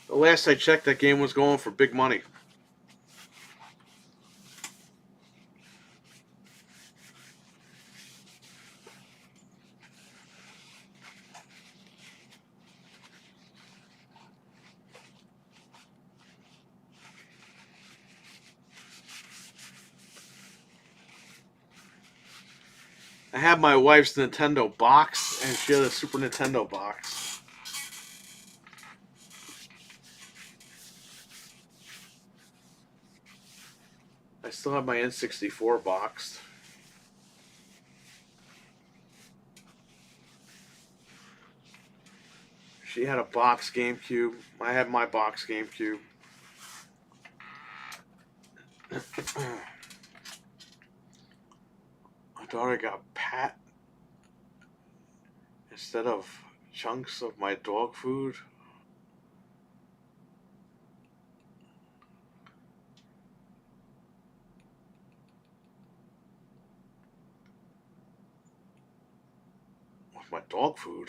the last I checked, that game was going for big money. I have my wife's Nintendo box, and she had a Super Nintendo box. I still have my N64 boxed. She had a box GameCube. I had my box GameCube. My daughter got pat instead of chunks of my dog food. With my dog food?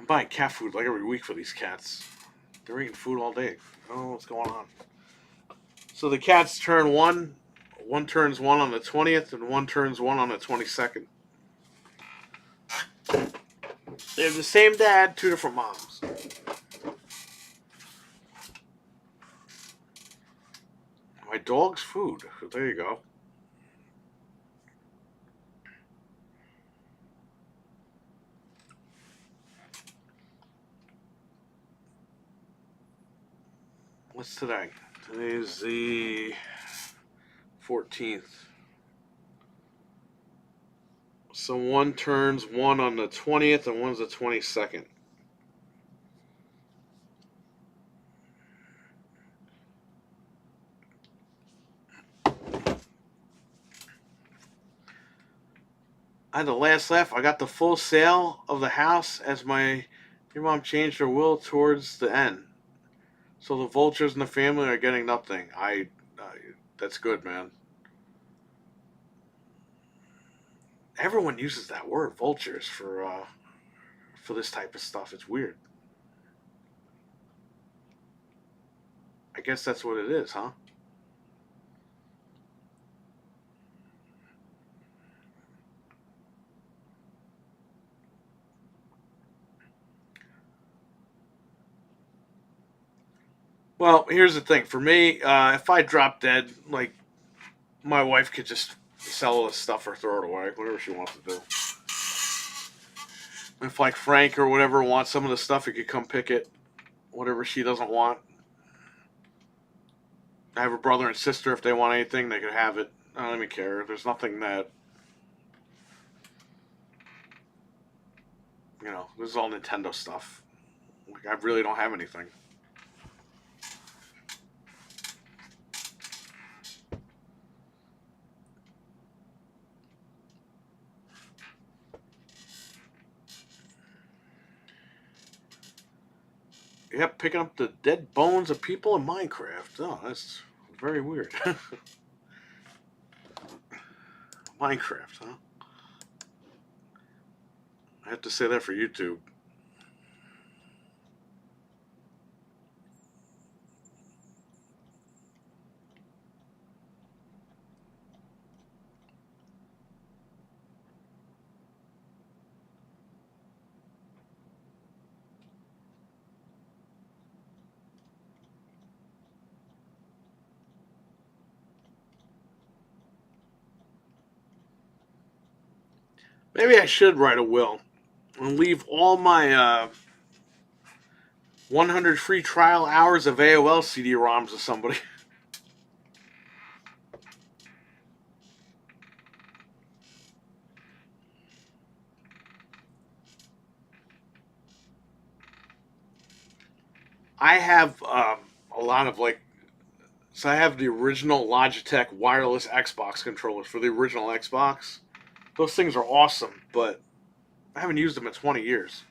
I'm buying cat food like every week for these cats. They're eating food all day. I don't know what's going on. So the cats turn one. One turns one on the 20th, and one turns one on the 22nd. They have the same dad, two different moms. My dog's food. There you go. What's today? Today is the 14th. So one turns one on the 20th and one's the 22nd. I had the last laugh. I got the full sale of the house as your mom changed her will towards the end. So the vultures in the family are getting nothing. That's good, man. Everyone uses that word, vultures, for this type of stuff. It's weird. I guess that's what it is, huh? Well, here's the thing. For me, if I drop dead, like, my wife could just sell this stuff or throw it away, whatever she wants to do. If, like, Frank or whatever wants some of the stuff, he could come pick it. Whatever she doesn't want. I have a brother and sister. If they want anything, they could have it. I don't even care. There's nothing that You know, this is all Nintendo stuff. Like, I really don't have anything. Yep, picking up the dead bones of people in Minecraft. Oh, that's very weird. Minecraft, huh? I have to say that for YouTube. Maybe I should write a will and leave all my 100 free trial hours of AOL CD-ROMs to somebody. I have a lot of like, so I have the original Logitech wireless Xbox controllers for the original Xbox. Those things are awesome, but I haven't used them in 20 years.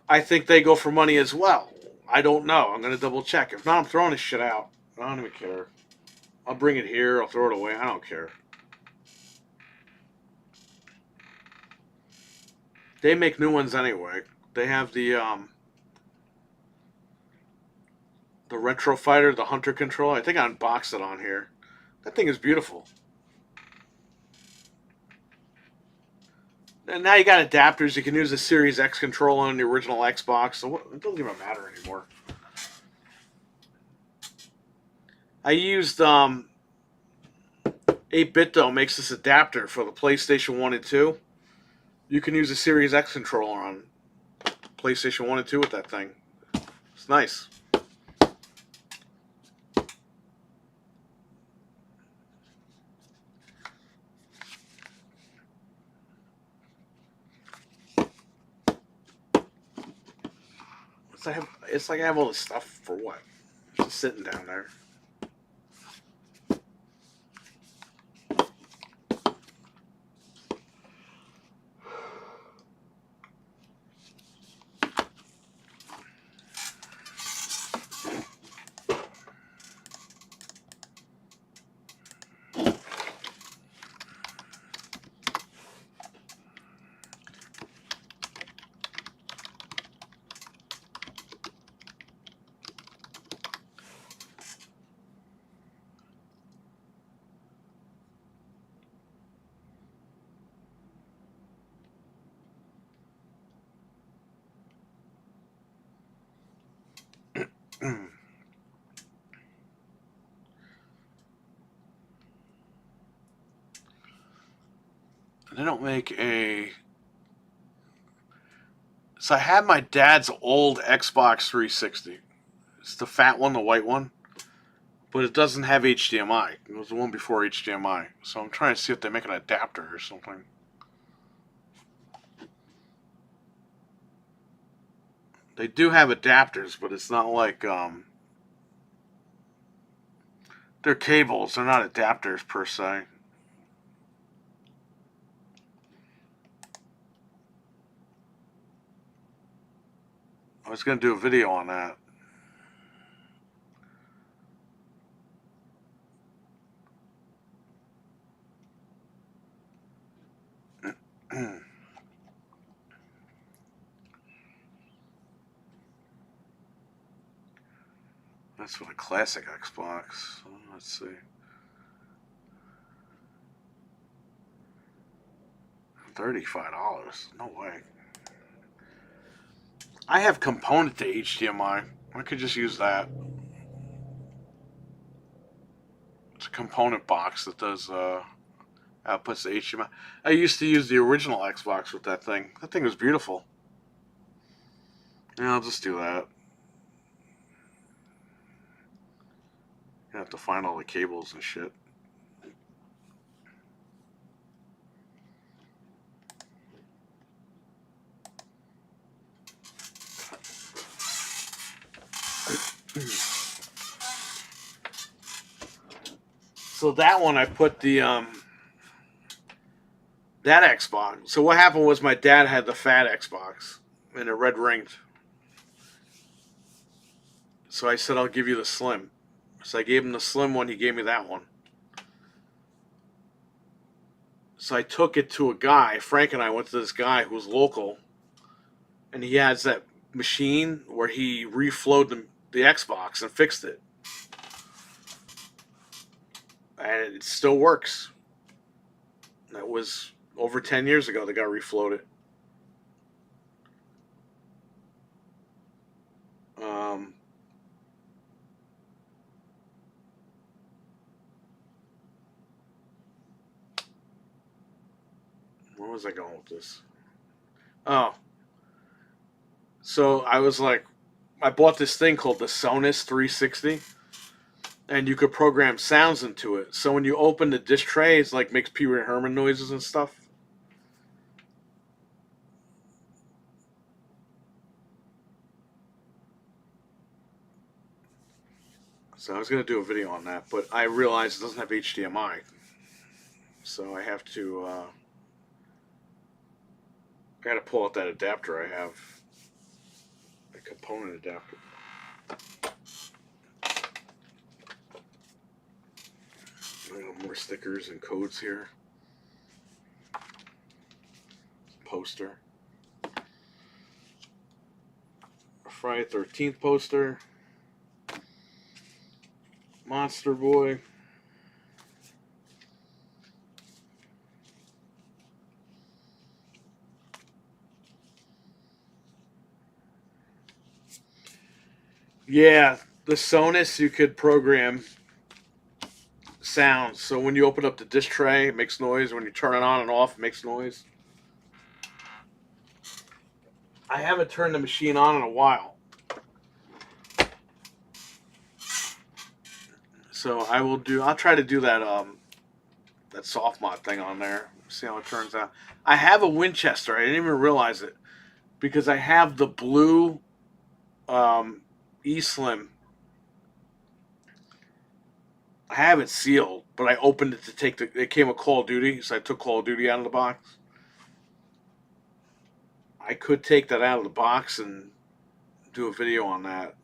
I think they go for money as well. I don't know. I'm going to double check. If not, I'm throwing this shit out. I don't even care. I'll bring it here. I'll throw it away. I don't care. They make new ones anyway. They have the Retro Fighter, the Hunter controller. I think I unboxed it on here. That thing is beautiful. And now you got adapters. You can use the Series X controller on the original Xbox. So it doesn't even matter anymore. I used 8-bit though makes this adapter for the PlayStation 1 and 2. You can use a Series X controller on PlayStation 1 and 2 with that thing. It's nice. It's like I have all this stuff for what? Just sitting down there. They don't make a. So I had my dad's old Xbox 360. It's the fat one, the white one, but it doesn't have HDMI. It was the one before HDMI. So I'm trying to see if they make an adapter or something. They do have adapters, but it's not like they're cables. They're not adapters per se. I was gonna do a video on that. That's for the classic Xbox. Let's see. $35. No way. I have component to HDMI. I could just use that. It's a component box that does outputs to HDMI. I used to use the original Xbox with that thing. That thing was beautiful. Yeah, I'll just do that. You have to find all the cables and shit. So that one I put the that Xbox. So what happened was my dad had the fat Xbox and it red ringed. So I said I'll give you the slim. So I gave him the slim one. He gave me that one. So I took it to a guy. Frank and I went to this guy who was local, and he has that machine where he reflowed the Xbox and fixed it, and it still works. That was over 10 years ago. The guy reflowed it. Where was I going with this? Oh, so I was like, I bought this thing called the Sonus 360, and you could program sounds into it. So when you open the disc tray, it's like makes Pee Wee Herman noises and stuff. So I was gonna do a video on that, but I realized it doesn't have HDMI, so I have to. I gotta pull out that adapter I have, a component adapter. More stickers and codes here. Poster. Friday 13th poster. Monster Boy. Yeah, the Sonus you could program sounds. So when you open up the disc tray, it makes noise. When you turn it on and off, it makes noise. I haven't turned the machine on in a while. So I'll try to do that soft mod thing on there. See how it turns out. I have a Winchester. I didn't even realize it because I have the blue eSlim. I have it sealed, but I opened it to take it came with Call of Duty, so I took Call of Duty out of the box. I could take that out of the box and do a video on that.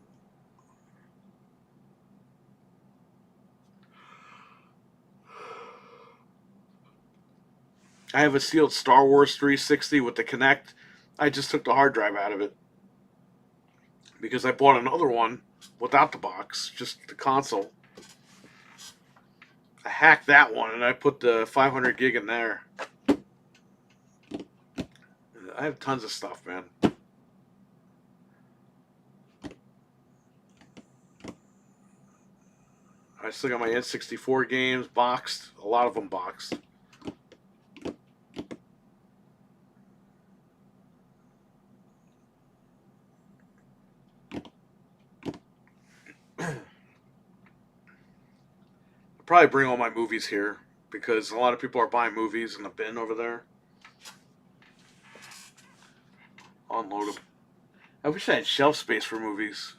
I have a sealed Star Wars 360 with the Kinect. I just took the hard drive out of it because I bought another one without the box, just the console. I hacked that one and I put the 500 gig in there. I have tons of stuff, man. I still got my N64 games boxed, a lot of them boxed. I'll probably bring all my movies here because a lot of people are buying movies in the bin over there. Unload them. I wish I had shelf space for movies.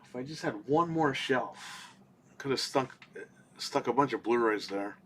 If I just had one more shelf, I could have stuck a bunch of Blu-rays there.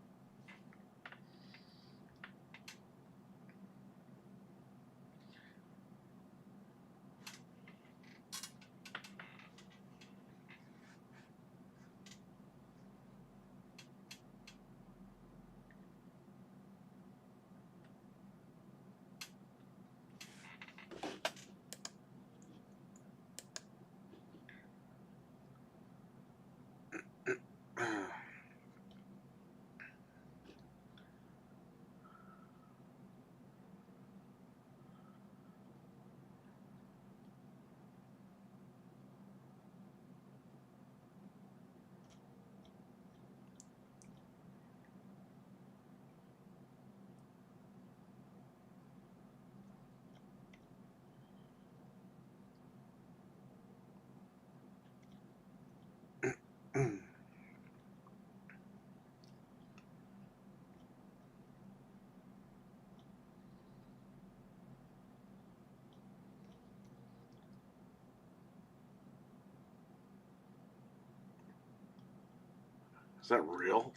Is that real?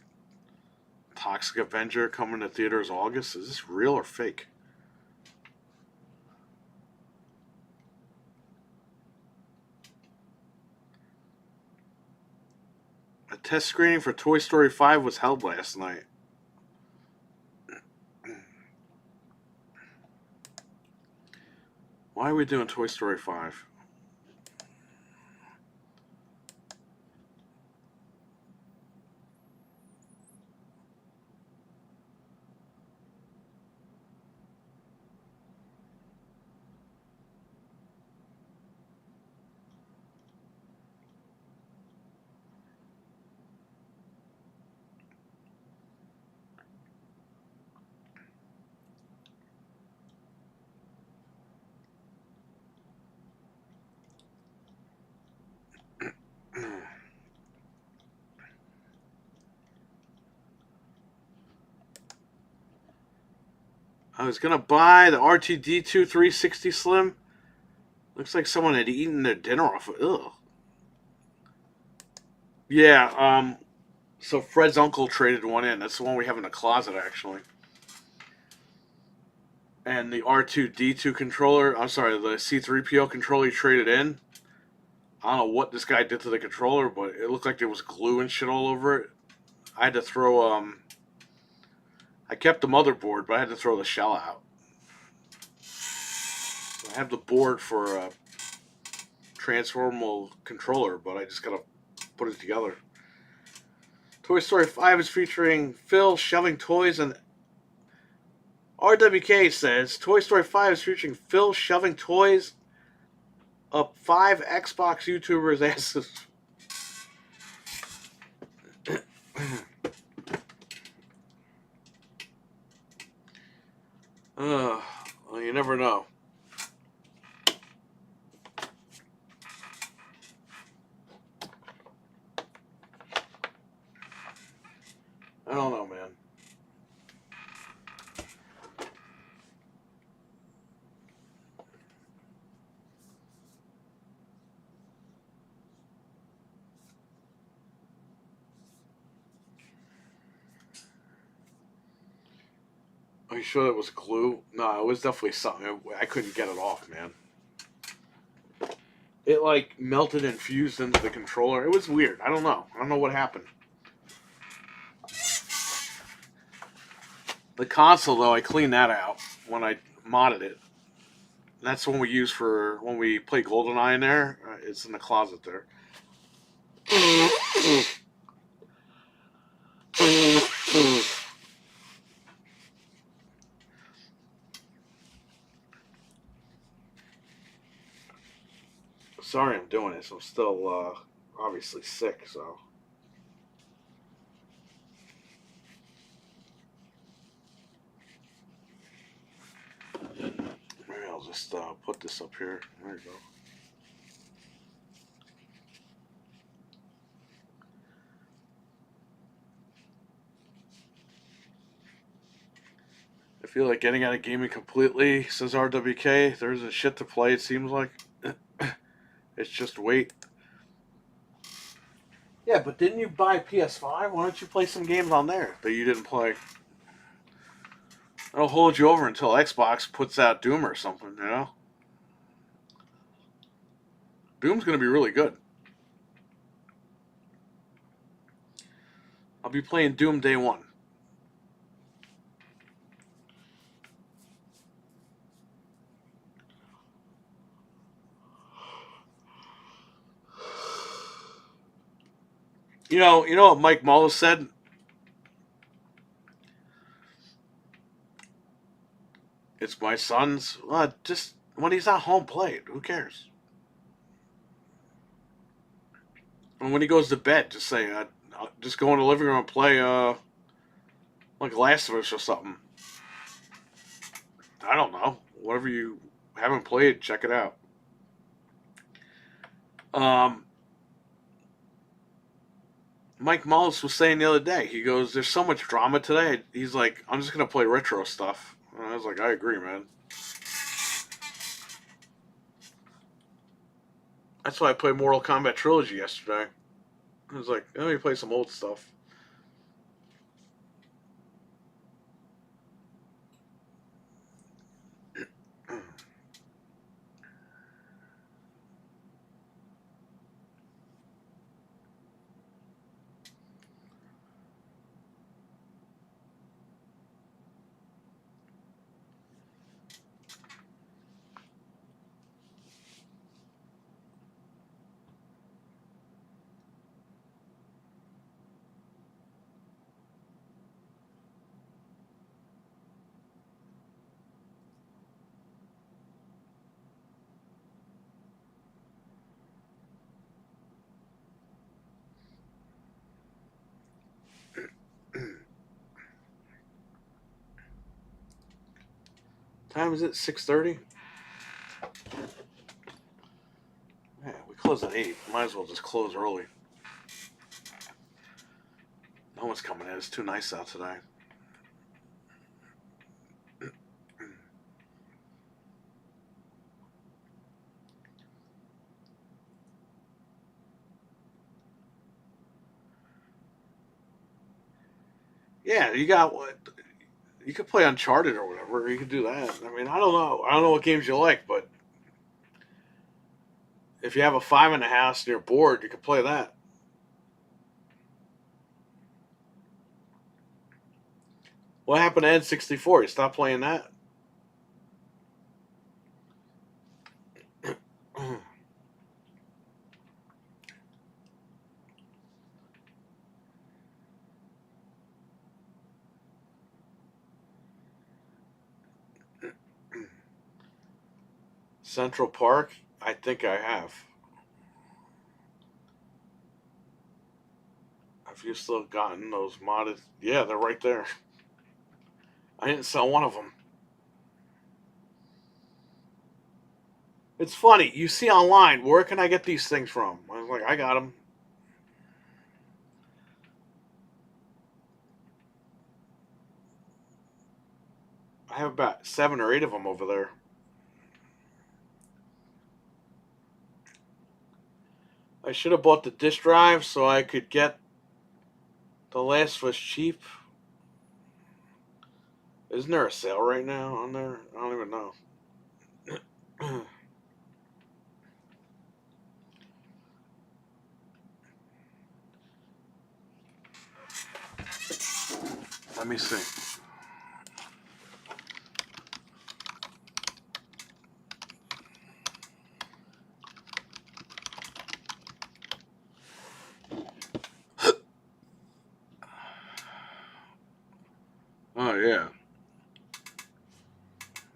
Toxic Avenger coming to theaters August. Is this real or fake? A test screening for Toy Story 5 was held last night. Why are we doing Toy Story 5? I was gonna buy the RTD2 360 Slim. Looks like someone had eaten their dinner off of it. Ugh. Yeah, so Fred's uncle traded one in. That's the one we have in the closet, actually. And the R2D2 controller, I'm sorry, the C3PO controller he traded in. I don't know what this guy did to the controller, but it looked like there was glue and shit all over it. I had to throw, I kept the motherboard, but I had to throw the shell out. So I have the board for a transformable controller, but I just gotta put it together. Toy Story 5 is featuring Phil shoving toys, and RWK says Toy Story 5 is featuring Phil shoving toys up 5 Xbox YouTubers' asses. Well, you never know. I don't know, man. Are you sure it was glue? No, it was definitely something. I couldn't get it off, man. It like melted and fused into the controller. It was weird. I don't know. I don't know what happened. The console, though, I cleaned that out when I modded it. That's the one we use for when we play GoldenEye in there. It's in the closet there. Sorry I'm doing this. I'm still obviously sick, so. Maybe I'll just put this up here. There you go. I feel like getting out of gaming completely, says RWK. There's a shit to play, it seems like. It's just wait. Yeah, but didn't you buy PS5? Why don't you play some games on there that you didn't play? It'll hold you over until Xbox puts out Doom or something, you know? Doom's going to be really good. I'll be playing Doom day one. You know what Mike Mullis said? It's my son's. Just when he's not home, play it. Who cares? And when he goes to bed, just say, just go in the living room and play, like Last of Us or something. I don't know. Whatever you haven't played, check it out. Mike Mullis was saying the other day, he goes, there's so much drama today. He's like, I'm just going to play retro stuff. And I was like, I agree, man. That's why I played Mortal Kombat Trilogy yesterday. I was like, let me play some old stuff. Time is it? 6:30. Yeah, we close at 8. Might as well just close early. No one's coming in. It's too nice out today. Yeah, you got what? You could play Uncharted or whatever. You could do that. I mean, I don't know. I don't know what games you like, but if you have a 5 in the house and you're bored, you could play that. What happened to N64? You stopped playing that? Central Park? I think I have. Have you still gotten those modded? Yeah, they're right there. I didn't sell one of them. It's funny. You see online, where can I get these things from? I was like, I got them. I have about 7 or 8 of them over there. I should have bought the disk drive so I could get The Last of Us cheap. Isn't there a sale right now on there? I don't even know. Let me see. Oh yeah,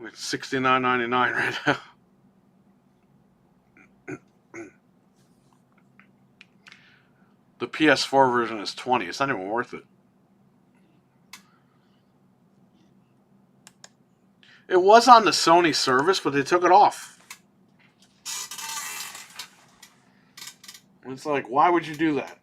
it's $69.99 right now. The PS4 version is 20. It's not even worth it. It was on the Sony service, but they took it off. It's like, why would you do that?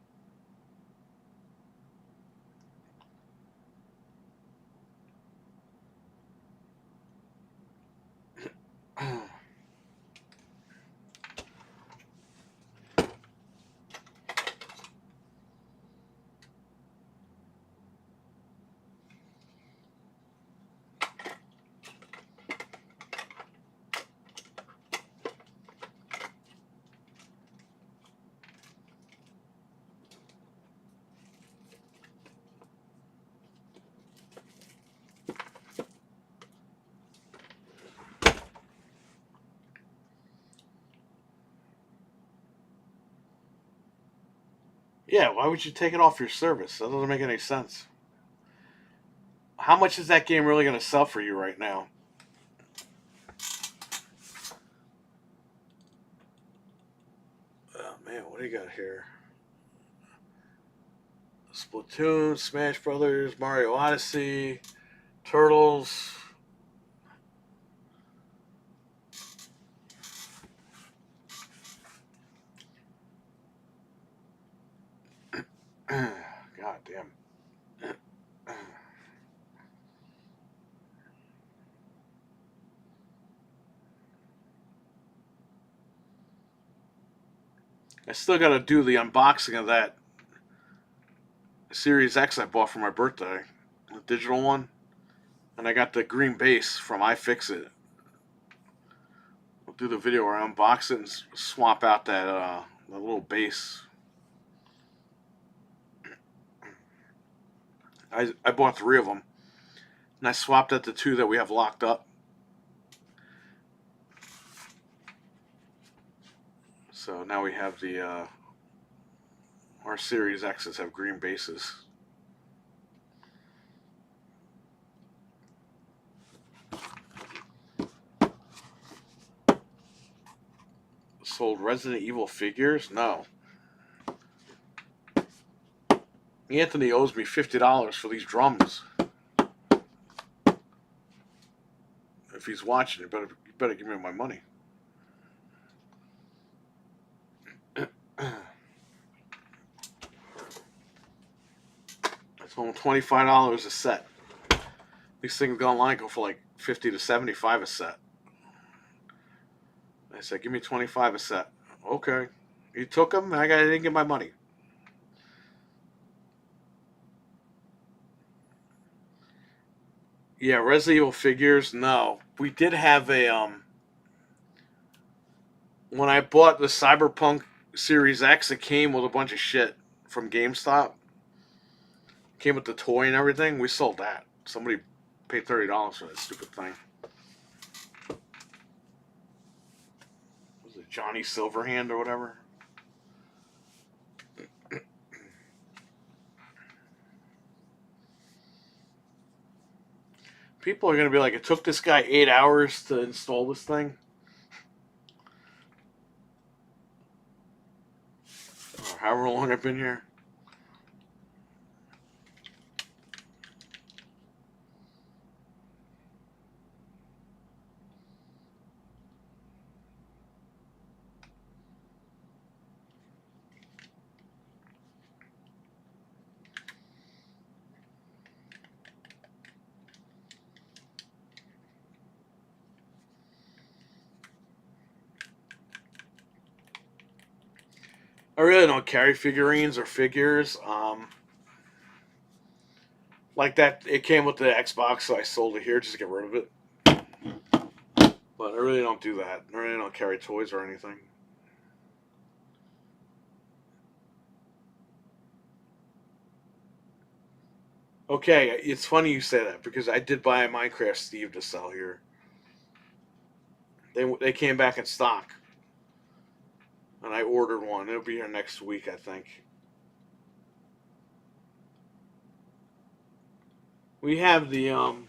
Yeah, why would you take it off your service? That doesn't make any sense. How much is that game really going to sell for you right now? Oh man, what do you got here? Splatoon, Smash Brothers, Mario Odyssey, Turtles. God damn. I still got to do the unboxing of that Series X I bought for my birthday, the digital one, and I got the green base from iFixit. I'll do the video where I unbox it and swap out that little base. I bought 3 of them, and I swapped out the 2 that we have locked up. So now we have the our Series X's have green bases. Sold Resident Evil figures? No. Anthony owes me $50 for these drums. if he's watching, you better give me my money. I told him $25 a set. These things go online go for like 50 to 75 a set. I said, give me 25 a set. Okay. He took them, and I didn't get my money. Yeah, Resident Evil figures. No, we did have a when I bought the Cyberpunk Series X, it came with a bunch of shit from GameStop. Came with the toy and everything. We sold that. Somebody paid $30 for that stupid thing. Was it Johnny Silverhand or whatever? People are gonna be like, it took this guy 8 hours to install this thing. Or however long I've been here. I really don't carry figurines or figures. Like that, it came with the Xbox, so I sold it here just to get rid of it. But I really don't do that. I really don't carry toys or anything. Okay, it's funny you say that because I did buy a Minecraft Steve to sell here. They came back in stock, and I ordered one. It'll be here next week, I think. We have the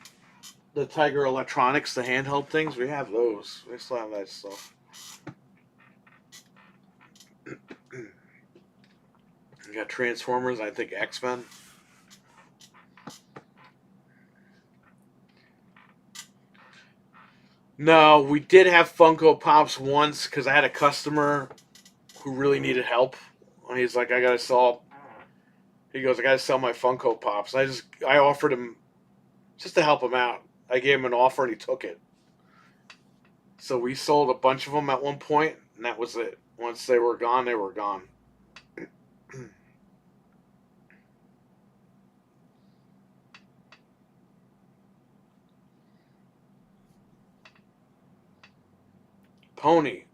Tiger Electronics, the handheld things. We have those. We still have that stuff. We got Transformers. I think X-Men. No, we did have Funko Pops once because I had a customer who really needed help. He's like, I gotta sell. He goes, I gotta sell my Funko Pops. I offered him just to help him out. I gave him an offer and he took it. So we sold a bunch of them at one point, and that was it. Once they were gone, they were gone. Pony.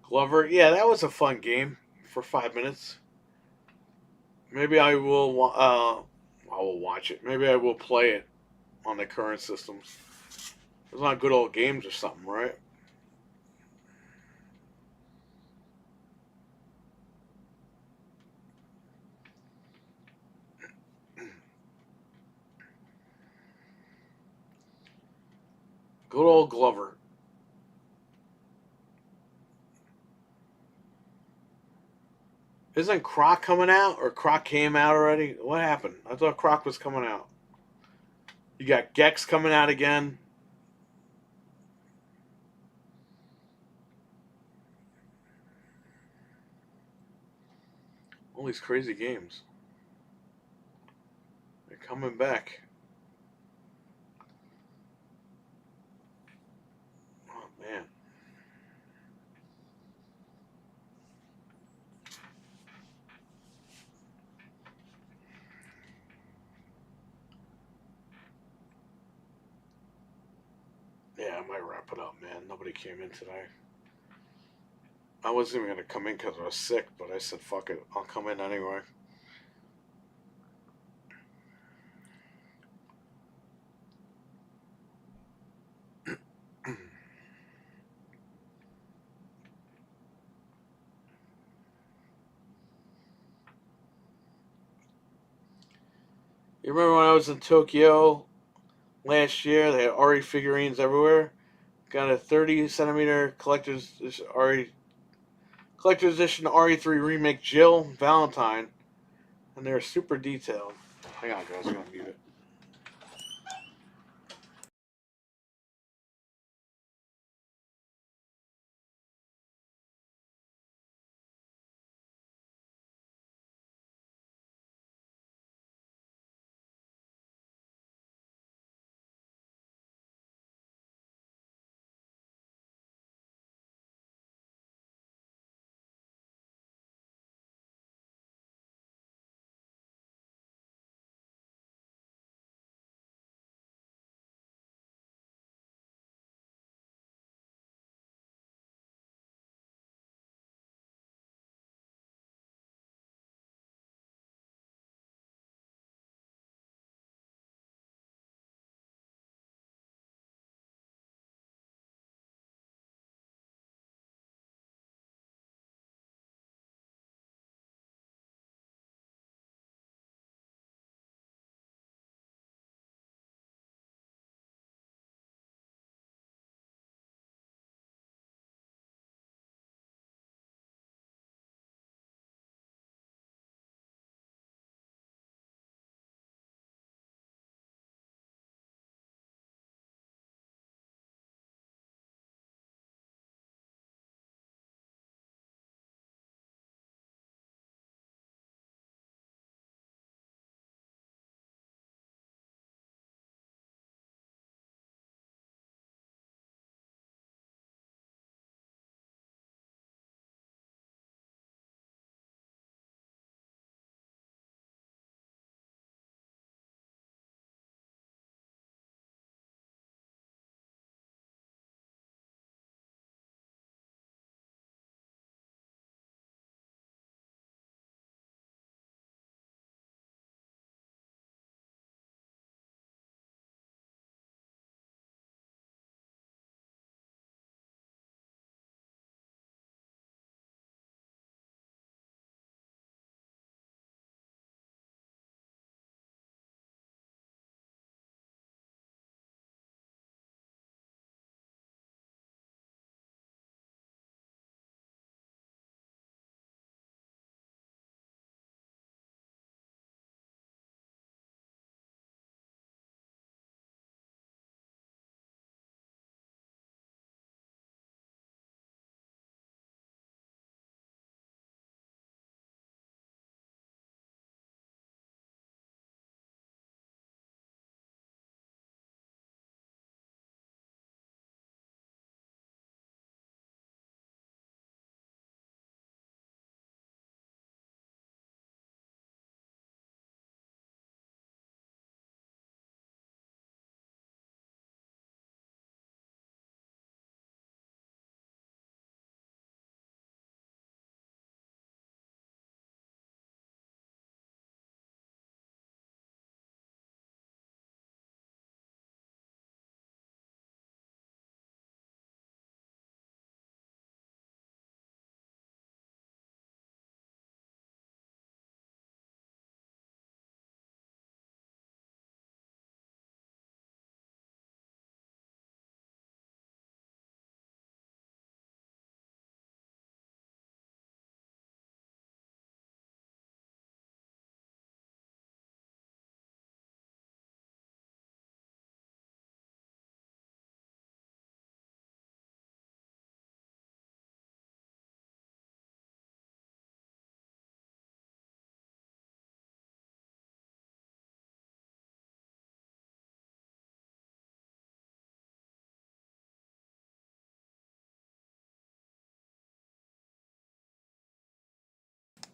Glover. Yeah, that was a fun game for 5 minutes. Maybe I will. I will watch it. Maybe I will play it on the current systems. It's not good old games or something, right? Good old Glover. Isn't Croc coming out, or Croc came out already? What happened? I thought Croc was coming out. You got Gex coming out again. All these crazy games. They're coming back. Oh man. Yeah, I might wrap it up, man. Nobody came in today. I wasn't even gonna come in because I was sick, but I said, fuck it, I'll come in anyway. You remember when I was in Tokyo last year? They had Ari figurines everywhere. Got a 30 centimeter collector's edition RE3 remake Jill Valentine, and they're super detailed. Hang on, guys, I'm gonna mute it.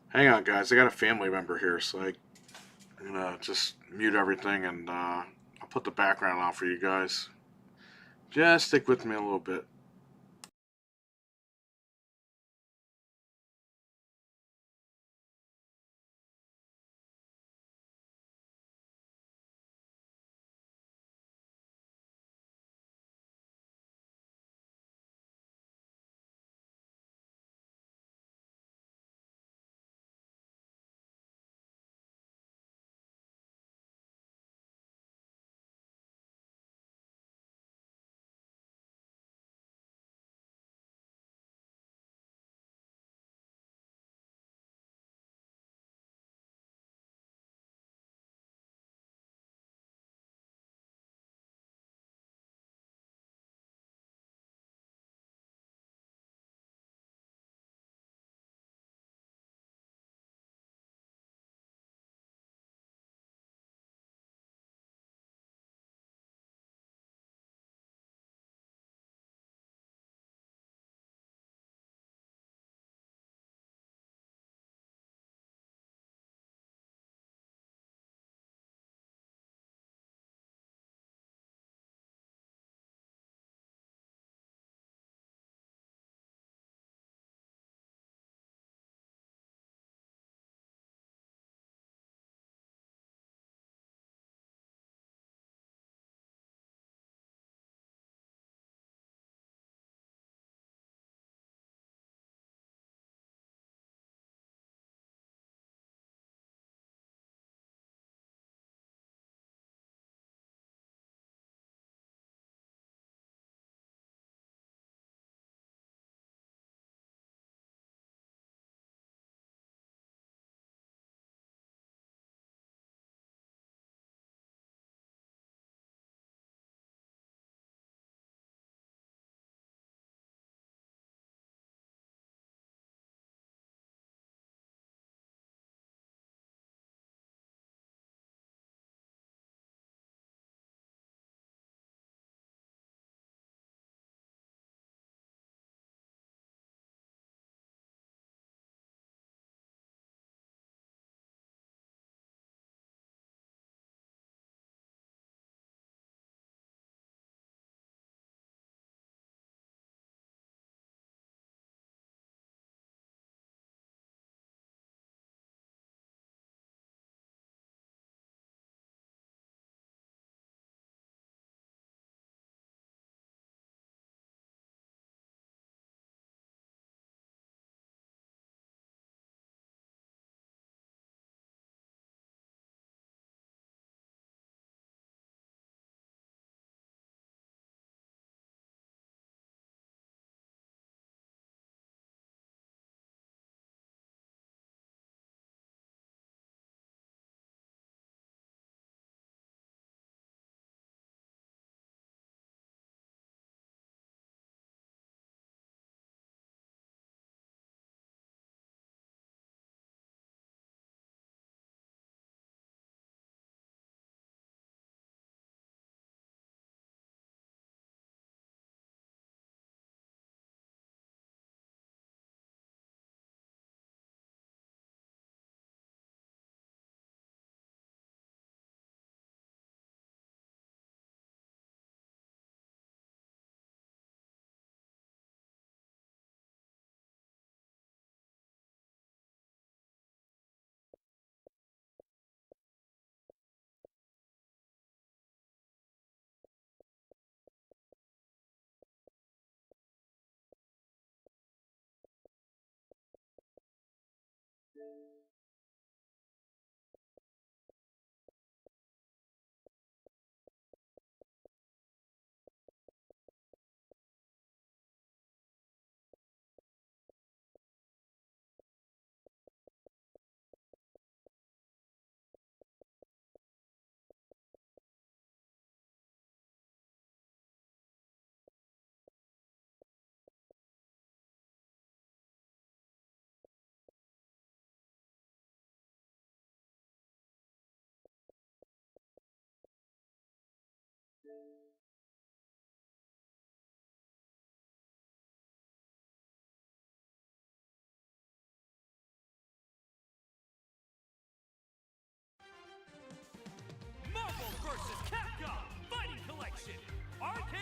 Hang on, guys. I got a family member here, so I'm gonna just mute everything and I'll put the background on for you guys. Just stick with me a little bit.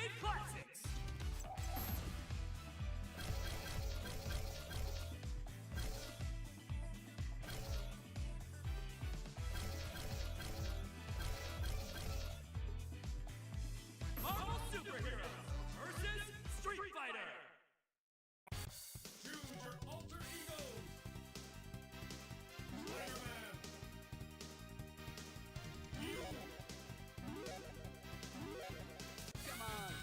Arcade Classics! Marvel Superheroes versus Street Fighter! Choose your alter egos! Spider-Man! Come on!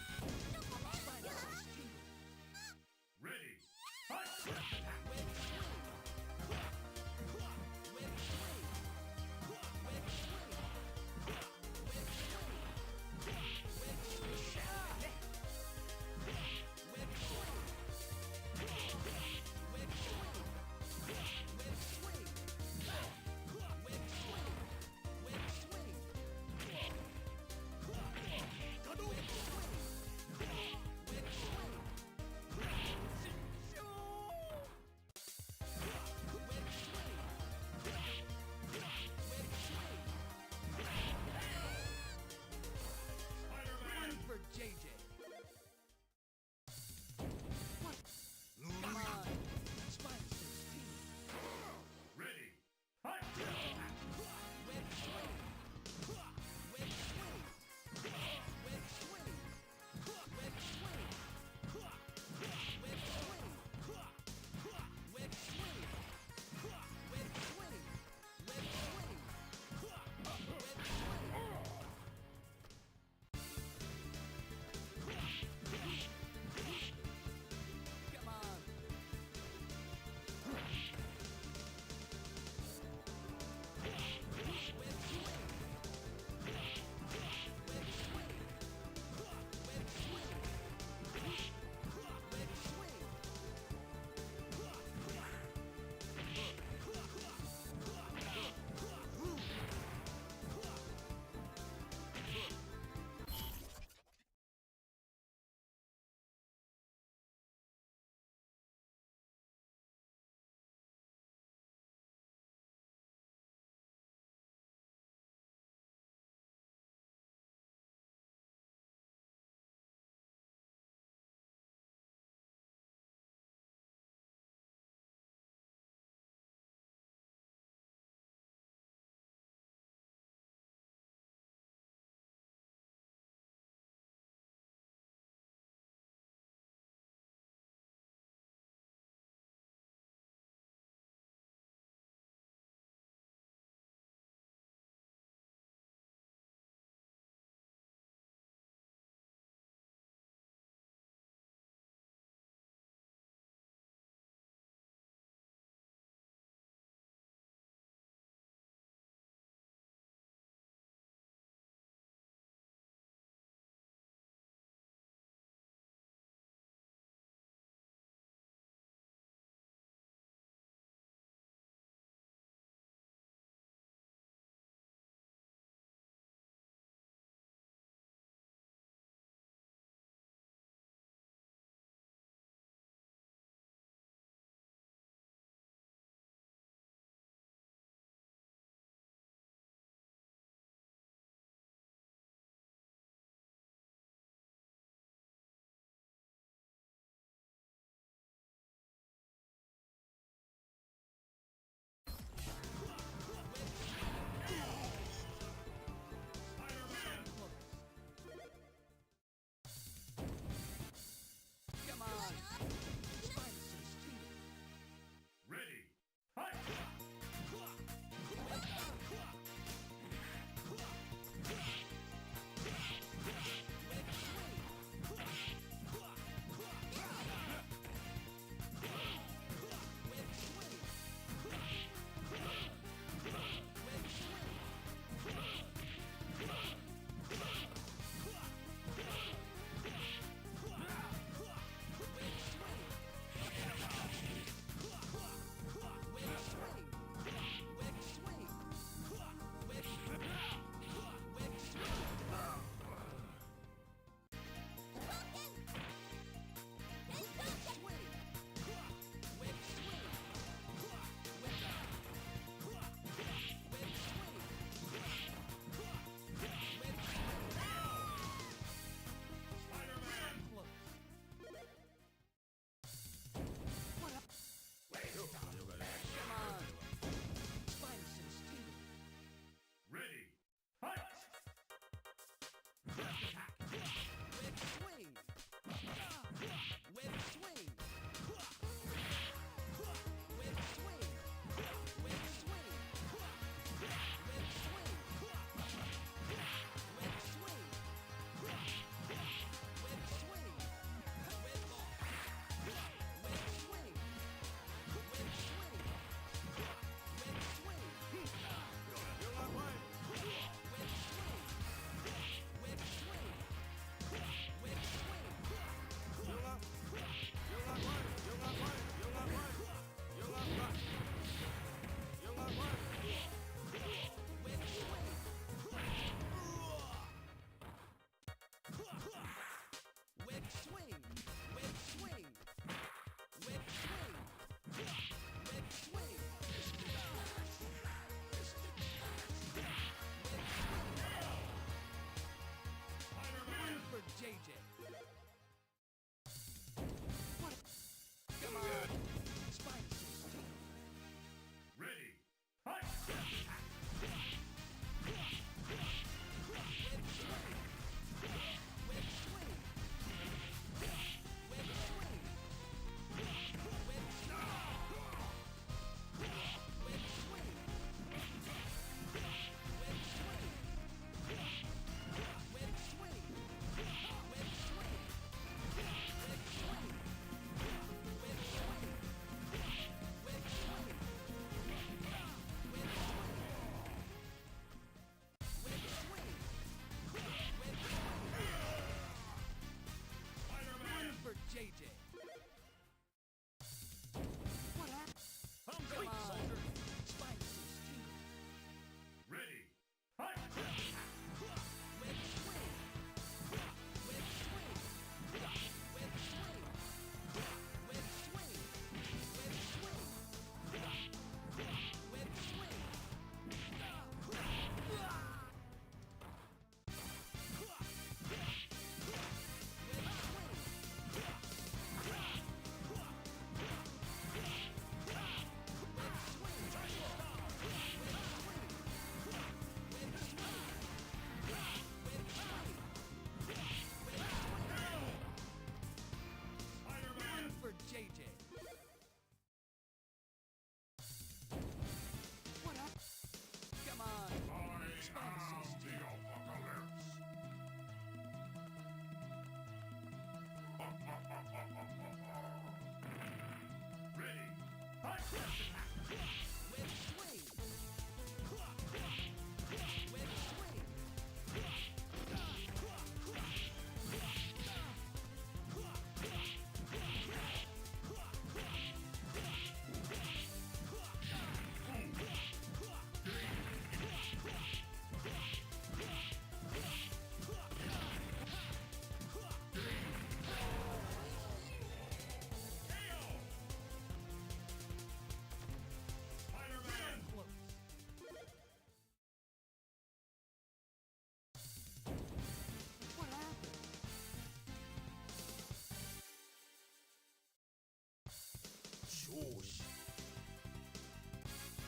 Whoosh.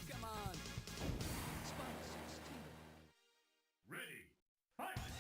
Come on. Ready. Fight.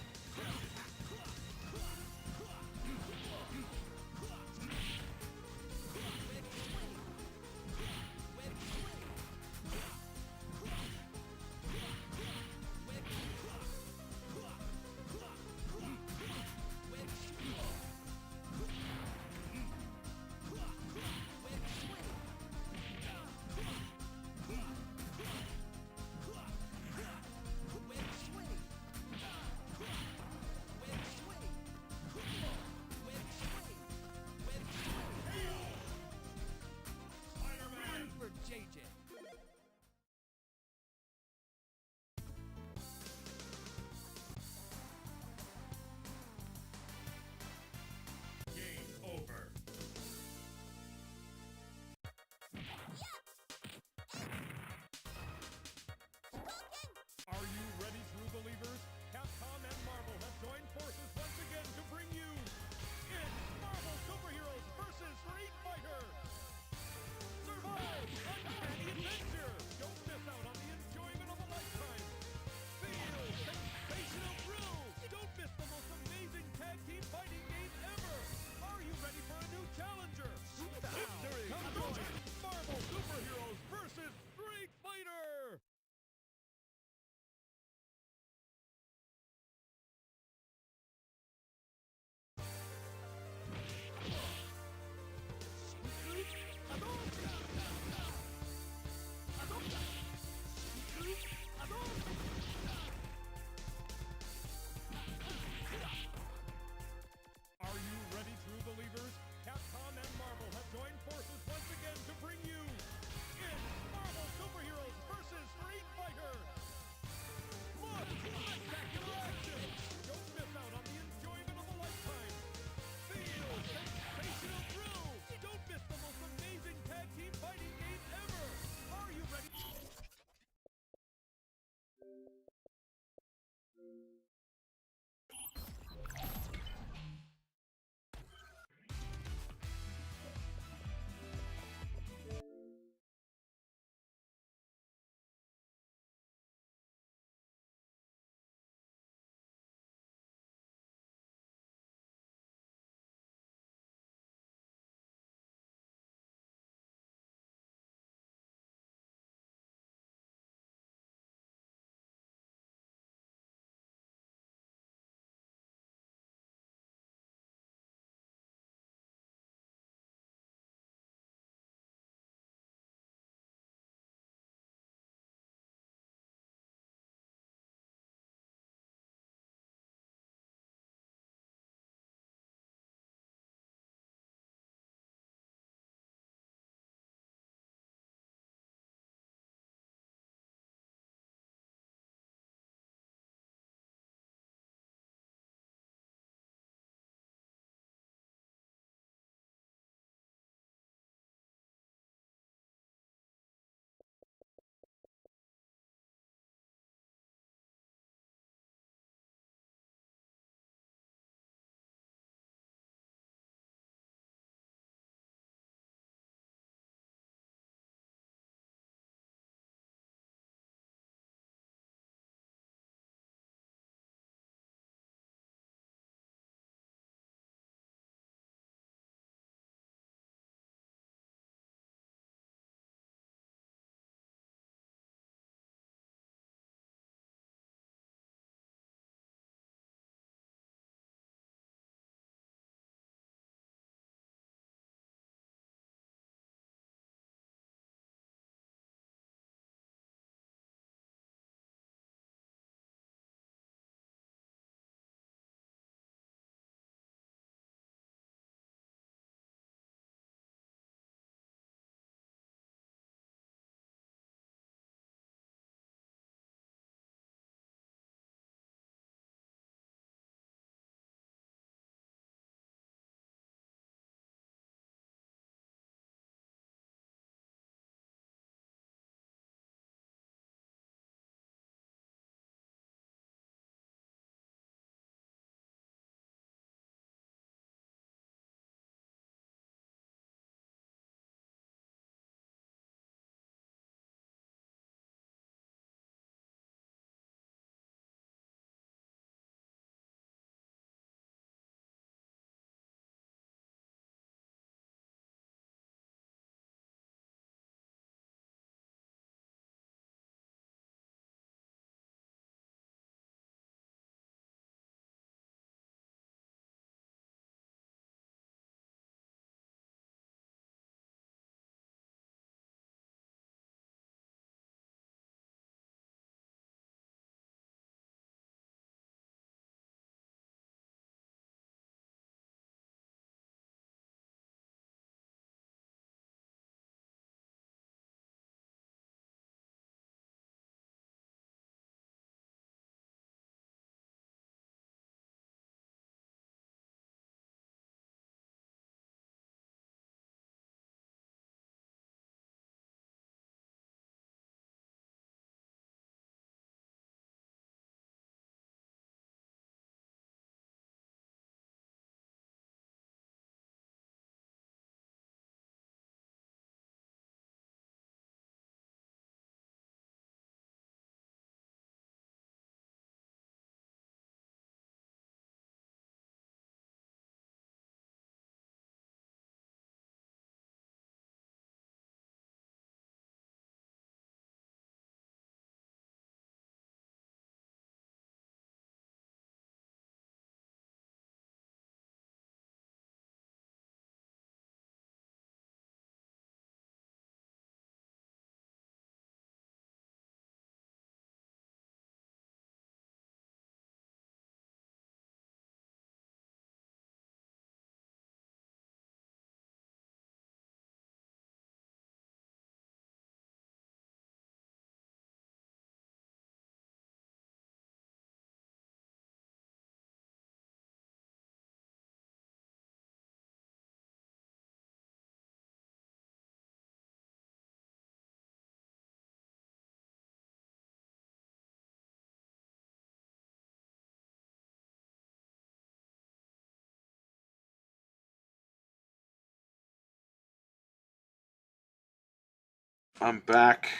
I'm back.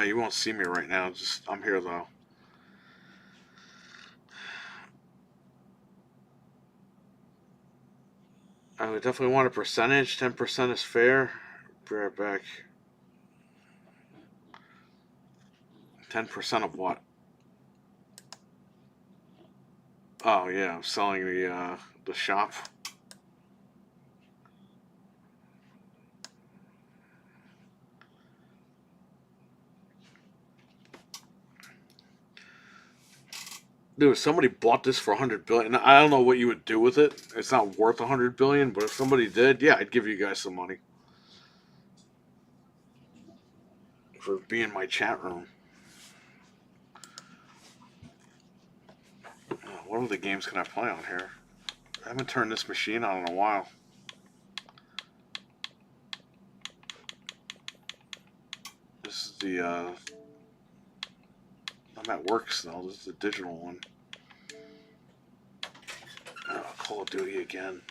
You won't see me right now. Just I'm here though. I would definitely want a percentage. 10% is fair. Be right back. 10% of what? Oh yeah, I'm selling the shop. Dude, if somebody bought this for 100 billion, I don't know what you would do with it. It's not worth 100 billion, but if somebody did, yeah, I'd give you guys some money for being in my chat room. What other games can I play on here? I haven't turned this machine on in a while. This is the I'm at work still. This is the digital one. Call of Duty again.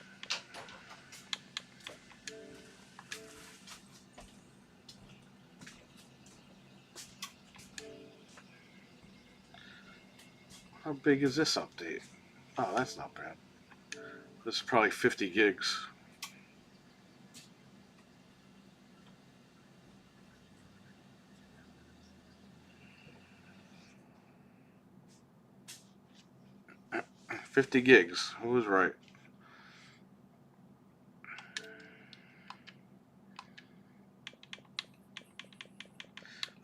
How big is this update? Oh, that's not bad. This is probably 50 gigs. $50. Who was right?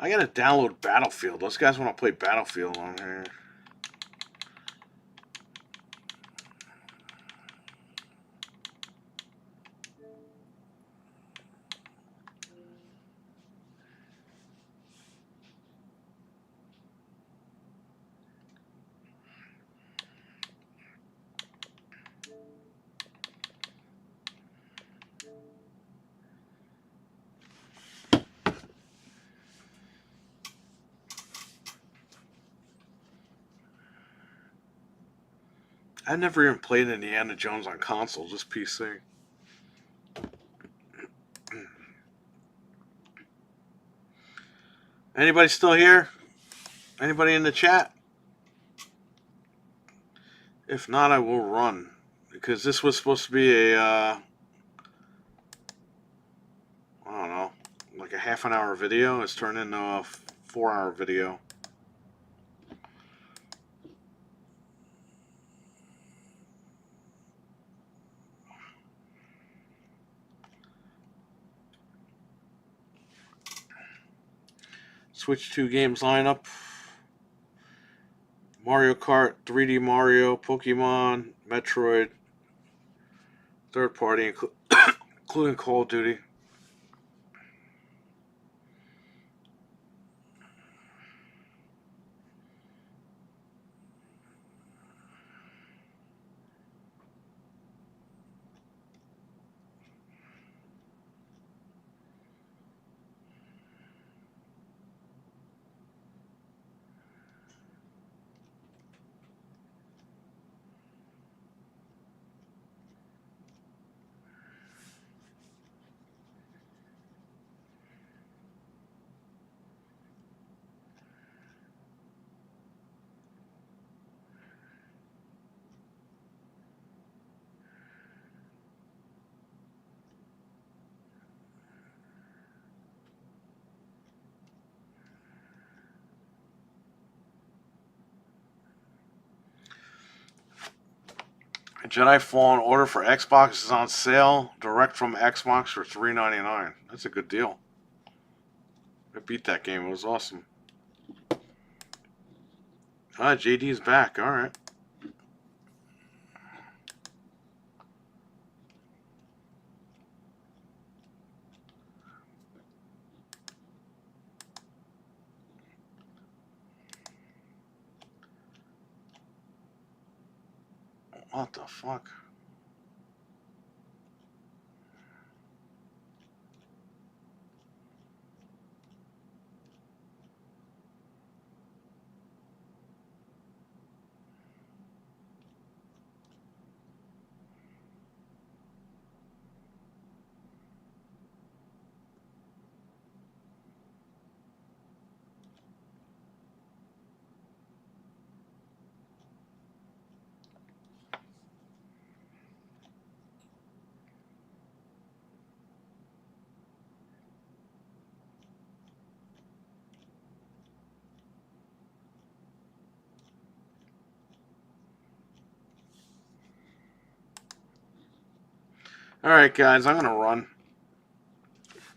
I gotta download Battlefield. Those guys want to play Battlefield on here. I never even played Indiana Jones on console, just PC. Anybody still here? Anybody in the chat? If not, I will run. Because this was supposed to be a, I don't know, like a half an hour video. It's turned into a 4-hour video. Switch 2 games lineup. Mario Kart, 3D Mario, Pokemon, Metroid, third party, including Call of Duty. Jedi Fallen Order for Xbox is on sale direct from Xbox for $3.99. That's a good deal. I beat that game. It was awesome. JD's back. All right. What the fuck? All right, guys, I'm gonna run.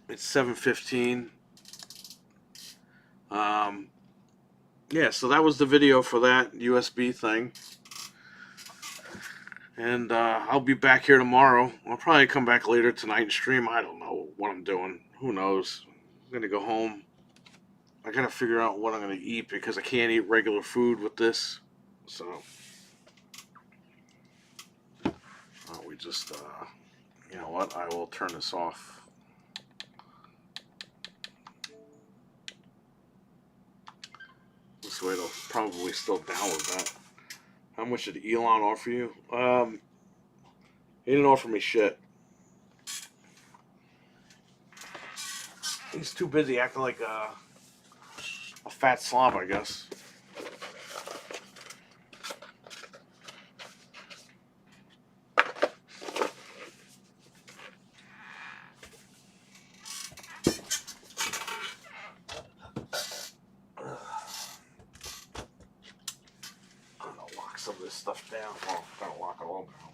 It's 7:15. Yeah, so that was the video for that USB thing. And I'll be back here tomorrow. I'll probably come back later tonight and stream. I don't know what I'm doing. Who knows? I'm going to go home. I got to figure out what I'm going to eat because I can't eat regular food with this. So, we just, you know what? I will turn this off. This way it'll probably still download that. How much did Elon offer you? He didn't offer me shit. He's too busy acting like a fat slob, I guess. I'm gonna lock some of this stuff down. Well, I'm gonna lock it all down.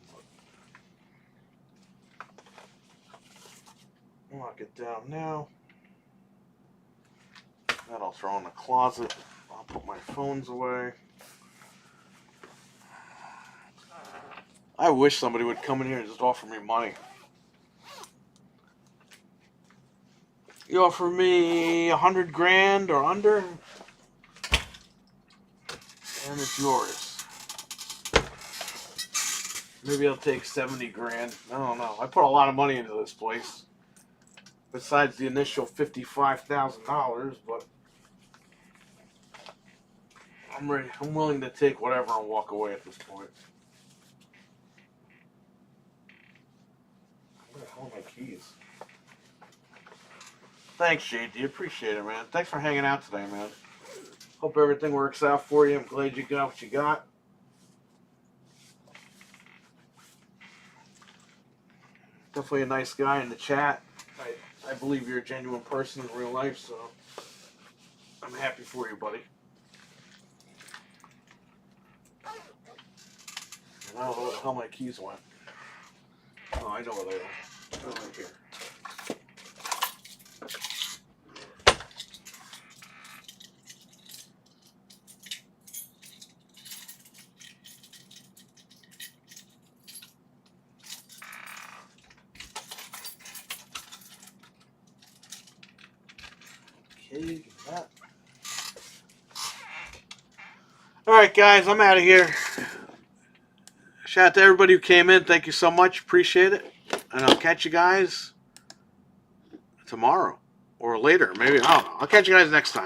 But lock it down now. That I'll throw in the closet. I'll put my phones away. I wish somebody would come in here and just offer me money. You offer me 100 grand or under, and it's yours. Maybe I'll take 70 grand. I don't know. I put a lot of money into this place. Besides the initial $55,000, but I'm ready. I'm willing to take whatever and walk away at this point. Where the hell are my keys? Thanks, JD. Appreciate it, man. Thanks for hanging out today, man. Hope everything works out for you. I'm glad you got what you got. Definitely a nice guy in the chat. I believe you're a genuine person in real life, so I'm happy for you, buddy. I don't know where the hell my keys went. Oh, I know where they are. They're right here. Okay, give me that. Alright, guys, I'm out of here. Shout out to everybody who came in. Thank you so much. Appreciate it. And I'll catch you guys tomorrow or later. Maybe. I don't know. I'll catch you guys next time.